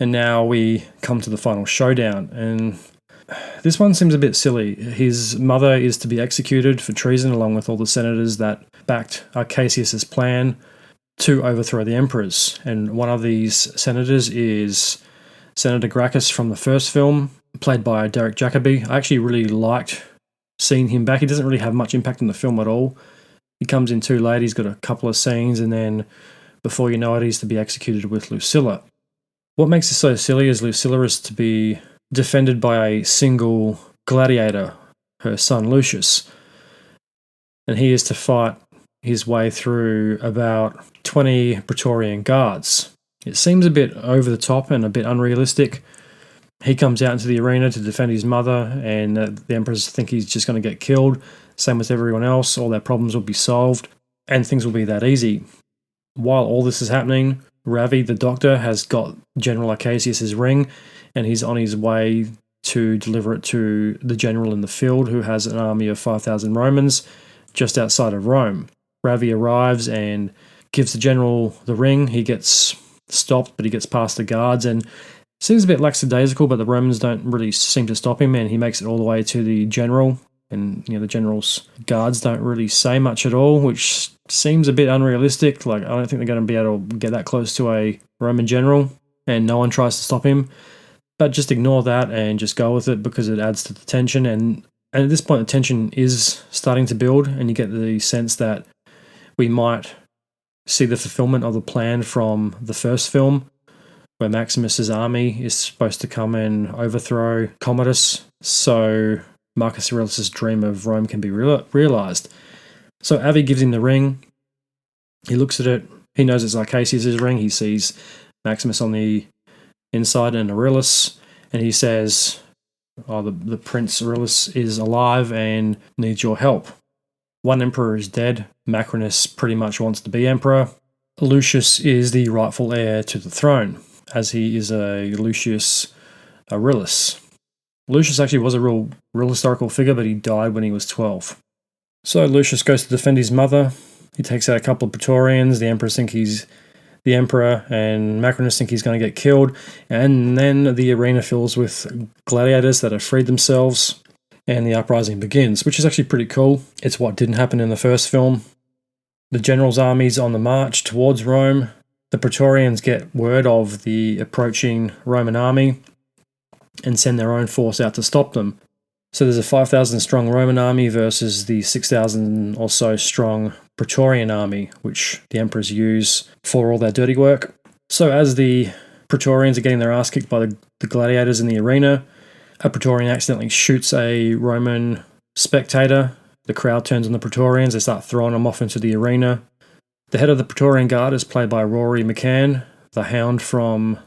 and now we come to the final showdown, and this one seems a bit silly. His mother is to be executed for treason along with all the senators that backed Arcasius's plan to overthrow the emperors, and one of these senators is Senator Gracchus from the first film, played by Derek Jacobi. I actually really liked seeing him back. He doesn't really have much impact in the film at all. He comes in too late, he's got a couple of scenes, and then before you know it, he's to be executed with Lucilla. What makes this so silly is Lucilla is to be defended by a single gladiator, her son Lucius, and he is to fight his way through about 20 Praetorian guards. It seems a bit over the top and a bit unrealistic. He comes out into the arena to defend his mother, and the emperors think he's just going to get killed. Same with everyone else. All their problems will be solved, and things will be that easy. While all this is happening, Ravi, the doctor, has got General Arcasius' ring, and he's on his way to deliver it to the general in the field, who has an army of 5,000 Romans just outside of Rome. Ravi arrives and gives the general the ring. He gets stopped, but he gets past the guards, and seems a bit lackadaisical, but the Romans don't really seem to stop him, and he makes it all the way to the general, and the general's guards don't really say much at all, which seems a bit unrealistic. Like, I don't think they're going to be able to get that close to a Roman general, and no one tries to stop him. But just ignore that and just go with it because it adds to the tension. And at this point, the tension is starting to build, and you get the sense that we might see the fulfillment of the plan from the first film, where Maximus's army is supposed to come and overthrow Commodus, so Marcus Aurelius' dream of Rome can be realized. So Avi gives him the ring. He looks at it. He knows it's Arcasius' ring. He sees Maximus on the inside and Aurelius, and he says, the Prince Aurelius is alive and needs your help. One emperor is dead. Macrinus pretty much wants to be emperor. Lucius is the rightful heir to the throne, as he is a Lucius Aurelius. Lucius actually was a real historical figure, but he died when he was 12. So Lucius goes to defend his mother. He takes out a couple of Praetorians. The emperors think he's the emperor, and Macrinus think he's going to get killed. And then the arena fills with gladiators that have freed themselves, and the uprising begins, which is actually pretty cool. It's what didn't happen in the first film. The general's army's on the march towards Rome. The Praetorians get word of the approaching Roman army and send their own force out to stop them. So there's a 5,000 strong Roman army versus the 6,000 or so strong Praetorian army, which the emperors use for all their dirty work. So as the Praetorians are getting their ass kicked by the gladiators in the arena, a Praetorian accidentally shoots a Roman spectator. The crowd turns on the Praetorians. They start throwing them off into the arena. The head of the Praetorian Guard is played by Rory McCann, the Hound from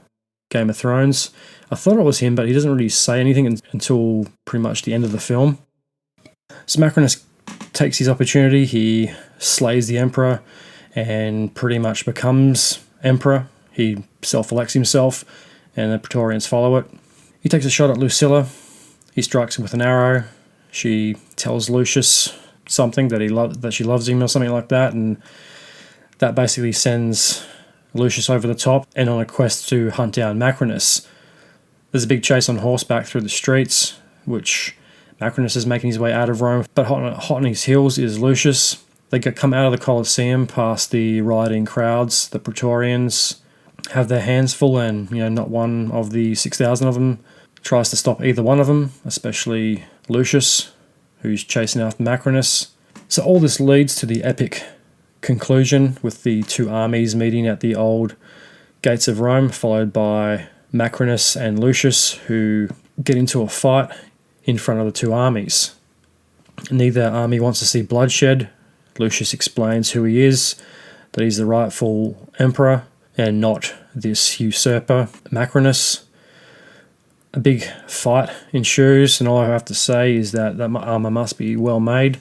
Game of Thrones. I thought it was him, but he doesn't really say anything until pretty much the end of the film. So Macrinus takes his opportunity. He slays the emperor and pretty much becomes emperor. He self-elects himself, and the Praetorians follow it. He takes a shot at Lucilla. He strikes him with an arrow. She tells Lucius something that she loves him or something like that, and that basically sends Lucius over the top and on a quest to hunt down Macrinus. There's a big chase on horseback through the streets, which Macrinus is making his way out of Rome, but hot on his heels is Lucius. They come out of the Colosseum past the rioting crowds. The Praetorians have their hands full, and not one of the 6,000 of them tries to stop either one of them, especially Lucius, who's chasing after Macrinus. So all this leads to the epic conclusion with the two armies meeting at the old gates of Rome, followed by Macrinus and Lucius, who get into a fight in front of the two armies. Neither army wants to see bloodshed. Lucius explains who he is, that he's the rightful emperor and not this usurper, Macrinus. A big fight ensues, and all I have to say is that armor must be well made,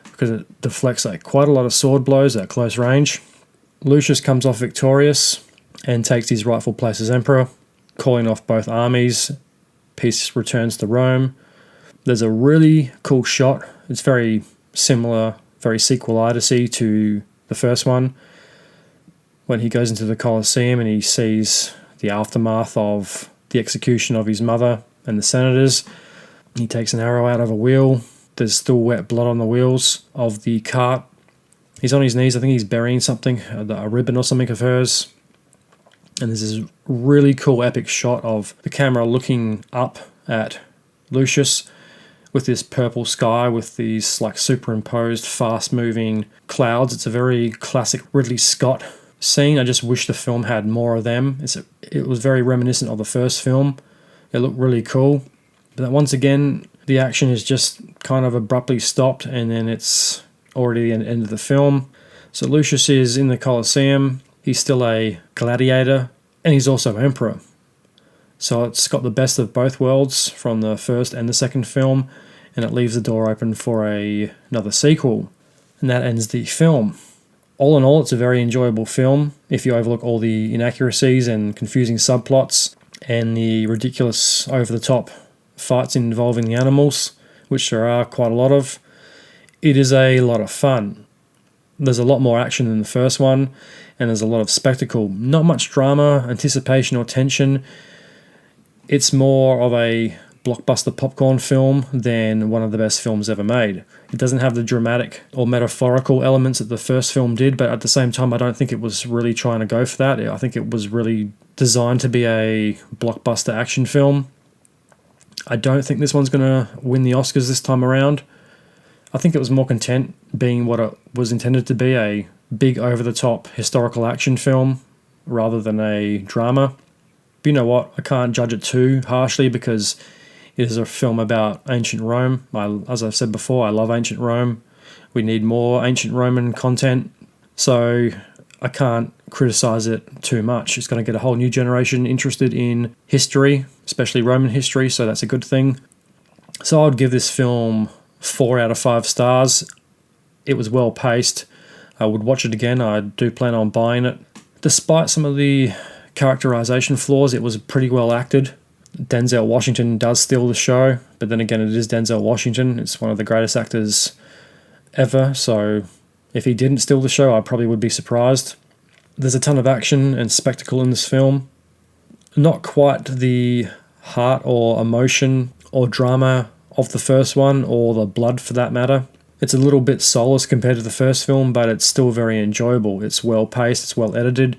because it deflects quite a lot of sword blows at close range. Lucius comes off victorious and takes his rightful place as emperor, calling off both armies. Peace returns to Rome. There's a really cool shot. It's very similar, very sequelitis to the first one, when he goes into the Colosseum and he sees the aftermath of the execution of his mother and the senators. He takes an arrow out of a wheel. There's still wet blood on the wheels of the cart. He's on his knees. I think he's burying something, a ribbon or something of hers. And there's this really cool epic shot of the camera looking up at Lucius with this purple sky with these superimposed fast-moving clouds. It's a very classic Ridley Scott scene. I just wish the film had more of them. It was very reminiscent of the first film. It looked really cool. But once again, the action is just kind of abruptly stopped, and then it's already the end of the film. So Lucius is in the Colosseum. He's still a gladiator, and he's also emperor. So it's got the best of both worlds from the first and the second film, and it leaves the door open for another sequel. And that ends the film. All in all, it's a very enjoyable film if you overlook all the inaccuracies and confusing subplots and the ridiculous, over-the-top fights involving the animals, which there are quite a lot of. It is a lot of fun. There's a lot more action than the first one, and there's a lot of spectacle. Not much drama, anticipation, or tension. It's more of a blockbuster popcorn film than one of the best films ever made. It doesn't have the dramatic or metaphorical elements that the first film did, but at the same time, I don't think it was really trying to go for that. I think it was really designed to be a blockbuster action film. I don't think this one's going to win the Oscars this time around. I think it was more content being what it was intended to be, a big over-the-top historical action film rather than a drama. But you know what? I can't judge it too harshly because it is a film about ancient Rome. As I've said before, I love ancient Rome. We need more ancient Roman content. So I can't criticize it too much. It's going to get a whole new generation interested in history, especially Roman history, so that's a good thing. So I would give this film 4 out of 5 stars. It was well paced. I would watch it again. I do plan on buying it. Despite some of the characterization flaws, it was pretty well acted. Denzel Washington does steal the show, but then again, it is Denzel Washington. It's one of the greatest actors ever, so if he didn't steal the show, I probably would be surprised. There's a ton of action and spectacle in this film. Not quite the heart or emotion or drama of the first one, or the blood for that matter. It's a little bit soulless compared to the first film, but it's still very enjoyable. It's well paced, it's well edited.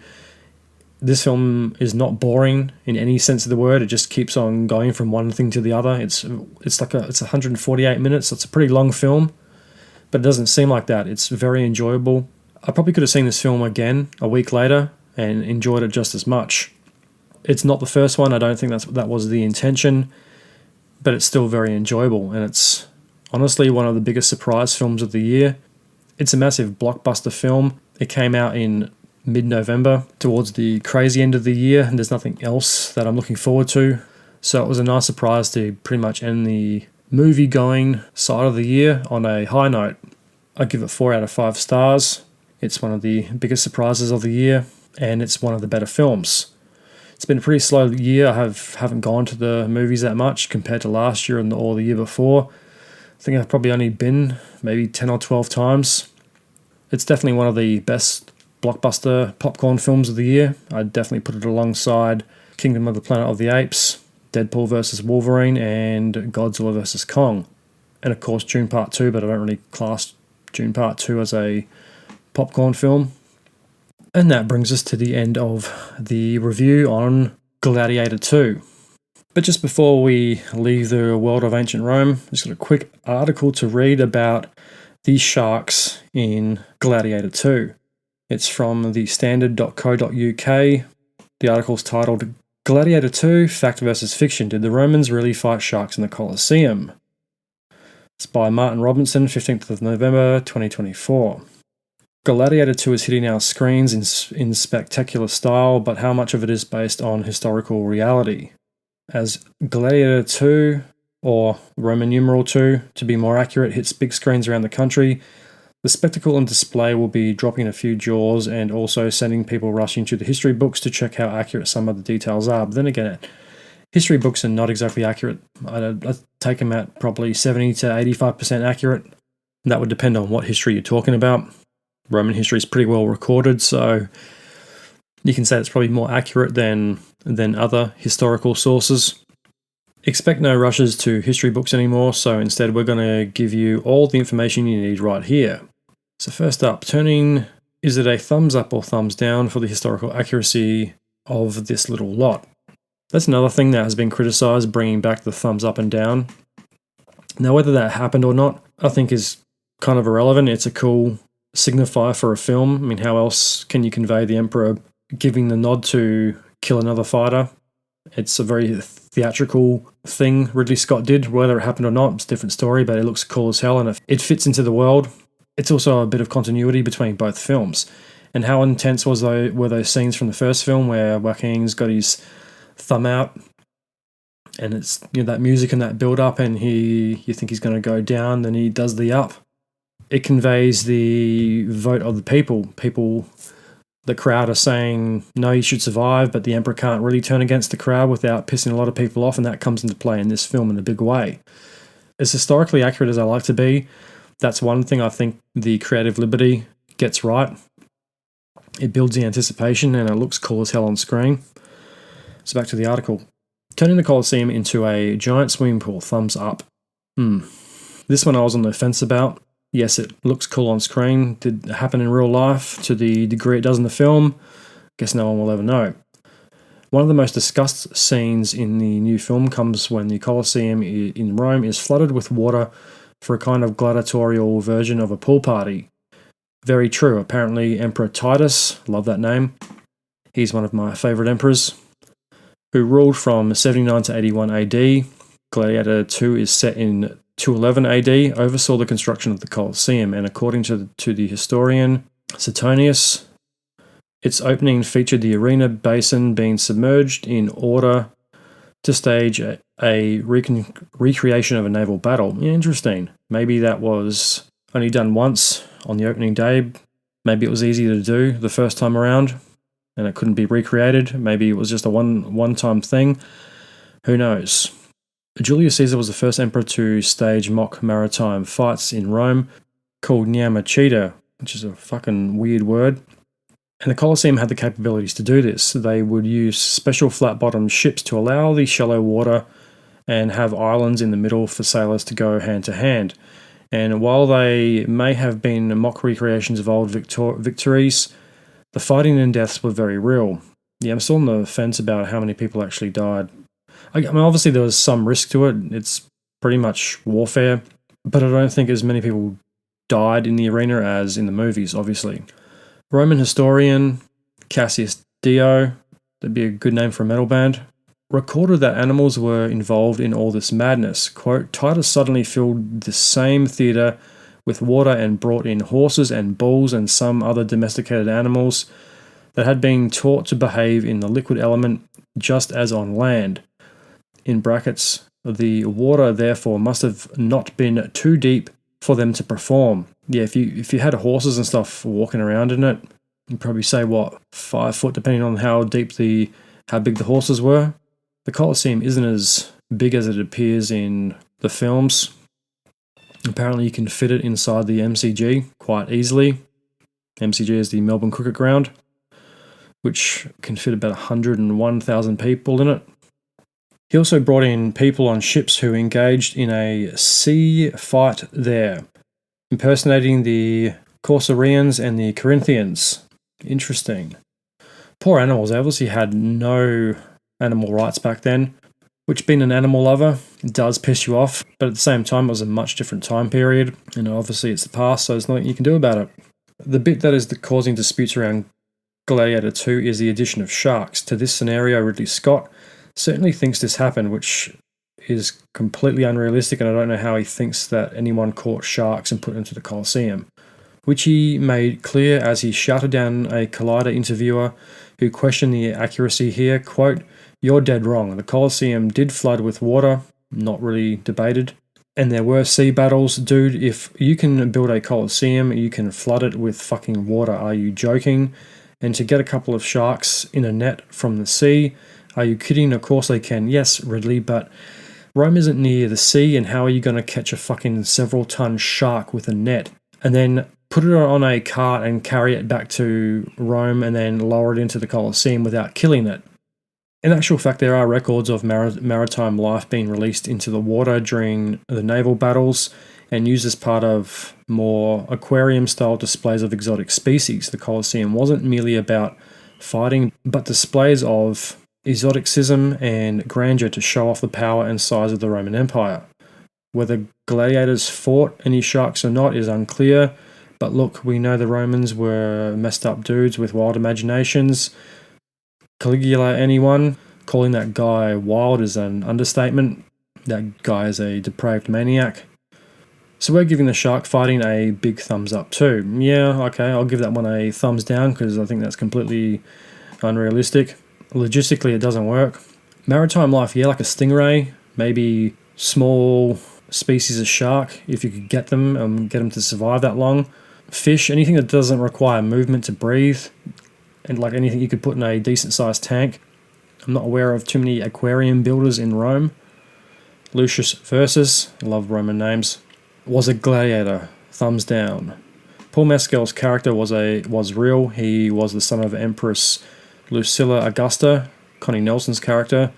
This film is not boring in any sense of the word. It just keeps on going from one thing to the other. It's 148 minutes. So it's a pretty long film, but it doesn't seem like that. It's very enjoyable. I probably could have seen this film again a week later and enjoyed it just as much. It's not the first one. I don't think that was the intention, but it's still very enjoyable, and it's honestly one of the biggest surprise films of the year. It's a massive blockbuster film. It came out in mid-November, towards the crazy end of the year, and there's nothing else that I'm looking forward to. So it was a nice surprise to pretty much end the movie-going side of the year on a high note. I give it 4 out of 5 stars. It's one of the biggest surprises of the year, and it's one of the better films. It's been a pretty slow year. I haven't gone to the movies that much compared to last year or the year before. I think I've probably only been maybe 10 or 12 times. It's definitely one of the best blockbuster popcorn films of the year. I'd definitely put it alongside Kingdom of the Planet of the Apes, Deadpool vs. Wolverine, and Godzilla vs. Kong. And of course Dune Part 2, but I don't really class Dune Part 2 as a popcorn film. And that brings us to the end of the review on Gladiator II. But just before we leave the world of ancient Rome, just got a quick article to read about the sharks in Gladiator II. It's from the standard.co.uk. The article's titled, Gladiator II, Fact versus Fiction. Did the Romans really fight sharks in the Colosseum? It's by Martin Robinson, 15th of November, 2024. Gladiator II is hitting our screens in spectacular style, but how much of it is based on historical reality? As Gladiator II, or Roman numeral II, to be more accurate, hits big screens around the country, the spectacle and display will be dropping a few jaws and also sending people rushing to the history books to check how accurate some of the details are. But then again, history books are not exactly accurate. I'd take them at probably 70 to 85% accurate. That would depend on what history you're talking about. Roman history is pretty well recorded, so you can say it's probably more accurate than other historical sources. Expect no rushes to history books anymore, so instead we're going to give you all the information you need right here. So first up, is it a thumbs up or thumbs down for the historical accuracy of this little lot? That's another thing that has been criticised, bringing back the thumbs up and down. Now whether that happened or not, I think is kind of irrelevant. It's a cool signifier for a film. I mean, how else can you convey the Emperor giving the nod to kill another fighter? It's a very theatrical thing Ridley Scott did. Whether it happened or not, it's a different story, but it looks cool as hell, and it fits into the world. It's also a bit of continuity between both films. And how intense were those scenes from the first film where Joaquin's got his thumb out, and it's that music and that build up, and you think he's going to go down, then he does the up. It conveys the vote of the people. The crowd are saying, no, he should survive, but the Emperor can't really turn against the crowd without pissing a lot of people off, and that comes into play in this film in a big way. As historically accurate as I like to be, that's one thing I think the creative liberty gets right. It builds the anticipation, and it looks cool as hell on screen. So back to the article. turning the Colosseum into a giant swimming pool. Thumbs up. This one I was on the fence about. Yes, it looks cool on screen. Did it happen in real life to the degree it does in the film? Guess no one will ever know. One of the most discussed scenes in the new film comes when the Colosseum in Rome is flooded with water for a kind of gladiatorial version of a pool party. Very true. Apparently Emperor Titus, love that name, he's one of my favourite emperors, who ruled from 79 to 81 AD. Gladiator II is set in 211 AD, oversaw the construction of the Colosseum, and according to the historian Suetonius, its opening featured the arena basin being submerged in order to stage a recreation of a naval battle. Yeah, interesting. Maybe that was only done once on the opening day. Maybe it was easy to do the first time around and it couldn't be recreated. Maybe it was just a one-time thing. Who knows? Julius Caesar was the first emperor to stage mock maritime fights in Rome, called Nyamachita, which is a fucking weird word. And the Colosseum had the capabilities to do this. They would use special flat-bottomed ships to allow the shallow water and have islands in the middle for sailors to go hand to hand. And while they may have been mock recreations of old victories, the fighting and deaths were very real. Yeah, I'm still on the fence about how many people actually died. I mean, obviously there was some risk to it. It's pretty much warfare, but I don't think as many people died in the arena as in the movies, obviously. Roman historian Cassius Dio, that'd be a good name for a metal band, recorded that animals were involved in all this madness. Quote, Titus suddenly filled the same theatre with water and brought in horses and bulls and some other domesticated animals that had been taught to behave in the liquid element just as on land. In brackets, the water therefore must have not been too deep for them to perform. Yeah, if you had horses and stuff walking around in it, you'd probably say 5 foot, depending on how big the horses were. The Colosseum isn't as big as it appears in the films. Apparently you can fit it inside the MCG quite easily. MCG is the Melbourne Cricket Ground, which can fit about 101,000 people in it. He also brought in people on ships who engaged in a sea fight there, impersonating the Corcyraeans and the Corinthians. Interesting. Poor animals, they obviously had no animal rights back then, which, being an animal lover, does piss you off, but at the same time it was a much different time period, and obviously it's the past, so there's nothing you can do about it. The bit that is causing disputes around Gladiator II is the addition of sharks. To this scenario, Ridley Scott certainly thinks this happened, which is completely unrealistic, and I don't know how he thinks that anyone caught sharks and put them into the Colosseum, which he made clear as he shouted down a Collider interviewer who questioned the accuracy here. Quote, "You're dead wrong. The Colosseum did flood with water, not really debated, and there were sea battles. Dude, if you can build a Colosseum, you can flood it with fucking water. Are you joking? And to get a couple of sharks in a net from the sea, are you kidding? Of course they can. Yes, Ridley, but Rome isn't near the sea, and how are you going to catch a fucking several-ton shark with a net and then put it on a cart and carry it back to Rome and then lower it into the Colosseum without killing it?" In actual fact, there are records of maritime life being released into the water during the naval battles and used as part of more aquarium-style displays of exotic species. The Colosseum wasn't merely about fighting, but displays of exoticism and grandeur to show off the power and size of the Roman Empire. Whether gladiators fought any sharks or not is unclear, but look, we know the Romans were messed up dudes with wild imaginations. Caligula, anyone? Calling that guy wild is an understatement. That guy is a depraved maniac. So we're giving the shark fighting a big thumbs up too. Yeah, okay, I'll give that one a thumbs down because I think that's completely unrealistic. Logistically, it doesn't work. Maritime life, yeah, like a stingray, maybe small species of shark, if you could get them to survive that long. Fish, anything that doesn't require movement to breathe, and like anything you could put in a decent-sized tank. I'm not aware of too many aquarium builders in Rome. Lucius Versus, I love Roman names, was a gladiator. Thumbs down. Paul Mescal's character was real. He was the son of Empress Lucilla Augusta, Connie Nelson's character,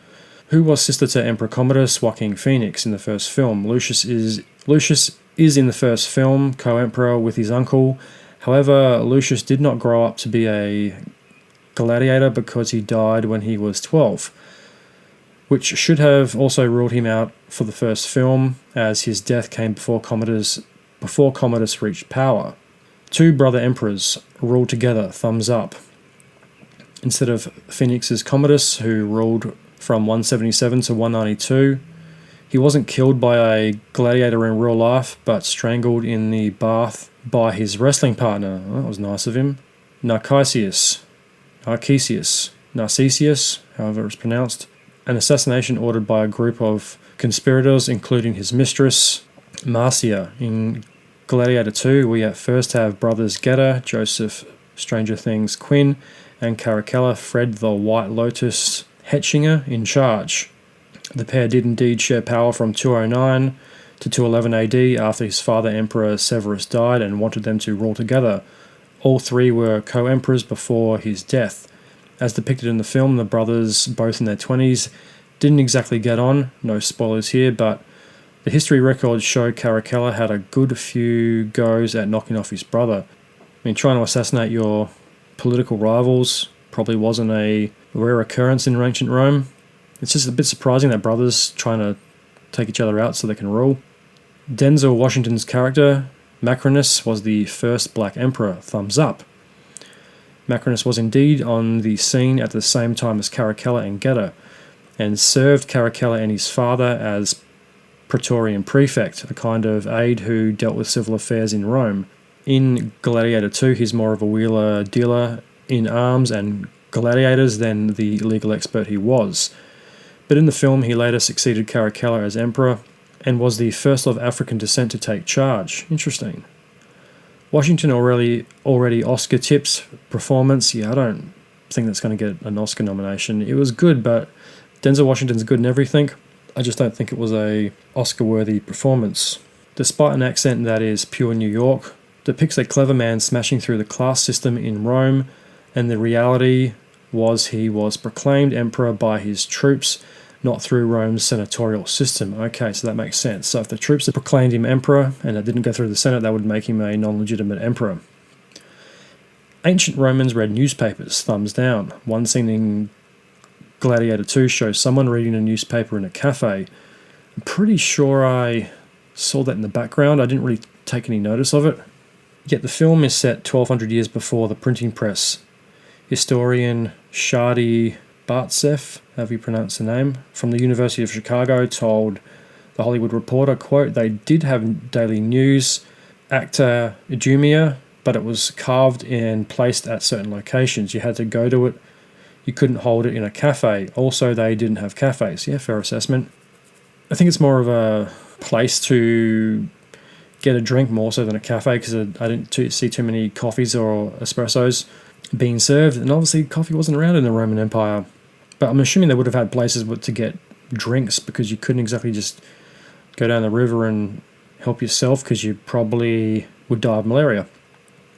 Who was sister to Emperor Commodus Joaquin Phoenix in the first film? Lucius is in the first film co-emperor with his uncle. However, Lucius did not grow up to be a gladiator because he died when he was 12, which should have also ruled him out for the first film, as his death came before Commodus reached power. Two brother emperors ruled together, thumbs up. Instead of Phoenix's Commodus, who ruled from 177 to 192, he wasn't killed by a gladiator in real life, but strangled in the bath by his wrestling partner. That was nice of him. Narcissus, however it's pronounced. An assassination ordered by a group of conspirators, including his mistress, Marcia. In Gladiator II, we at first have brothers Gedda, Joseph, Stranger Things, Quinn, and Caracalla, Fred the White Lotus, Hetchinger, in charge. The pair did indeed share power from 209 to 211 AD after his father, Emperor Severus, died and wanted them to rule together. All three were co-emperors before his death. As depicted in the film, the brothers, both in their 20s, didn't exactly get on. No spoilers here, but the history records show Caracalla had a good few goes at knocking off his brother. I mean, trying to assassinate your political rivals probably wasn't a rare occurrence in ancient Rome. It's just a bit surprising that brothers trying to take each other out so they can rule. Denzel Washington's character, Macrinus, was the first black emperor, thumbs up. Macrinus was indeed on the scene at the same time as Caracalla and Gedda, and served Caracalla and his father as Praetorian Prefect, a kind of aide who dealt with civil affairs in Rome. In Gladiator II, he's more of a wheeler dealer in arms and gladiators than the legal expert he was. But in the film, he later succeeded Caracalla as emperor and was the first of African descent to take charge. Interesting. Washington already Oscar tips performance. Yeah, I don't think that's going to get an Oscar nomination. It was good, but Denzel Washington's good in everything. I just don't think it was a Oscar-worthy performance. Despite an accent that is pure New York, depicts a clever man smashing through the class system in Rome, and the reality was he was proclaimed emperor by his troops, not through Rome's senatorial system. Okay, so that makes sense. So if the troops had proclaimed him emperor and it didn't go through the Senate, that would make him a non-legitimate emperor. Ancient Romans read newspapers, thumbs down. One scene in Gladiator II shows someone reading a newspaper in a cafe. I'm pretty sure I saw that in the background. I didn't really take any notice of it. Yet the film is set 1200 years before the printing press. Historian Shadi Bartsev, however you pronounce the name, from the University of Chicago told The Hollywood Reporter, quote, "They did have daily news, acta idumea, but it was carved and placed at certain locations. You had to go to it. You couldn't hold it in a cafe. Also, they didn't have cafes." Yeah, fair assessment. I think it's more of a place to get a drink more so than a cafe, because I didn't see too many coffees or espressos being served, and obviously coffee wasn't around in the Roman Empire. But I'm assuming they would have had places to get drinks, because you couldn't exactly just go down the river and help yourself, because you probably would die of malaria.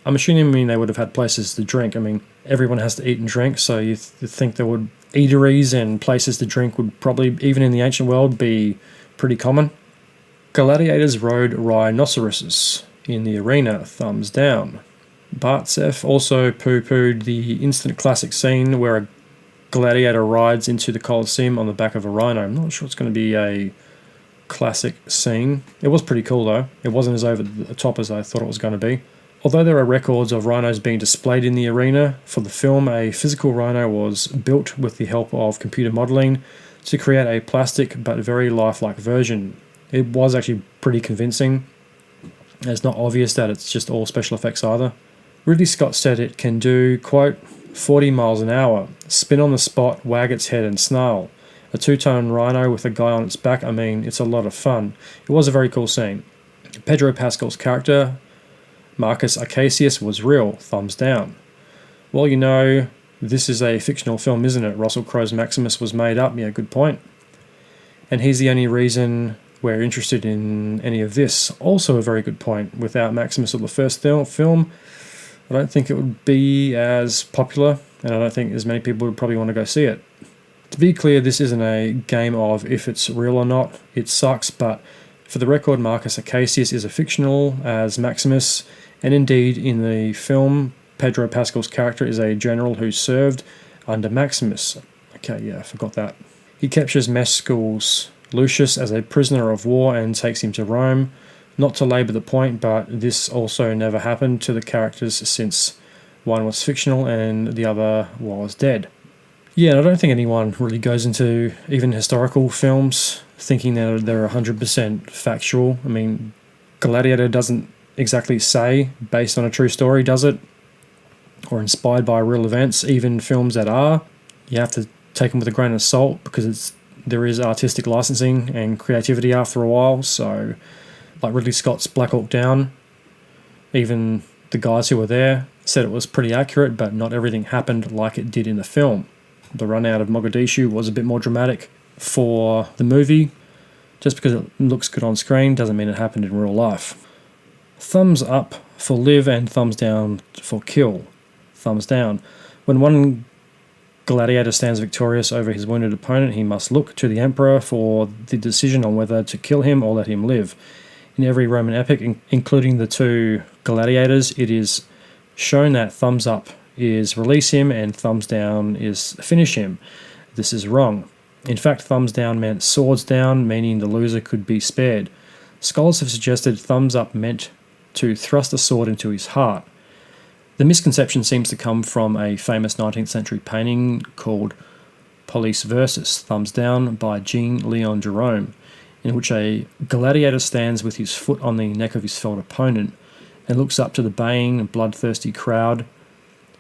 I'm assuming they would have had places to drink. I mean, everyone has to eat and drink, so you think there would eateries and places to drink would probably, even in the ancient world, be pretty common. Gladiators rode rhinoceroses in the arena, thumbs down. Bartsev also poo-pooed the instant classic scene where a gladiator rides into the Colosseum on the back of a rhino. I'm not sure it's going to be a classic scene. It was pretty cool though. It wasn't as over the top as I thought it was going to be. Although there are records of rhinos being displayed in the arena, for the film a physical rhino was built with the help of computer modelling to create a plastic but very lifelike version. It was actually pretty convincing. It's not obvious that it's just all special effects either. Ridley Scott said it can do, quote, 40 miles an hour, spin on the spot, wag its head and snarl. A two-ton rhino with a guy on its back, I mean, it's a lot of fun. It was a very cool scene. Pedro Pascal's character, Marcus Acacius, was real, thumbs down. Well, you know, this is a fictional film, isn't it? Russell Crowe's Maximus was made up, yeah, good point. And he's the only reason we're interested in any of this. Also a very good point. Without Maximus or the first film, I don't think it would be as popular, and I don't think as many people would probably want to go see it. To be clear, this isn't a game of if it's real or not. It sucks, but for the record, Marcus Acacius is a fictional as Maximus, and indeed in the film, Pedro Pascal's character is a general who served under Maximus. Okay, yeah, I forgot that. He captures Mescal's Lucius as a prisoner of war and takes him to Rome. Not to labour the point, but this also never happened to the characters since one was fictional and the other was dead. Yeah, and I don't think anyone really goes into even historical films thinking that they're 100% factual. I mean, Gladiator doesn't exactly say based on a true story, does it? Or inspired by real events. Even films that are, you have to take them with a grain of salt because there is artistic licensing and creativity after a while. So, like Ridley Scott's Black Hawk Down, even the guys who were there said it was pretty accurate, but not everything happened like it did in the film. The run out of Mogadishu was a bit more dramatic for the movie. Just because it looks good on screen doesn't mean it happened in real life. Thumbs up for live and thumbs down for kill. Thumbs down. When one gladiator stands victorious over his wounded opponent, he must look to the emperor for the decision on whether to kill him or let him live. In every Roman epic, including the two gladiators, it is shown that thumbs up is release him and thumbs down is finish him. This is wrong. In fact, thumbs down meant swords down, meaning the loser could be spared. Scholars have suggested thumbs up meant to thrust a sword into his heart. The misconception seems to come from a famous 19th century painting called Police Versus, Thumbs Down, by Jean Leon Jerome, in which a gladiator stands with his foot on the neck of his felled opponent and looks up to the baying, bloodthirsty crowd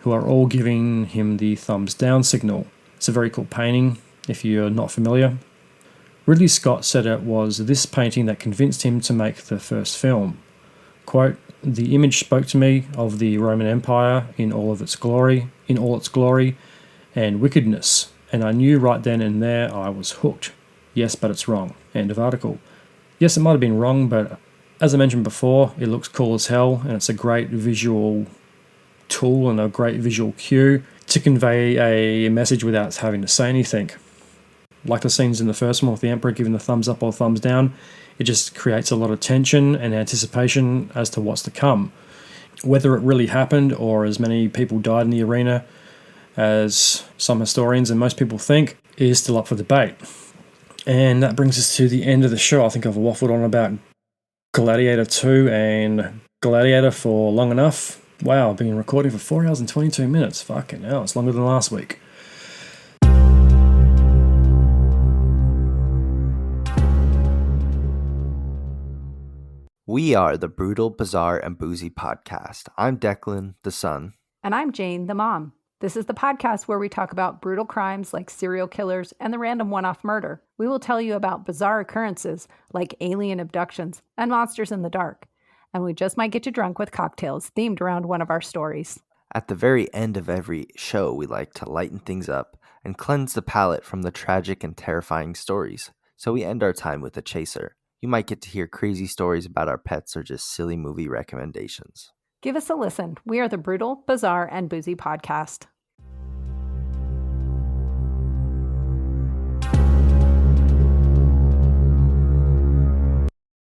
who are all giving him the thumbs down signal. It's a very cool painting, if you're not familiar. Ridley Scott said it was this painting that convinced him to make the first film. Quote, "The image spoke to me of the Roman Empire in all its glory and wickedness, and I knew right then and there I was hooked. Yes, but it's wrong." End of article. Yes, it might have been wrong, but as I mentioned before, it looks cool as hell, and it's a great visual tool and a great visual cue to convey a message without having to say anything. Like the scenes in the first one with the Emperor giving the thumbs up or thumbs down, it just creates a lot of tension and anticipation as to what's to come. Whether it really happened or as many people died in the arena as some historians and most people think is still up for debate. And that brings us to the end of the show. I think I've waffled on about Gladiator II and Gladiator for long enough. Wow, I've been recording for 4 hours and 22 minutes. Fucking hell, it's longer than last week. We are the Brutal, Bizarre, and Boozy podcast. I'm Declan, the son. And I'm Jane, the mom. This is the podcast where we talk about brutal crimes like serial killers and the random one-off murder. We will tell you about bizarre occurrences like alien abductions and monsters in the dark. And we just might get you drunk with cocktails themed around one of our stories. At the very end of every show, we like to lighten things up and cleanse the palate from the tragic and terrifying stories. So we end our time with a chaser. You might get to hear crazy stories about our pets or just silly movie recommendations. Give us a listen. We are the Brutal, Bizarre, and Boozy podcast.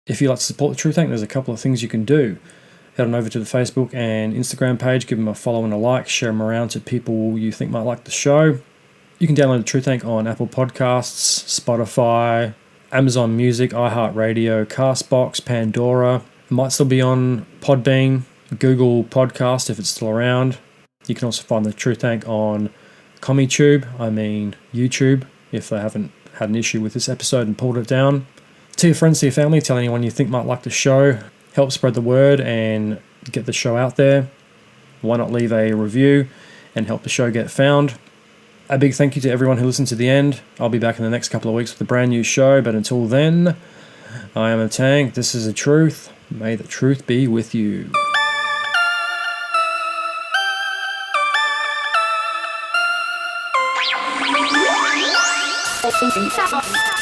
If you'd like to support the True Tank, there's a couple of things you can do. Head on over to the Facebook and Instagram page, give them a follow and a like, share them around to people you think might like the show. You can download the True Tank on Apple Podcasts, Spotify, Amazon Music, iHeartRadio, Castbox, Pandora. It might still be on Podbean, Google Podcast if it's still around. You can also find the True Tank on YouTube, if they haven't had an issue with this episode and pulled it down. Tell your friends, to your family, tell anyone you think might like the show. Help spread the word and get the show out there. Why not leave a review and help the show get found? A big thank you to everyone who listened to the end. I'll be back in the next couple of weeks with a brand new show, but until then, I am a Tank. This is the truth. May the truth be with you. Stop.